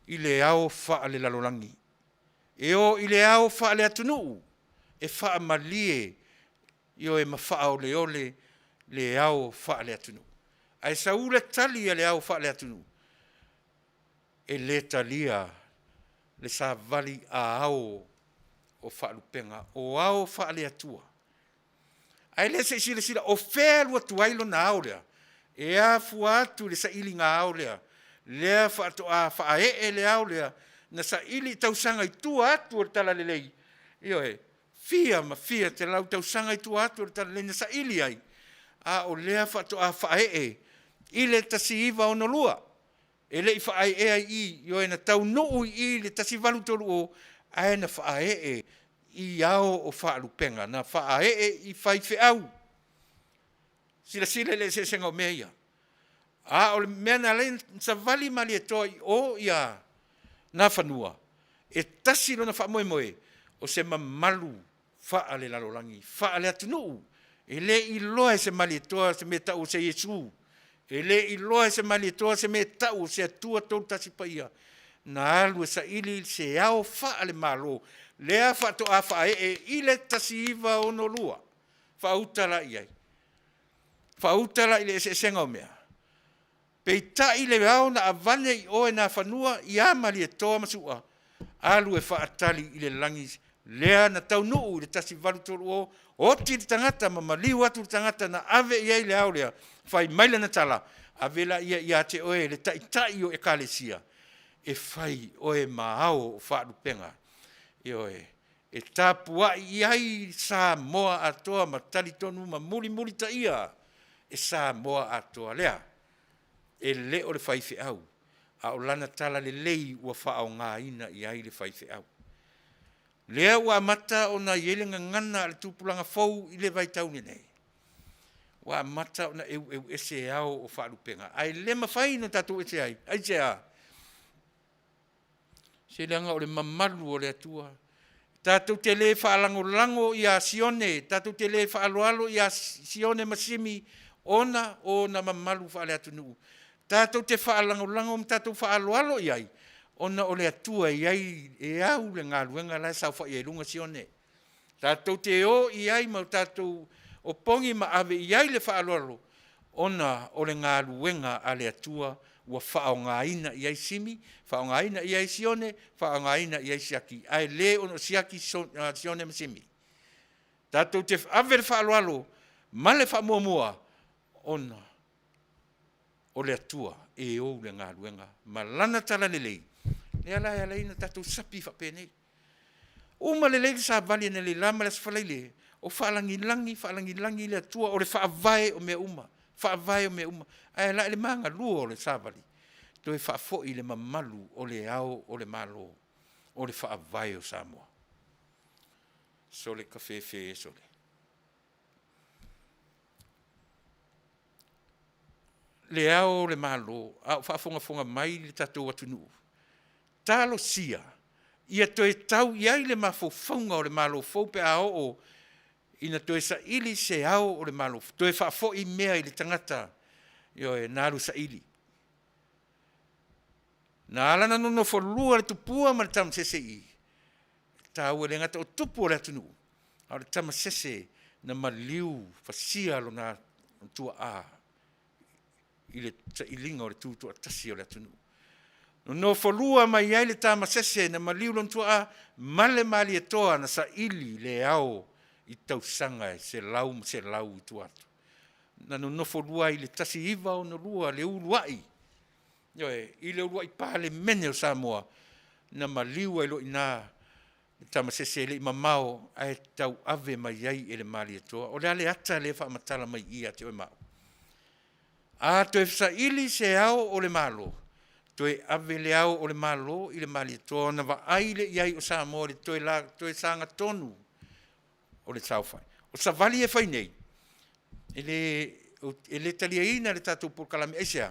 i le au whaale lalolangi. E o i le au whaale atunu, e wha malie, io e mawha o le au whaale atunu. Ai sa ule tali le au whaale atunu. E le talia le sa vali a au o whaalupenga, o au whaale atua. Ai le se sila o whēlua tuailo na au lea. E a fuatu le sa ili ngā au lea. Lea whae le au lea. Na sa ili tausanga i tua atu o tala lelei. Io e. Fia te lau tau sanga i tu atu ta lena sa ili ai. A o lea whato a whae i le tasi iwa ono lua. E le i whae ai i o e na Taunuu i le tasi walu tolu o a e na whae i au o whaalupenga. Na whae i whaife au. Sila le se senga o mea ia. A o le mea na le sa vali mali e toi o ia na whanua. E tasi lo na wha moe o se mamalu whaale lalolangi, whaale atunu. E le i loa se mali toa se me tau se Yesu. E le i loa se mali toa se me tau se atua tau tasi paia. Na alu sa ili se au whaale malo. Lea whato a whae i le tasi iwa ono lua. Whautala i ai. Whautala i le se senga o mea. Pei ta i le au na avane i oe na whanua i a mali e toa masua. Alu e whaatali i le langis. Lea na Taunuu le tasi walu tolu o ti le tangata ma maliu atu le tangata na ave iai le au lea whai maila na tala avela ia te oe le tai o e kalesia e whai oe maao o whaalupenga e oe e Tapua'ia iai sa moa atoa ma talitonu ma muli ta ia e sa moa atoa lea e le o le whaife au a o lana tala le lei ua whaao ngā ina iai le whaife au. Lea ua mata o na yelenga ngana le tupulanga fau i le vai tauni nei. Ua mata o na eu ese au o whaalupenga. Ai le mawhai no tatu ese ai. Ai se a. Se leanga o le mamalu o le atua. Tatu te le whaalango i a sione. Tatu te le whaaloalo i a sione masimi ona o na mamalu whaale atunu. Tatu te whaalango tatu whaaloalo i ai. Ona o le atua iai e au le ngā luenga lai sau wha i e lunga sione. Tātou te o iai mau tātou o pongi ma ave iai le whaalolo. Ona o le ngā luenga a le atua ua whaongaina i ai simi, whaongaina i ai sione, whaongaina i ai siaki. Ai le ono siaki sione masimi. Tātou te awere whaaloalo, male whamuamua, ona, o le atua, e o le ngā ruenga, ma lana tala lelei. Le ala e ala ina tātou sapi whapene. Uma lelei sa vali na le lama le sfalaile, o whaalangi le atua, o le whaavae o mea uma. Whaavae o mea uma. Ai ala le manga lua o le savali. Toi whaafoi le mamalu o le ao o le malo, o le whaavae o Samoa. So le kawhewhe e so le. Le ao o le malo, au whaafonga mai le tatou atunuu. Talo sia, ia toe tau iai le mawhauwhaunga o le malo fau pe a o ina toe sa ili se ao o le malo. Toe whaafoi mea i le tangata, io e naru sa ili. Na alana no whalua le tupua ma le tama sese i. Tau e le ngata o tupu o le atunu. Au le tama sese na maliu fasia lo na tua a. I le ilinga o le tutu atasi o le atunu. No whalua mai ai le tama sese na maliu lo tua a male mali e toa na sa ili le ao i tausanga e se lau i tuatu. Na no whalua i le tasi iwa o no lua le uluai. Ioe, i le urua i pāle mene o Samoa, na maliu ai lo i nā, tama sese le i mamao, ai tau ave mai ai e le mali atoa, o le ale ata le wha matala mai ia te oi mao. A toe fsa ili se ao o le malo, toe ave le ao o le malo i le mali atoa, na wa ai le iai o Samoa, le toe sanga tonu o le taufai. O sa vali e whai nei, e le taliaina le tātou Polokalame eisea,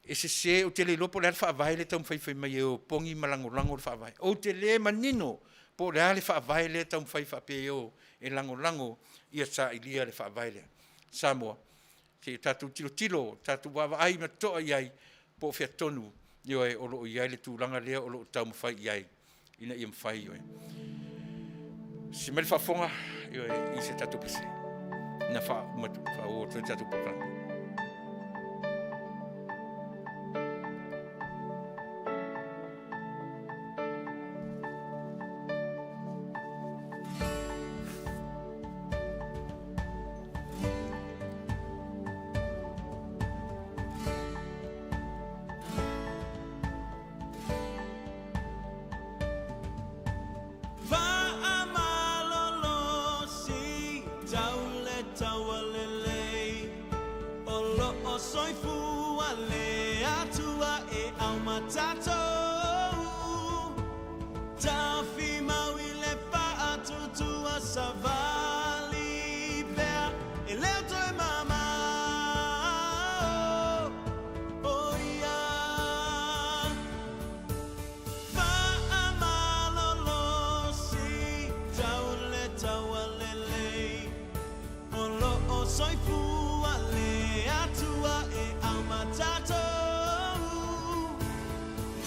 e se o te le lopo le ale whaavae le tau mwhai mai e o pongi malangolango le whaavae. O te le manino po le ale whaavae le tau mwhai whape o e langolango ia sa ilia le whaavae le. Samoa, te tātou tilo, tātou wawa ai ma toa iai po whia tonu io e o loo iai le tūlanga lea o loo tau mwhai iai ina ia mwhai io e. Si mele whaafonga io e i se tātou pese. Na wha o tō tātou Polokalame.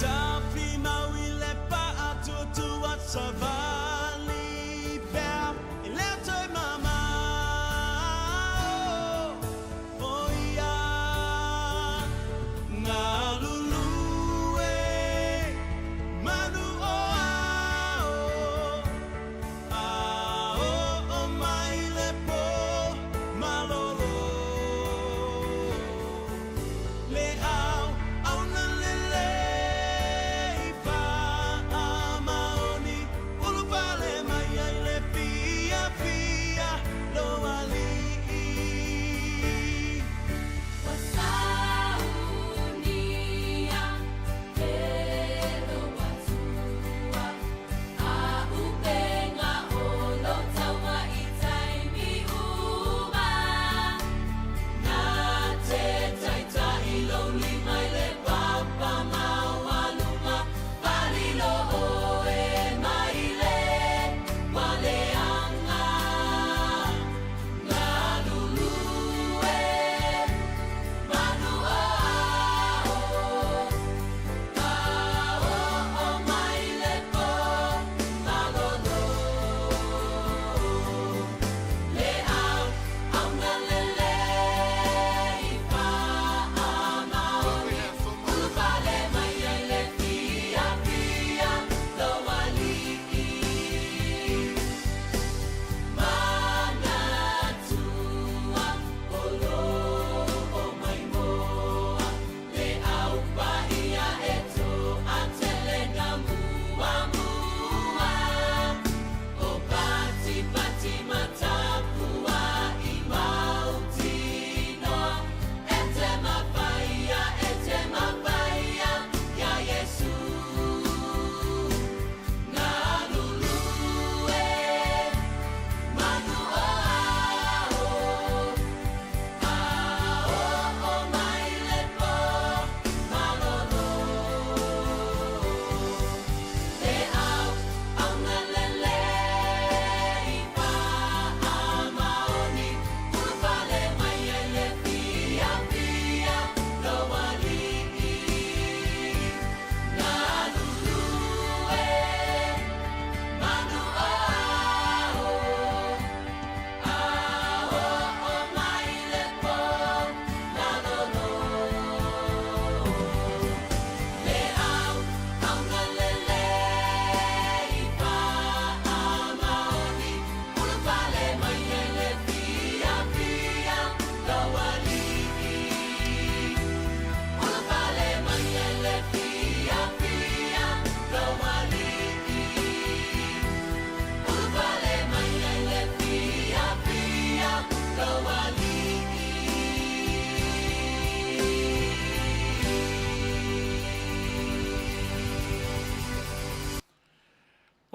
Da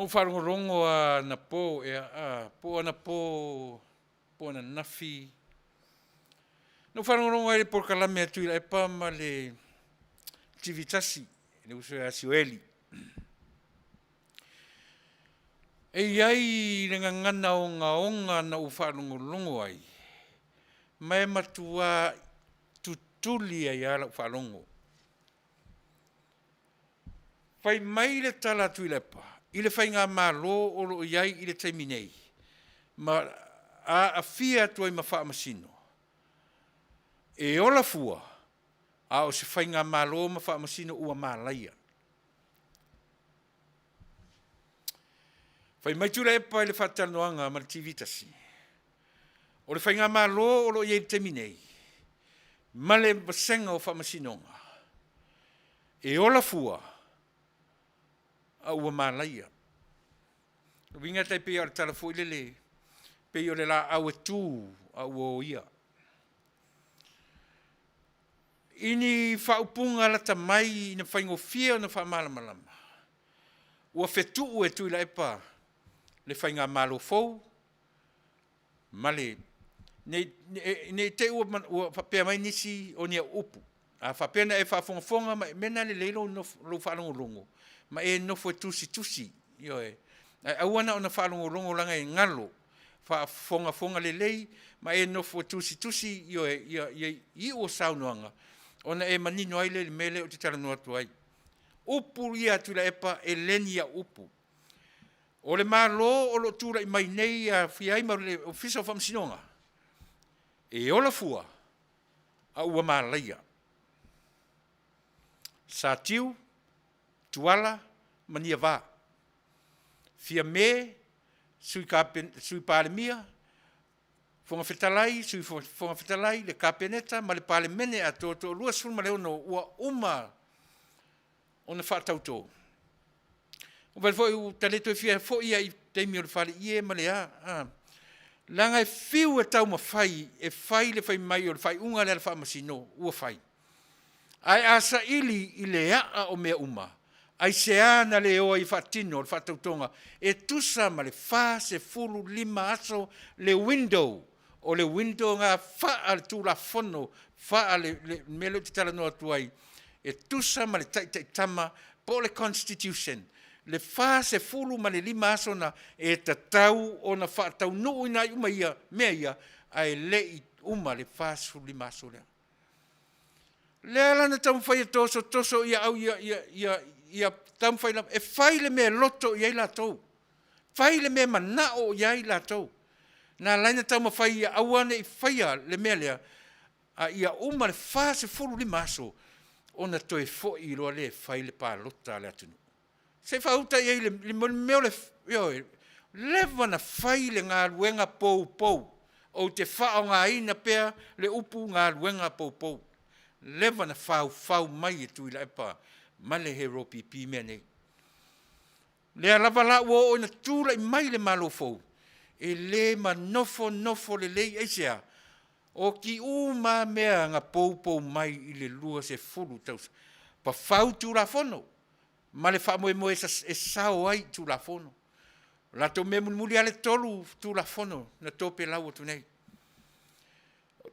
O wharongorongo a na po, po na po na nafi. No wharongorongo e Polokalame atu ila e pa ma le tivitasi, le uso e asioeli. E iai le ngangana o ngā onga na u wharongorongo ai. Mai matua tutuli ai ala u wharongo. Whai mai le tala atu ila e pa. I le whai ngā Malo o lo iai i le taimi nei. Ma a afia atu ai ma wha masino. E ola fua, a o se whai ngā Malo ma wha masino ua malaia. Whai mai tūra e pa i le whatanoanga ma le tivitasi. O le whai ngā Malo o lo iai le taimi nei. Ma le masenga o wha masinonga. E ola fua, a ua malaia. Winga tai pe ar tala fo ile pe yo le la au tu a ua ia. Ini whaupunga la tamai ina whaingofia na whamalamalama. Ua whetu e tui la epa le whainga Malo fou. Male, ne te ua whapea mai nisi o nia upu. A whapea na e whafongafonga mena le leilo no lo whalongolongo. Ma e nofo tusi, yo e. Awana ona whalongolongo langa e ngalo, whafonga le lei, ma e nofo tusi, yo e, i o saunoanga. Ona e manino ai le mele o te taranoa tuai. Upu ia tula epa e leni a upu. O le Malo o lo tura i mai nei a fiai ma le ofisa o whamsinonga. E ola fua, a ua malaia. Sa tiu, tuala, mania vā. Fia me, sui palemia, fonga fetalai, sui fonga fetalai, le kapeneta, ma le palemene a to lua sulma leo no ua uma o na whātauto. O vai foi o taleto e fia foi ai teimi o le whale ie ma le a. Langa e fiu e tau ma fai, e fai le fai mai o le fai unga le wha masino, ua fai. Ai asa ili i le a o mea uma. Ai se ana le oa i whatino, le whatautonga, e tusa ma le wha se fulu lima aso le window, o le window ngā wha le tūla fono, wha le melo te tala noa tuai, e tusa ma le tama po le constitution, le wha se fulu ma le lima aso na e tatau o na whatau nuu ina uma ia, mea ia, ai le i uma le wha se fulu lima aso lea. Lea lana tamu whai toso ia au ia tamu whai la, e whai le mea loto ia i la tau. Whai le mea manao ia i la tau. Nā laina tamu whai ia awane i whaia le mea lea, a ia uma le wha se fulu li maso, o na toi fo i roa le whai le pā lota le atunu. Se whauta ia i le meo le, lewa na whai le ngā ruenga pou, o te whao ngā ina pea le upu ngā ruenga pou. Lewa na whau mai e tui la epa, male he ropi pi mea nei. Lea lava la ua o ina tūra i mai le Malo fou, e le ma nofo le lei eisea, o ki uma mea ngā pou mai i le lua se fulu taus, pa whau tūra fono, male wha moe e sao ai tūra fono. Lato me muli ale tolu tūra fono, na tope lau o tunei.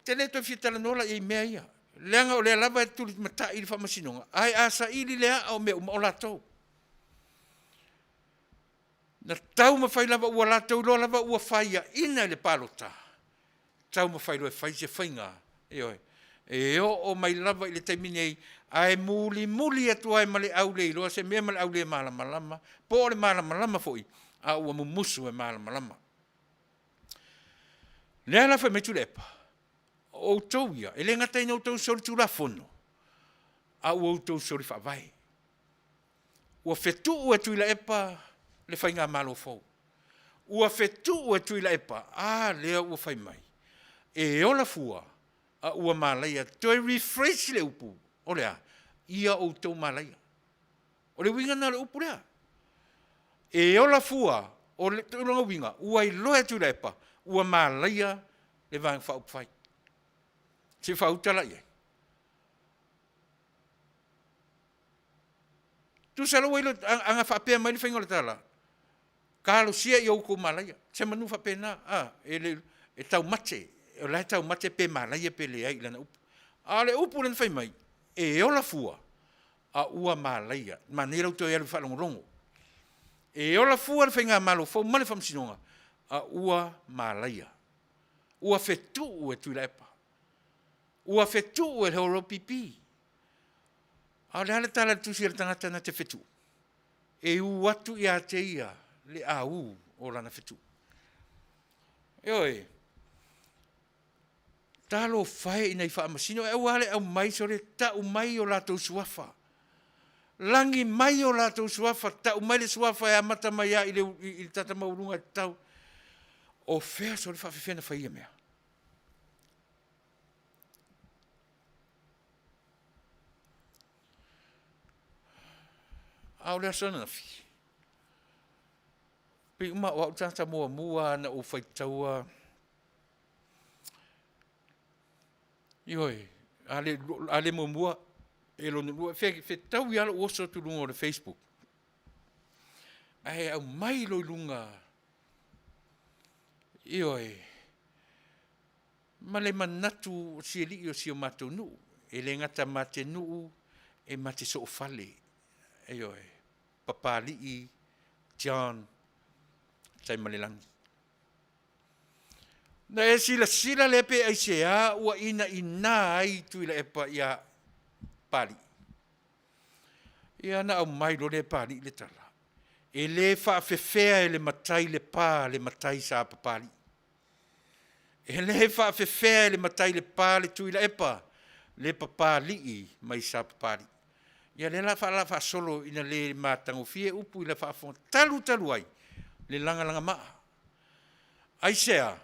Tele to fitala nola i mea ia. Leanga o lea lava e tuli mata i le whamasinonga. Ai asa ili lea au mea o latou. Na tau ma whai lava ua latou, lo lava ua whaia ina le palota. Tau ma whai loe whai se whainga. E o mai lava i le taiminei, ai muli atu ai male au le iloa, se mea male au le malamalama, po le malamalama foi, a ua mumusu e malamalama. Lea lava me tulepa. O tau ia, e le ngata ina o tau sori tūra fono, a ua o tau sori whawai. Ua whetu ua tuila epa le whainga Malo fau. Ua whetu ua tuila epa, lea ua whai mai. E ola fua, a ua malaia, toi refresh le upu, o lea, ia o tau malaia. O le winga na le upu lea. E ola fua, o le tūranga winga, ua i loa tuila epa, ua malaia le vang whaupai. Se whautala ia. Tu salo welo anga whapea mai ni whaingola tala. Kalo sia i auko malaya. Se manu fa pena. E tau mate. E lai tau mate pe malaya pe le ai lana upu. A le upu lana fai mai. E ola fua. A ua malaya. Manera uto e alu fa longo. E ola fua le fai ngā malo. Fau male famsinonga. A ua malaya. Ua fetu e tuila epa. Ua fetu e horo pipi. A le hale tala tusi e tangata na te fetu. E u atu ia te ia. Le au o lana fetu. Eoi. Talo fai ina i wha amasino. E wale au mai sore tau mai o lato suafa. Langi mai o lato suafa. Tau mai le suafa e amata mai a i tata maurunga tau. O fea sore wha whiwhena whai ia mea. Au lea sana na fi. Pe uma o tata mua na o whaitaua. Ioi, ale mua e lo nua. Fe tau i ala oso tu lunga o le Facebook. Ai au mai lo lunga. Ioi. Ma le manatu si li o si o matou nu. E le ngata mate nu e mate so fale. Ioi. Papali John sai malelangi. Na e sila lepe ai sea ua ina ai tuila epa ia pali. Ia na au mai lo le pali le tala. E le wha fefea e le matai le pā le matai sa papali. E le wha fefea e le matai le pā le tuila epa le papali mai sa papali. Ia le la wha solo ina le mātango fie upu i le wha fonga talu ai. Le langa maa. Ai sea,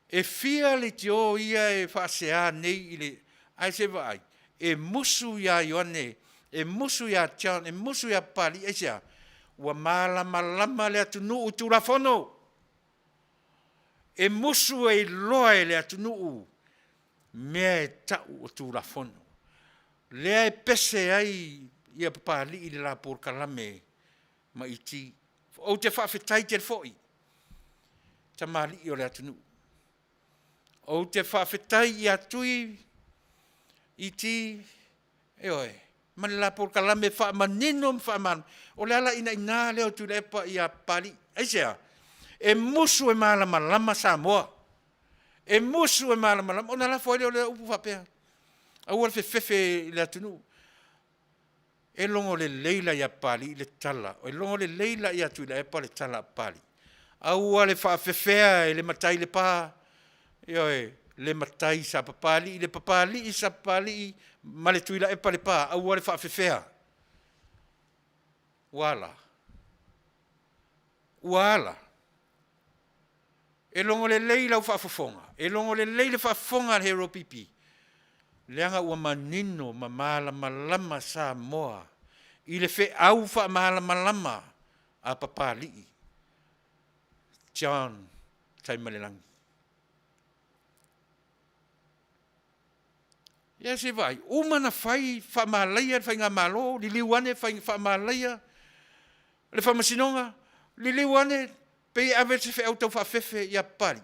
e fia le tio ia e whaasea nei i le, ai se vai, e musu ia Ioane, e musu ia Tian, e musu ia Pali, ai sea, ua malama le atunu u turafono. E musu e loe le atunu mea e tau o turafono. Lea e pese ai ia Pali i le la Polokalame ma iti. O te whawhetai te foi. Ta mali i o le atunu. O te whawhetai i atui i ti e oe. Mani la Polokalame whamanino whaman. O le ala ina leo tu lepa i a pali. Aisea, e musu e malama Samoa. E musu e malama. O na la foi leo le upu whapea. Au al fefe le atunu. E longo le leila ia pali le tala. E longo le leila ia tu le epa le tala pali. Au le whaafefea e le matai le pā. Ioe, le matai sa papali. Le papali i sa papali ma le tuila epa le pā. Au le whaafefea. Wala. E longo le leila u whaafofonga. E longo le leila whaafonga le hero pipi. Leanga ua manino ma malama Samoa. I le fe au wha malama a papali. John tai malelangi. Ia se vai. Umana fai wha malaya fai ngā malo. Li liwane fai wha malaya. Le wha masinonga. Li liwane pei awe se fe au tau wha fefe ia pali.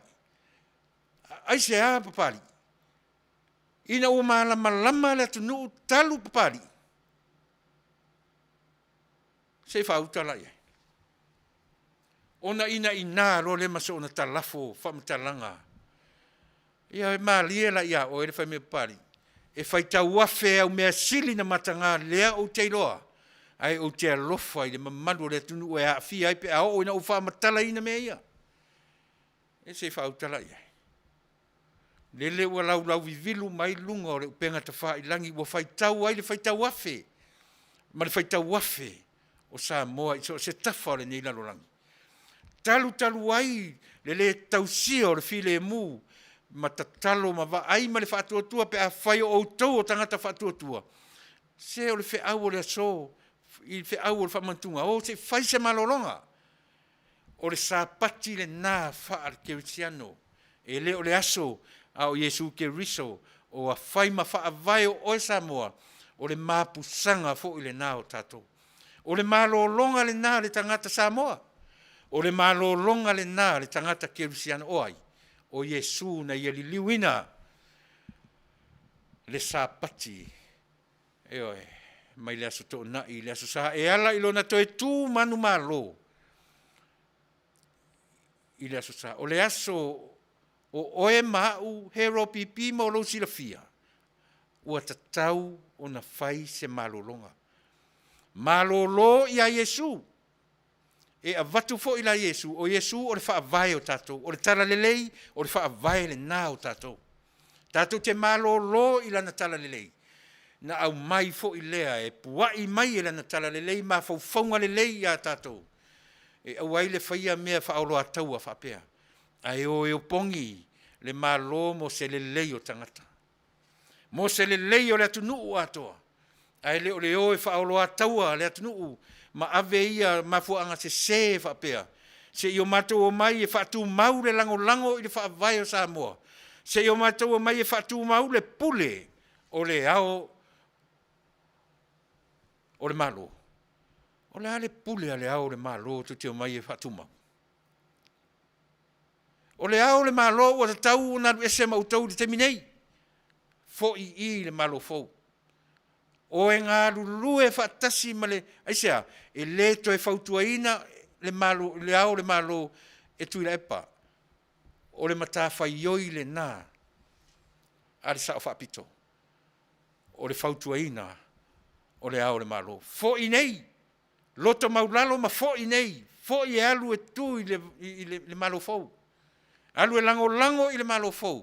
Ai se a papali. Ina ua malama le atunu talu papali. Se wha utala ia. Ona ina ro le maso ona talafo whamatalanga. Ia e maalie la ia o ele whai mea papali. E whai tau afe au mea sili na matanga lea o te iloa. Ai o te alofa i le mamadu le atunu e Afiafi ai pe ao ina o whamatala ina mea ia. E se wha utala ia. Lele ua lau vivilu mai lunga o le upenga ta wha i langi ua whai tau ai le whai tau afe. Ma le whai tau afe o Samoa i se tafa o le nei lalo langi. Talu ai le tausia o le file e mu ma tatalo ma va ai ma le whaatuatua pe a whai o tau o tangata whaatuatua. Se o le whi au o le aso i le au o le whamantunga o se whai se malolonga. O le sapati le nā wha al kerisiano e le o le aso au Yesu ke riso o a whai ma wha vai o Samoa o le mapusanga fo i le nā o tato. O le malolonga le nā le tangata Samoa. O le malolonga le nā, le tangata kerusiana oai, o Yesu na ia li liwina, le sāpati, mai le aso tō nai, le aso sa e ala ilo na toi tū manu malo, i le aso sa, o le aso o oe mau hero pipi mo lo sila fia, ua tatau o na fai se malolonga. Malolo ia Yesu, e avatu fo ila Yesu, o Yesu o le wha avai o tatou, o le tala lelei, o le wha avai le nā o tatou. Tatou te malolo ila na tala lelei. Na au mai fo ilea, e puai mai ila na tala lelei, ma faufonga lelei ia tatou. E au ai le whaia mea wha aolo ataua wha pea. Ai o e pongi le malo mo se lelei o tangata. Mo se lelei o le atunuu atoa. Ai le o le o e wha aolo ataua le atunuu. Ma ave ia mafuanga se wha pea. Se i o matou o mai e wha tu mau le lango i le wha vai o Samoa. Se i o matou o mai e wha tu mau le pule o le ao o le malo. O le ale pule a le ao le malo tu te o mai e wha tu mau. O le ao le malo o te tau na ese mautau di te minei. Fo i le malo fou. O e ngā lulu e whaatasi ma le, aisea, e le to e whautuaina le malo, le ao le malo e tuila epa. O le matawhai oi le nā, a le sao Faapitoa. O le whautuaina o le ao le malo. Fo i nei, loto maulalo ma fo i nei, fo i alu e tu i le malo fou. Alu e lango i le malo fou.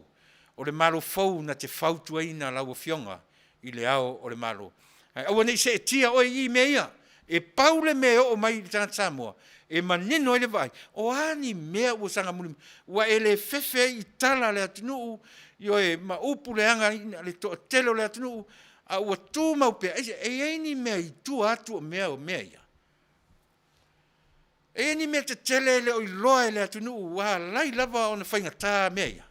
O le malo fou na te whautuaina lau fionga i le ao o le malo. Aua nei se e tia oi i mea, e paule mea o mai i tangata Samoa, e manino ele vai, o ani mea ua sanga muni, ua ele fefe i tala le atunuu, io e ma upu le anga le to telo le atunuu, a ua tu mau pea, e eini mea i tu atu o mea ia. E eini mea te tele le o i loa le atunuu, wa lai lava o na whaingatā mea ia.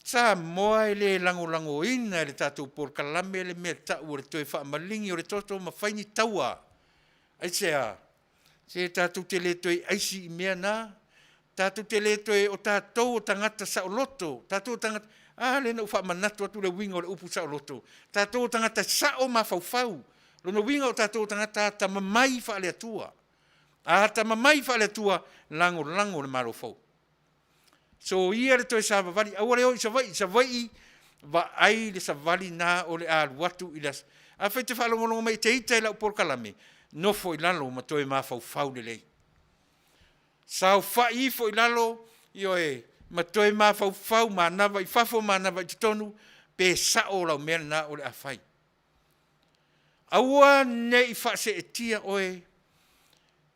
Sa moa le lango ina le tatou Polokalame le mea tau o le toe whaamalingi o le toto ma whaini taua. Ai sea, se tatou te le toe aisi i mea nā, tatou te le toe o tatou o tangata sa o loto, tatou o tangata, le na uwha manatu atu le winga o le upu sa o loto, tatou o tangata sa o ma faufau, lono winga o tatou o tangata ta mamai wha le atua, ta mamai wha le atua, lango le maro fau. So ia le toi sa vavali, aua leo i sa vai va ai le sa vali na o le alu watu i las. A whai te whalongolongo mai te ita i lau Polokalame, no fo i lalo ma toi ma fau le lei. Sao whai fo i lalo, io ma toi ma fau ma nawa i fafo ma nawa i tonu, pe sa o lau mea na o le a whai. Aua ne i whase e tia oe,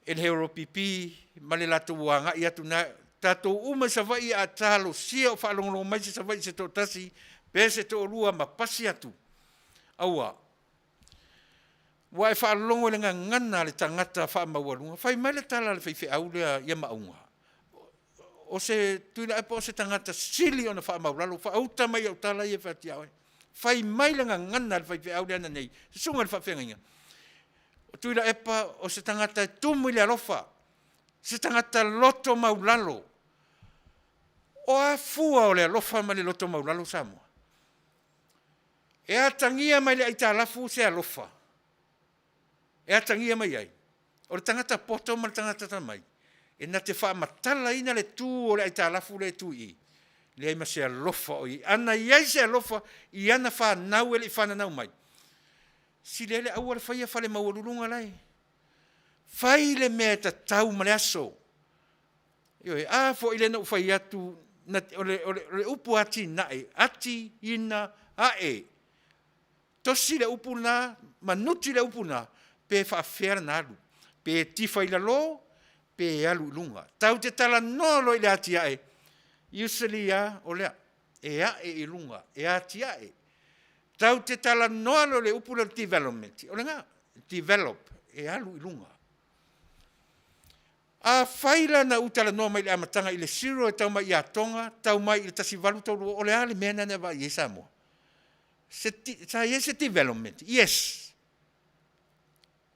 e le hero pipi, ma le lato wanga i atu na, tatou uma sa vai a talo sia o whalongolongo mai se sa vai se tō tasi, pe se tō rua ma pasi atu. Aua, wa e whalongo le ngana le tangata whaamawalunga, whai mai le tala le whaiwhi au lea ia maunga. O se tuina epa o se tangata sili o na whaamawalalo, whaauta mai au tala ia whati au. Whai mai le ngana le whaiwhi au lea na nei, se sunga le whawhenga. O tuina epa o se tangata tumu le alofa, se tangata loto maulalo, o a fua o le alofa ma le loto maulalo Samoa. E a tangia mai le aita alafu se alofa. E a tangia mai ai. O le tangata poto ma le tangata tamai. E na te wha matala ina le tū o le aita alafu le tū i. Le aima se alofa o i. Ana iai se alofa i ana wha nau ele i whana nau mai. Si lele au ala whaia whale maururunga lai. Whai le mea ta tau ma le aso. Ioe, fo ile na ufai atu, o le upu ati nae, ati ina ae. Tosi le upu na, manuti le upu na, pe whaafera na alu. Pe tifa ila lo, pe alu lunga. Tau te tala nolo ile ati ae. Iusali ia o lea, e ae i lunga, e ati ae. Tau te tala nolo le upu le development. O le ngā, develop, e alu i lunga. A whaila na utala noa mai le amatanga i le siro e tau mai i atonga, tau mai i le tasivalu tau o le ale mena ne wa i e Samoa. Sa yes development, yes.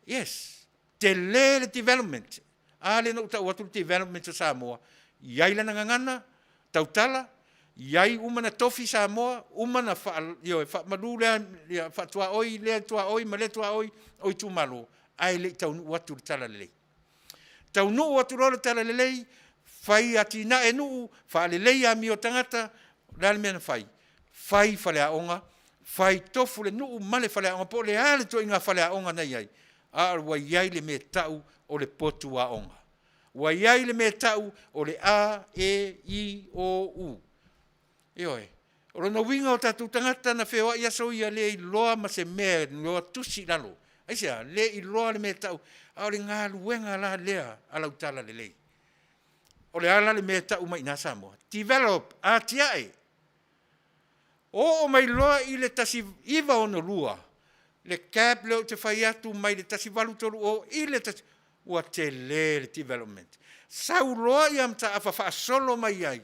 Yes. te le development. Ale no tau atu development o Samoa. Iai lana ngangana, tautala, iai umana tofi Samoa, umana fa malule fa tua oi le tua oi male tua oi oi tu malo. Ai le Taunuu atu tala le. Taunuu atu lo tala le. Fai ati na enu fa le le a mi o tangata dal mena fai. Fai fa le aonga, fai tofu le nu male fa le aonga po le ale to inga fa le aonga nei ai. A wa iai le me tau o le potu aonga. Wa iai le me tau o le a, e, i, o, u. Ioe. O rona winga o tatu tangata na whewa ia so ia le i loa ma se mea, loa tusi lalo. Aisia, le i loa le me tau. A o le ngā luenga la lea ala utala le lei. O le ala le me tau mai na Samoa. Develop, a tiae. O mai loa i le tasi iwa ono lua. Le cap leo te whai atu mai le tasi walutoru o i le tasi. Ua te le development. Sau loa i am ta awhawha solo mai ai.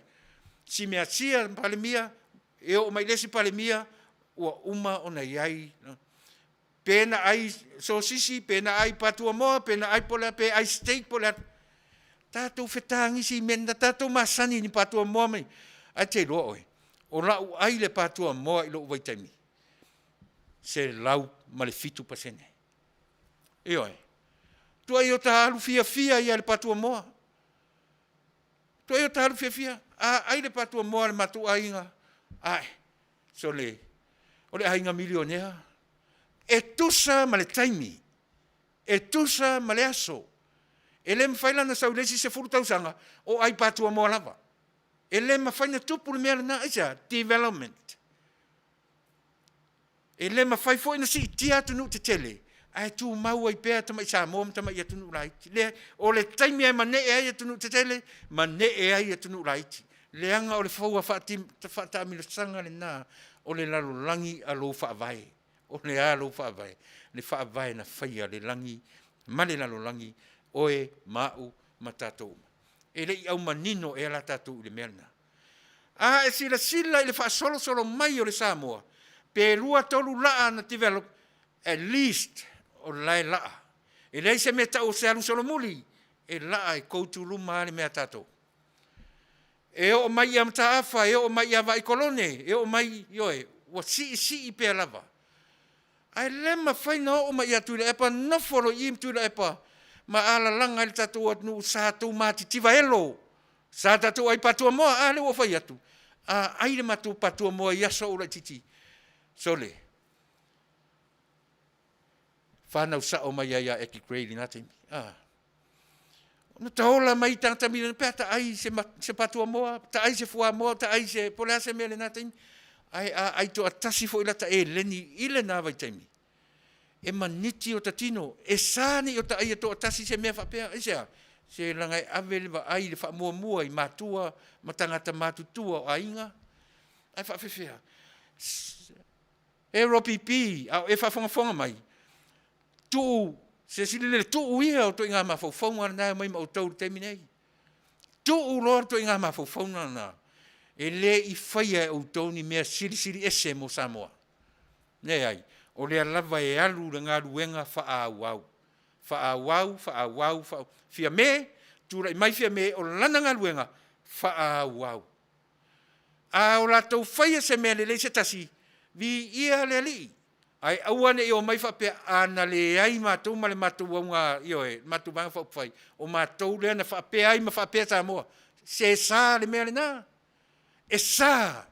Si mea sia palemia, e o mai lesi palemia, ua uma ona iai. Pena ai sosisi, pena ai patua moa, pena ai pola, pe ai steak pola. Tātou whetangi si menda, tātou masani ni patua moa mai. Ai te loa oi. O lau ai le patua moa i lo waitaimi. Se lau ma le fitu pasene. E oi. Tua i o ta halu fia i le patua moa. Tua i o ta halu fia. Ai le patua moa le matu ainga. Ai. So le. O le ainga milionea. E tusa ma le taimi. E tusa ma le aso. E le mwhaila na sau lesi se furu tausanga. O ai patua moa lava. E le mawhaina tupu le mea na isa. Development. E le mawhai fo ina si tia tunu te tele. Ai tu mau ai pea tama isa moa tama ia tunu raiti. O le taimi ai mane e ai tunu te tele. Mane e ai tunu raiti. Le anga o le faua whaata amila sanga le nā. O le lalo langi a lo whaavai. O le a lo whaavai. Le whaavai na whaia le langi. Ma le lalo langi. Oe, mau, ma tātou. E le i au manino e ala tātou le merna. E sila i le wha solo mai o le Samoa. Pe rua tolu laa na develop, at least, o lai laa. E lei se meta o se alu solo muli, e laa e koutu luma le mea tātou. E o mai am taafa, e o mai ava i kolone, e o mai, yoe, wa si i pea lava. Ai lema whaina o mai atu le epa, noforo i mtu le epa, ma ala langa le tatou atnu sa tau mati tiva elo. Sa tatou ai patua moa, ale o whai atu. Ai le matu patua moa i aso ura titi. Sole. Whanau sa o mai aia eki kreili nā teimi. No taola mai tangata mila pēr, ta ai se patua moa, ta ai se fua moa, ta ai se polea se mele nā teimi. Ai to atasi fo ila ta e leni ile nā vai teimi. E maniti o tatino, e sani o ta ai to atasi se mea whapea, e sea, se langai avele wa ai le wha mua i mātua, matangata mātutua o ainga, ai whawhewhea. E ropipi, e whafonga mai, tu, se silele tu uia o to inga mawhauwhaunga nā mai ma o tau temi nei. Tu ulor to inga mawhauwhaunga nā. E le i whaia o tau ni mea siri ese mo Samoa. Nei ai. O lea lava e alu le ngā ruenga whaawau. Whaawau. Fia me, tūra i mai fia me, o lana ngā ruenga, whaawau. O la tau whaia se mea le se tasi, vi ia le li. Ai awane i o mai whapea, ana le ai mātou ma le mātou waunga, ioe, mātou wanga whaukwhai. O mātou lea na whapea ai ma whapea tā moa. Se sā le mea le nā. E sā.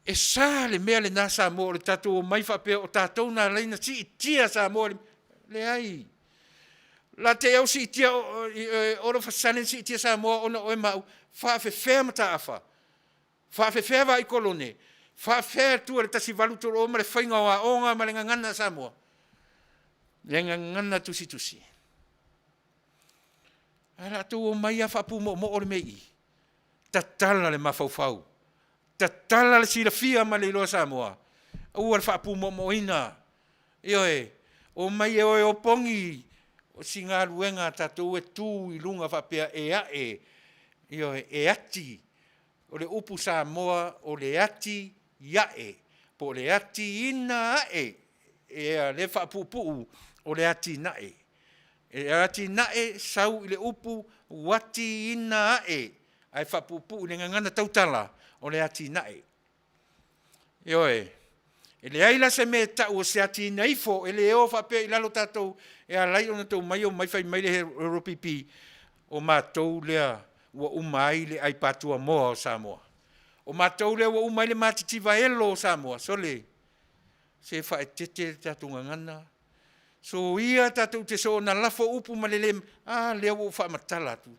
E sā le mea le nā sā moa le tātou o mai whapea o tātou nā leina si i tia sā moa le ai. La te au si i tia oro whasanen si i tia sā moa ona oe mau whaafewhea mata awha. Whaafewhea wa i kolone. Whaafewhea tua le tasi valutoro o ma le whainga o a onga ma le ngangana sā moa. Le ngangana tusi. Ala tu o mai a whapu mo o le mei. Tatala le mawhauwhau. Tatala le sila fia ma le iloa Samoa. Ua le whapu mo ina. Ioe, o mai e oe o pongi. O si ngā ruenga tatou e tū i lunga whapea e ae. Ioe, e ati. o le upu Samoa o le ati iae, po le ati ina ae, e le whaapupu o le ati nae. E ati nae sau i le upu wati ina ae, ai whaapupu le ngangana tautala o le ati nae. Ioe, e le aila se me tau o se ati naifo, e le eo whape i lalo tātou, e a lai ona tau mai o mai whai mai le he ropipi, o mātou lea ua umai le ai patua moa o Samoa. O mātou lea ua umai le mātitiva elo o Samoa, so le, se whae tete tātou ngangana. So ia tātou te so na lafo upu ma le lea ua whaamatala tu.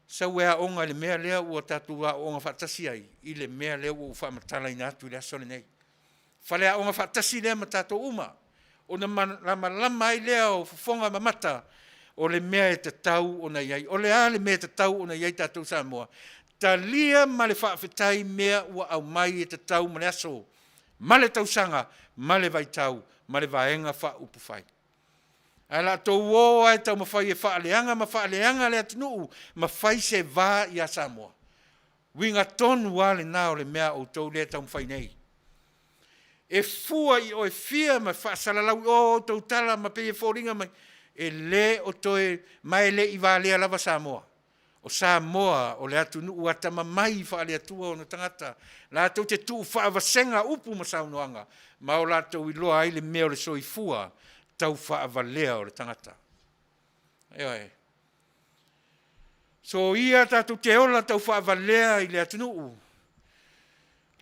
Sau ea onga le mea lea ua tātou a onga whaatasi ai, i le mea lea ua whaamatala i nātu lea sole nei. Whale a onga whaatasi lea ma tātou uma, o na lama ai lea o whonga mamata, o le mea e te tau o na iai, o le a le mea te tau o na iai tātou Samoa. Ta lia ma le whaafetai mea ua au mai e te tau ma le aso, ma le tausanga, ma le vai tau, ma le vaenga wha upu whai. Ala tō o ai tau ma whai e whaaleanga le atunuu, ma whai se vā i a Samoa. Winga tonu wale nā o le mea o tau lea tau mwhai nei. E fua i o e fia ma whaasalalau o tau tala ma pe e whoringa mai, e le o toe mai le i Vale lava Samoa. O Samoa o le atunuu atama mai whaale atua o no tangata. La tau te tuu whaavasenga upu ma saunoanga, ma o la tau i loa ai le mea o le soifua, tau whaavalea o le tangata. Eoe. So ia tātou te ola tau whaavalea i le atunuu.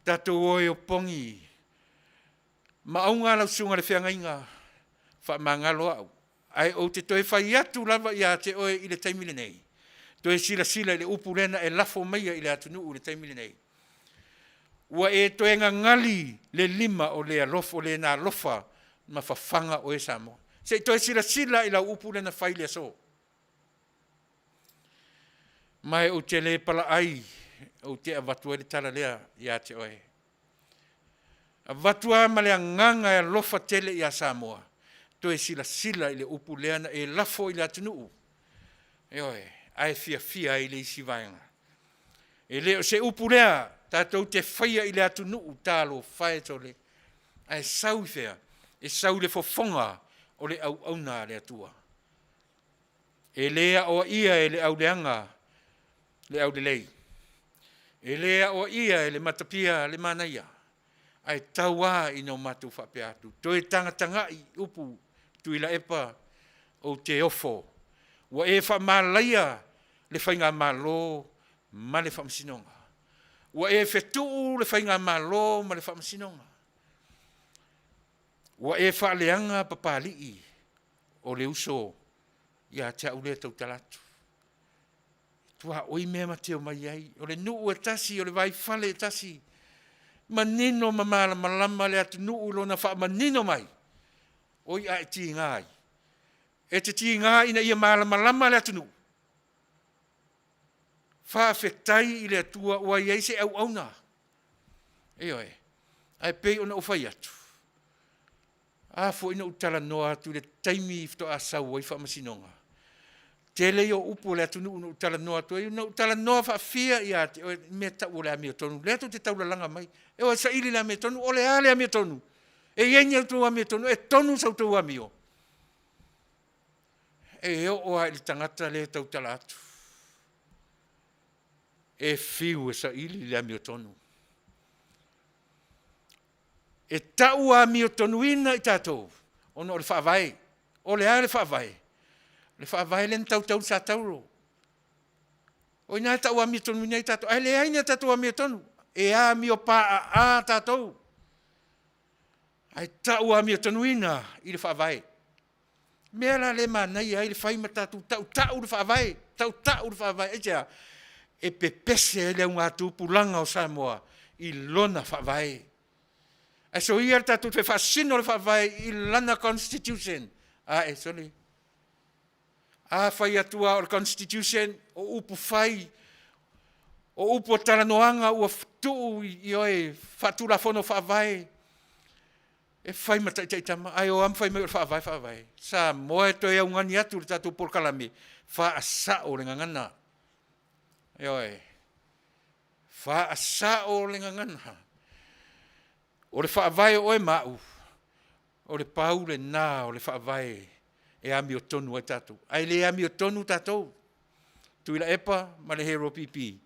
Tātou oe o pongi. Ma aunga lau sunga le whiangainga. Whaamangalo au. Ai o te toe whai atu lava ia te oe i le taimile nei. Toe sila i le upu rena e lafo meia i le atunuu i le taimile nei. Ua e toe ngali le lima o le alofa o le na alofa ma whawhanga o e Samoa. Se toi sila i la upu le na whaile so. Mai o te le pala ai, o te avatua le tala lea i a te oe. Avatua ma le nganga e lofa tele i a Samoa. Toi sila i le upu le na e lafo i le atunuu. E oe, ai fia i le isi vaenga. E le o se upu lea, tātou te whaia i le atunuu tālo whae tole. Ai sau fea. E sau le fofonga o le au auna le atua. E lea o ia e le au leanga, le au le lei. E lea o ia e le matapia le Manuia. Ai taua i no matu whape atu. Toi tanga i upu tui la epa o te ofo. Wa e wha malaia le whainga Malo ma le whamsinonga. Wa e whetuu le whainga Malo ma le whamsinonga. Wa e whaaleanga papalii o le uso ia te au le tau talatu. Tua oi mea mateo mai ai, o le nuu e tasi, o le vai fale e tasi. Manino mamala malama le atu nuu lo na wha manino mai. Oi a e ti ngai. E te ti ngai na ia malama le atu nuu. Wha afektai i le atua ua iei se au auna. E oe, ai pei ona ufai atu. A fo ina utala noa tu le taimi fto a sau wai wha masinonga. Tele yo upo le atunu unu utala noa tu, ina utala noa wha fia i ate, o me tau o le amia tonu, le atu te tau la langa mai, e o sa ili le amia tonu, o le ale amia tonu, e yengi au tu amia tonu, e tonu sau tu amio. E o a ili tangata le tau tala atu. E fiu e sa ili le amia tonu. E tau a mio tonuina i tātou, ono le whaavai, o le a le whaavai. Le whaavai len tau sa tauro. O ina tau a mio tonuina i tātou, ai le aina tātou a mio tonu, e a mio pā a tātou. Ai tau a mio tonuina i le whaavai. Mea la le manai ai le whaima tātou, tau le whaavai, tau le whaavai, e tia, e pepese le unga tūpulanga o Samoa, i lona whaavai. E so ia tātou te whasino le whawai i lana Constitution. A e soli. A whai atua o le Constitution o upu whai. O upu o talanoanga ua ftuu i oe whatura whono whawai. E whai mataitaitama. Ai o am whai mai o whawai. Sa moe toi au ngani atu le tātou Polokalame. Wha asa o le ngangana. E oe. Whaasa o le ngangana. O le whaavai o e mau. O le pau le nā o le whaavai e ami o tonu ai tātou. Ai le ami o tonu tātou. Tuila epa ma le hero pipi.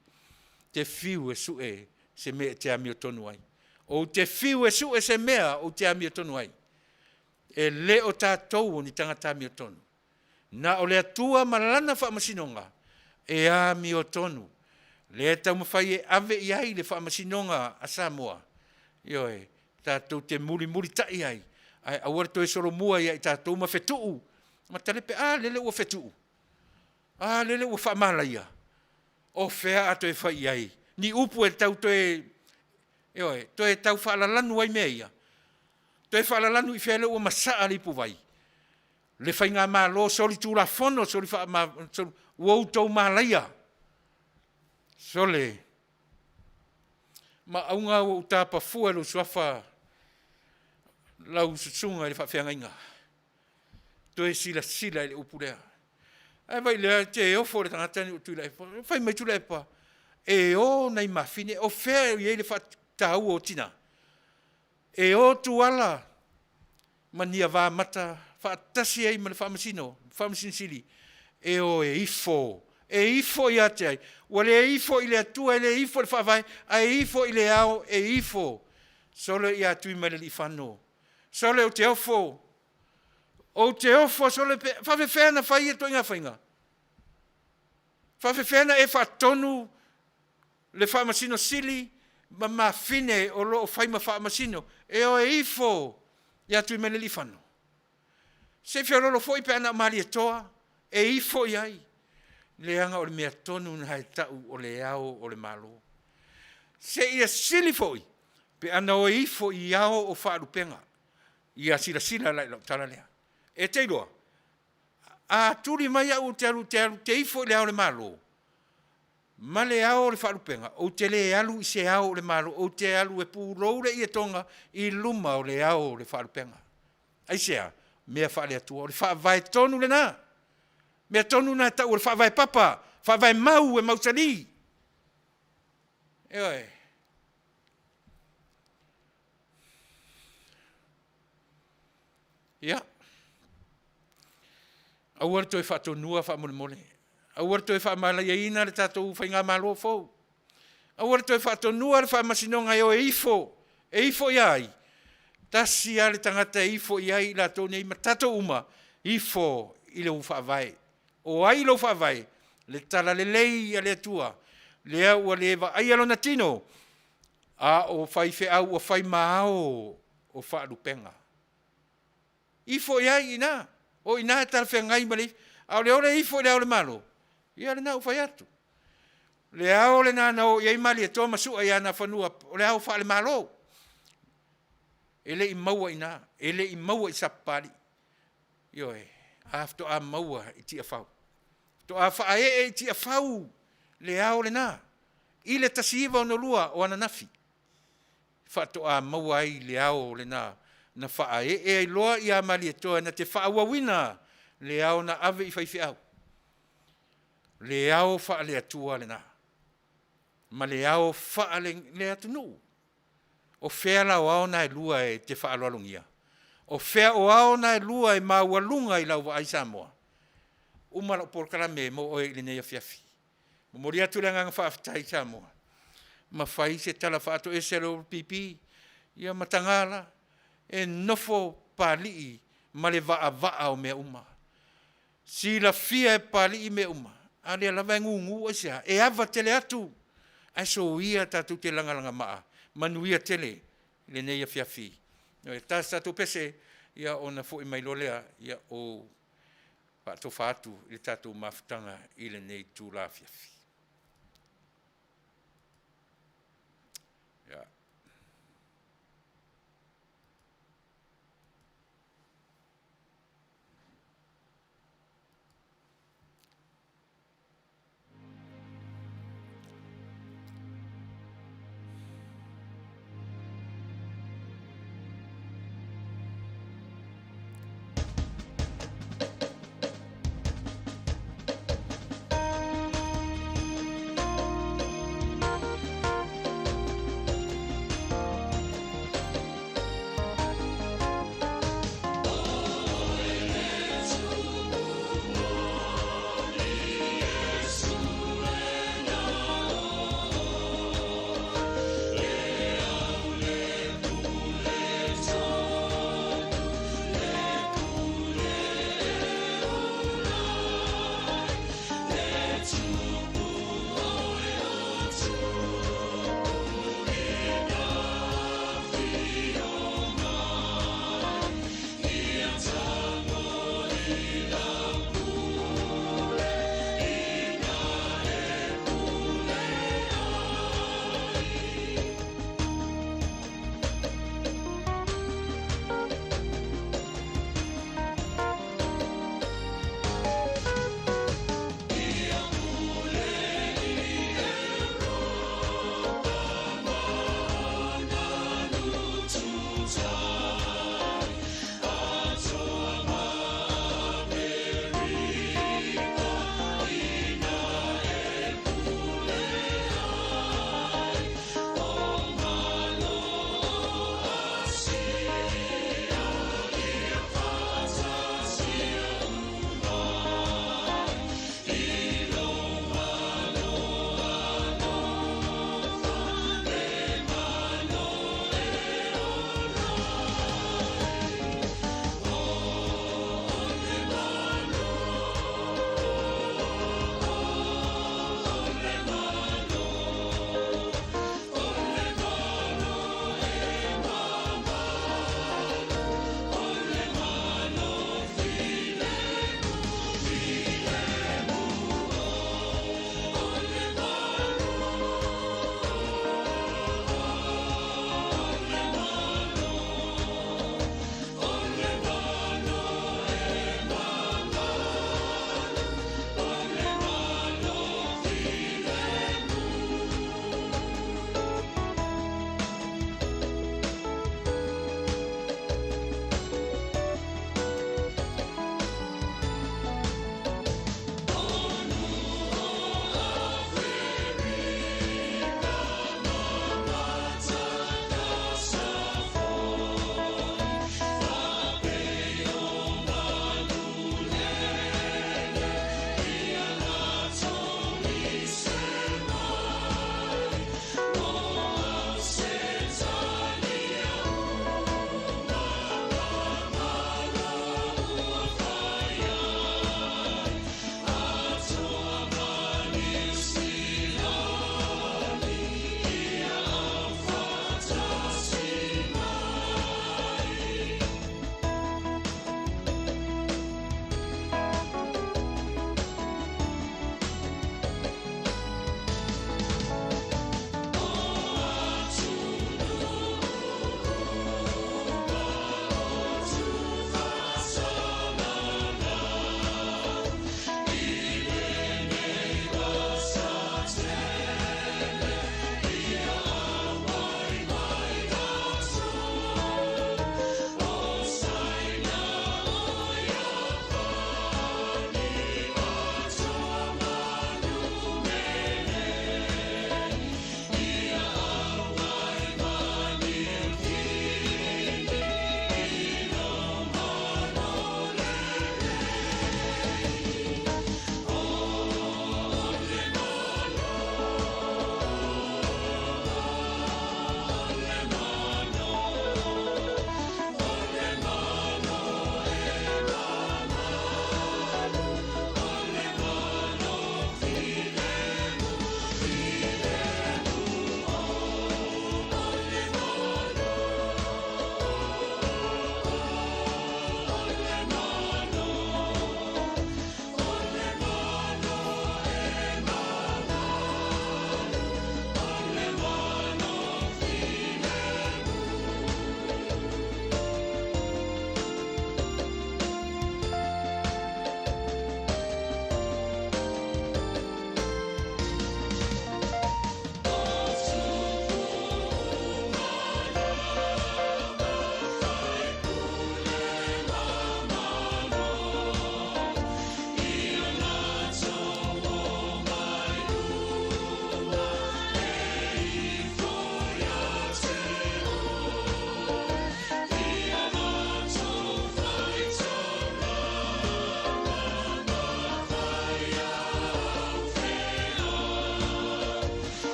Te fiu e su e se mea te ami o tonu ai. O te fiu e su e se mea o te ami o tonu ai. E le o tātou o ni tangata ami o tonu. Na o le atua malana whaamasinonga e ami o tonu. Le tau mawhai e ave i ai le whaamasinonga a Samoa. Ioe, tātou te muri tai ai. Ai awara toi solo mua ia i tātou ma whetuu. Ma talepe, lele ua whetuu. Lele ua whaamalaia. O whea ato e whai ai. Ni upu e tau toe, toe tau whaalalanu ai mea ia. Toe whaalalanu i whea le ua masaa li puwai. Le whai ngā malo, soli tūra whono, soli wautou malaia. Sole. Ma aunga o tāpa fuelu suafa lau susunga i le whawhianga inga. Toe sila i le upurea. Ai vai lea te e ofo le tangata ni utui lai pa. Whai mai tu lai pa. E o nei mawhine, o whea i e le whatau o tina. E o tuala mania wā mata, whaatasi ai ma le whaamasino, whaamasin sili. E o e ifo. E ifo i ate ai. Wa le ifo i le atua, le ifo le whaavai, a ifo i le ao, e ifo. Sole i atui mai le li whano. Sole o te ofo. O te ofo sole pe. Whawhewhena whai e toinga whainga. Whawhewhena e whatonu le whaamasino sili, ma mawhine o lo o whaima whaamasino. E o e ifo i atui mai le li whano. Se whiarolo fo i pe ana mali e toa, e ifo i ai. Le anga o le mea tonu na hai tau o le ao o le malo. Se ia sili foi, pe ana o ifo i ao o whaarupenga. Ia sila lai lau tala lea. E te iroa, a turi mai au te ifo i le ao le malo. Ma le ao le whaarupenga, o te le alu i se ao le malo, o te alu e pūroure i e tonga i luma o le ao le whaarupenga. Ai sea, mea whaale atua, o le whaavai tonu le nā. Mea tonu nā tau o le whaavai papa, whaavai mau e mautani. Eoi. Ia. Awar toi whaatonua whaamole. Awar toi whaamala ina le tātou whainga malo fau. Awar toi whaatonua le whaamasinonga e o e ifo. E ifo iai. Tasi a le tangata e ifo iai la tau nei ma tātou uma. Ifo i le whaavai. O ai lo whaavai. Le tala le lei a le atua. Le au a le eva ai alona tino. A o whaife au o whai maao o whaarupenga. Ifo iai ina. O ina e tala whengai mali. Au le ore ifo i le au le malo. Ia le nau whai atu. Le au le nana o iai mali e toa masua i ana whanua. O le au wha le malo. Ele i maua ina. Ele i maua i sapari. Ioe. Afto a maua i tia whau. To a wha e tia whau. Le au le nā. I le tasiva o no lua o ananafi. Whato a maua i le au le nā. Na wha e loa i a mali e toa na te wha wawina. Le au na ave i whaifi au. Le au wha le atua le nā. Ma le au wha le atunu. O whea lau au na e lua e te wha aloalungia. O whea o au na e lua e maualunga i lau wa ai Samoa. Umara o Polokalame mo o e le nei Afiafi. Mori atu le nganga whaafitai Samoa. Ma whai se tala whaato e se lo pipi. Ia matangala. E nofo pali ma le vaa o mea uma. Si la fia e pali mea uma. Ale ala ngungu o sea. E ava tele atu. Ai so ia tatu te langa maa. Manuia tele. Le nei Afiafi. E tasa tatu pese. Ia ona fo i mailolea. Ia o whaato whaatu. I tatu mafutanga i le nei tū la Afiafi.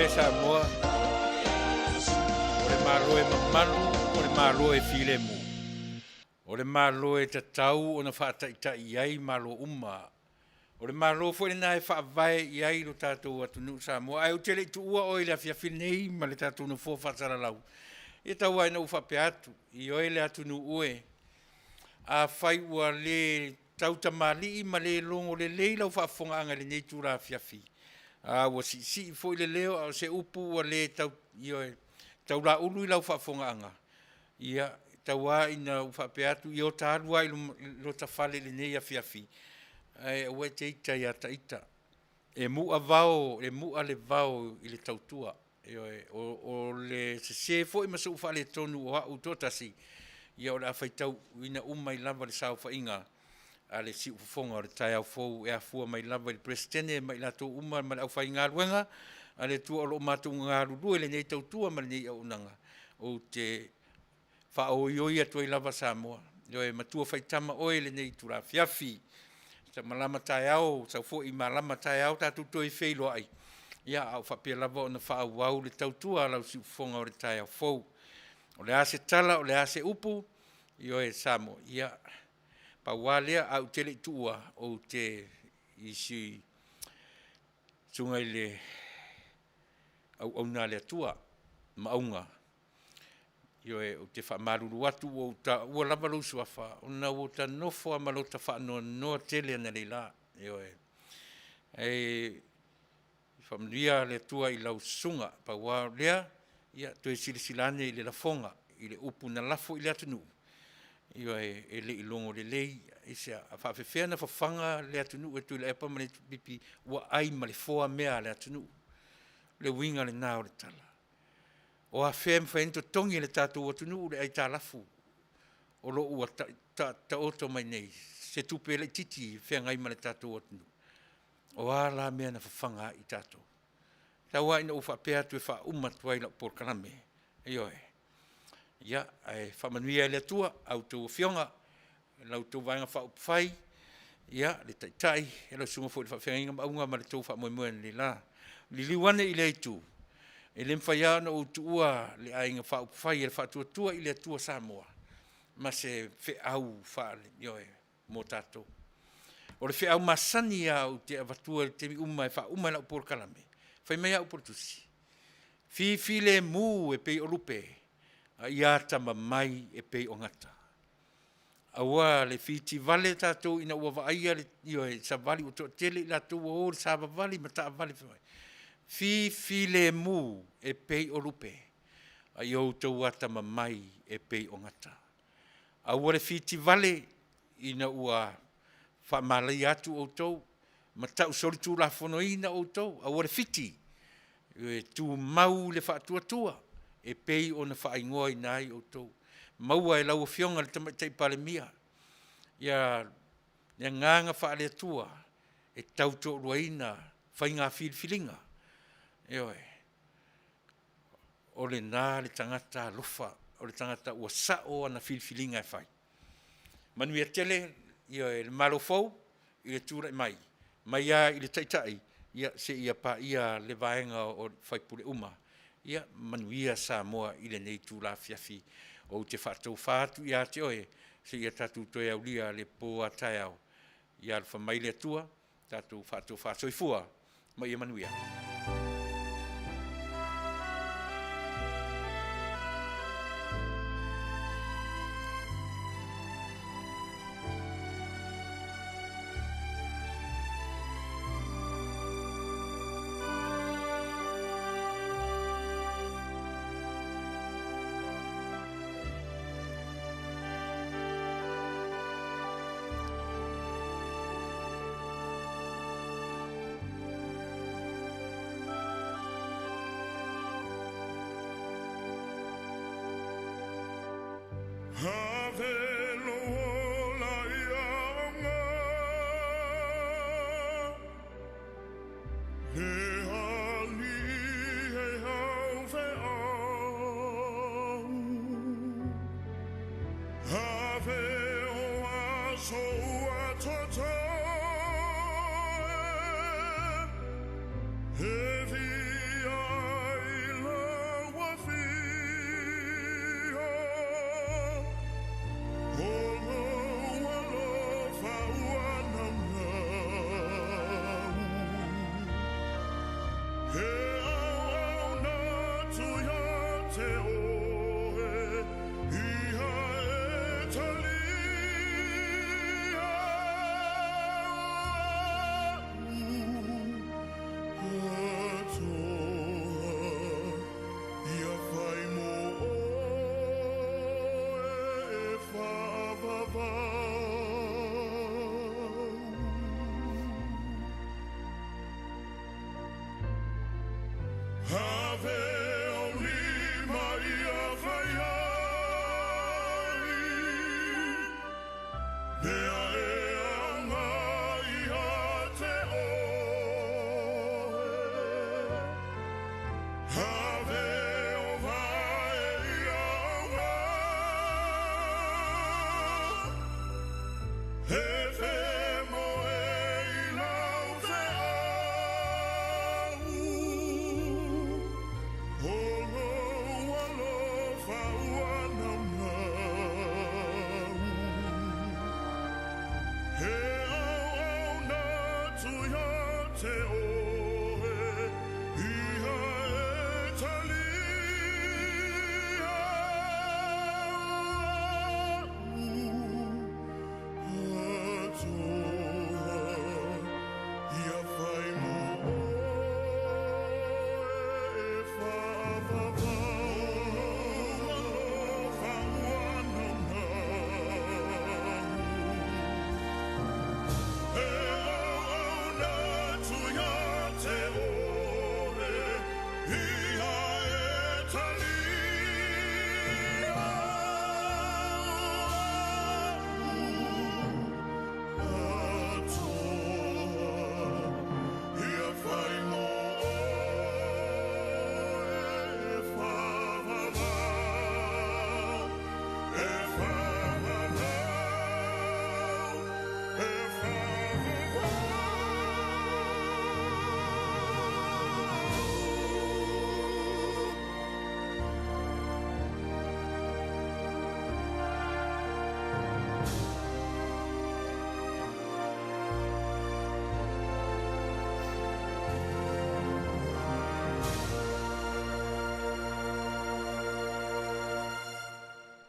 Samoa, o le malo e mamalu, o le malo e filemu. O le malo e tatau o na whaataitai iai malo uma. O le malo fo le nae whaavai iai lo tātou atunu Samoa. Ai o tele tu ua o le Afiafi nei ma le tātou na fo whatara lau. E tau ai na uwhape atu, i o le atunu ue. A whai ua le tauta mali ma le longo le leila o whaafonga anga le nei tūra Afiafi. Ua si fo le leo au se upu ua le tau la ulu i lau whaafonga anga. Ia tau a ina uwhape atu i o tālua i lo tawhale le nei Afiafi. Ua te ita ia ta ita. E mua vao, e mua le vao i le tautua. O le se fo i masu whale tonu o hau tōtasi. Ia o le awhaitau ina umai lava le sao whainga. A le si ufonga o le tai au fou e a fua mai lava le presidente mai lato uma ma le au whainga ruenga. A le tua o lo mato ngā ruru le nei tautua ma le nei au nanga. O te whaoioi atua i lava Samoa. Ioe matua whaitama oe le nei tura Afiafi. Sa malama tai au, sa fo i malama tai au tatu toi wheilo ai. Ia au whapia lava o na whaau au le tautua lau si ufonga o le tai au fou. O le ase tala, o le ase upu, ioe Samoa. Ia pa walea au tele tua o te isi sungai le au na le tua maunga. Ioe o te whamaruru atu o ta ua lava lo suafa. O na o ta nofo a malo ta whaanoa noa tele ana le la. Ioe. Whamria le tua i lau sunga pa walea. Ia toi silisilane i le lafonga. I le upu na lafo i le atunu. Ioe e le ilongo le lei. Isia a whawhewhea na whawhanga le atunu. E tui le epa mane pipi ua ai ma le foa mea le atunu. Le winga le nao le tala. O a whea mwhaento tongi le tātou atunu le ai tā lafu. O lo ua ta oto mai nei. Se tupe le titi whea ngai ma le tātou atunu. O a la mea na whawhanga i tātou. Taua ina uwha pēa tue wha umatua i la Polokalame. Ioe. Ia, ai whamanuia le atua, au tau whionga, lau tau vaenga wha upwhai, ia, le taitai, e lau sunga fo le whawhenga maunga ma le tau wha moe le la. Li liwane i le itu, e le mwhai na o tuua le ainga wha upwhai, e le wha tua i le atua Samoa. Ma se whe au wha le, ioe, mō tātou. O le whe au masani au te avatua le temi umai, wha umai la Polokalame. Whai mai au portusi. Fi le mu e pei o lupe. Ia tama mai e pei o ngata. Aua le fiti vale tātou ina ua waaia le ioe sa vali o toa tele la tau o le sāba vali ma taa vali whai. Fi le mu e pei o lupe. A iau tau atama mai e pei o ngata. Aua le fiti vale ina ua whamalai atu o tau. Ma tau solitu la whono ina o tau. Aua le fiti. Tu mau le whaatua. E pei o na whaingoa i nai o tau. Maua e lau whionga le tamaitei pale mia. Ia nganga whaale atua. E tau tō ruaina whainga whiliwhilinga. Eoe. O le nā le tangata lofa. O le tangata ua sao ana whiliwhilinga e whai. Manuia tele, ia le malo fau, i le tūra i mai. Mai ia i le taitai, ia se ia pa ia le vaenga o whaipule uma. Ia manuia Samoa i le nei tūra Afiafi o te whātou whātu ia te oe se ia tātou toi au lia le pō a tai au. Ia le whamaile atua, tātou whātou whātoi fua, mai e manuia.
So I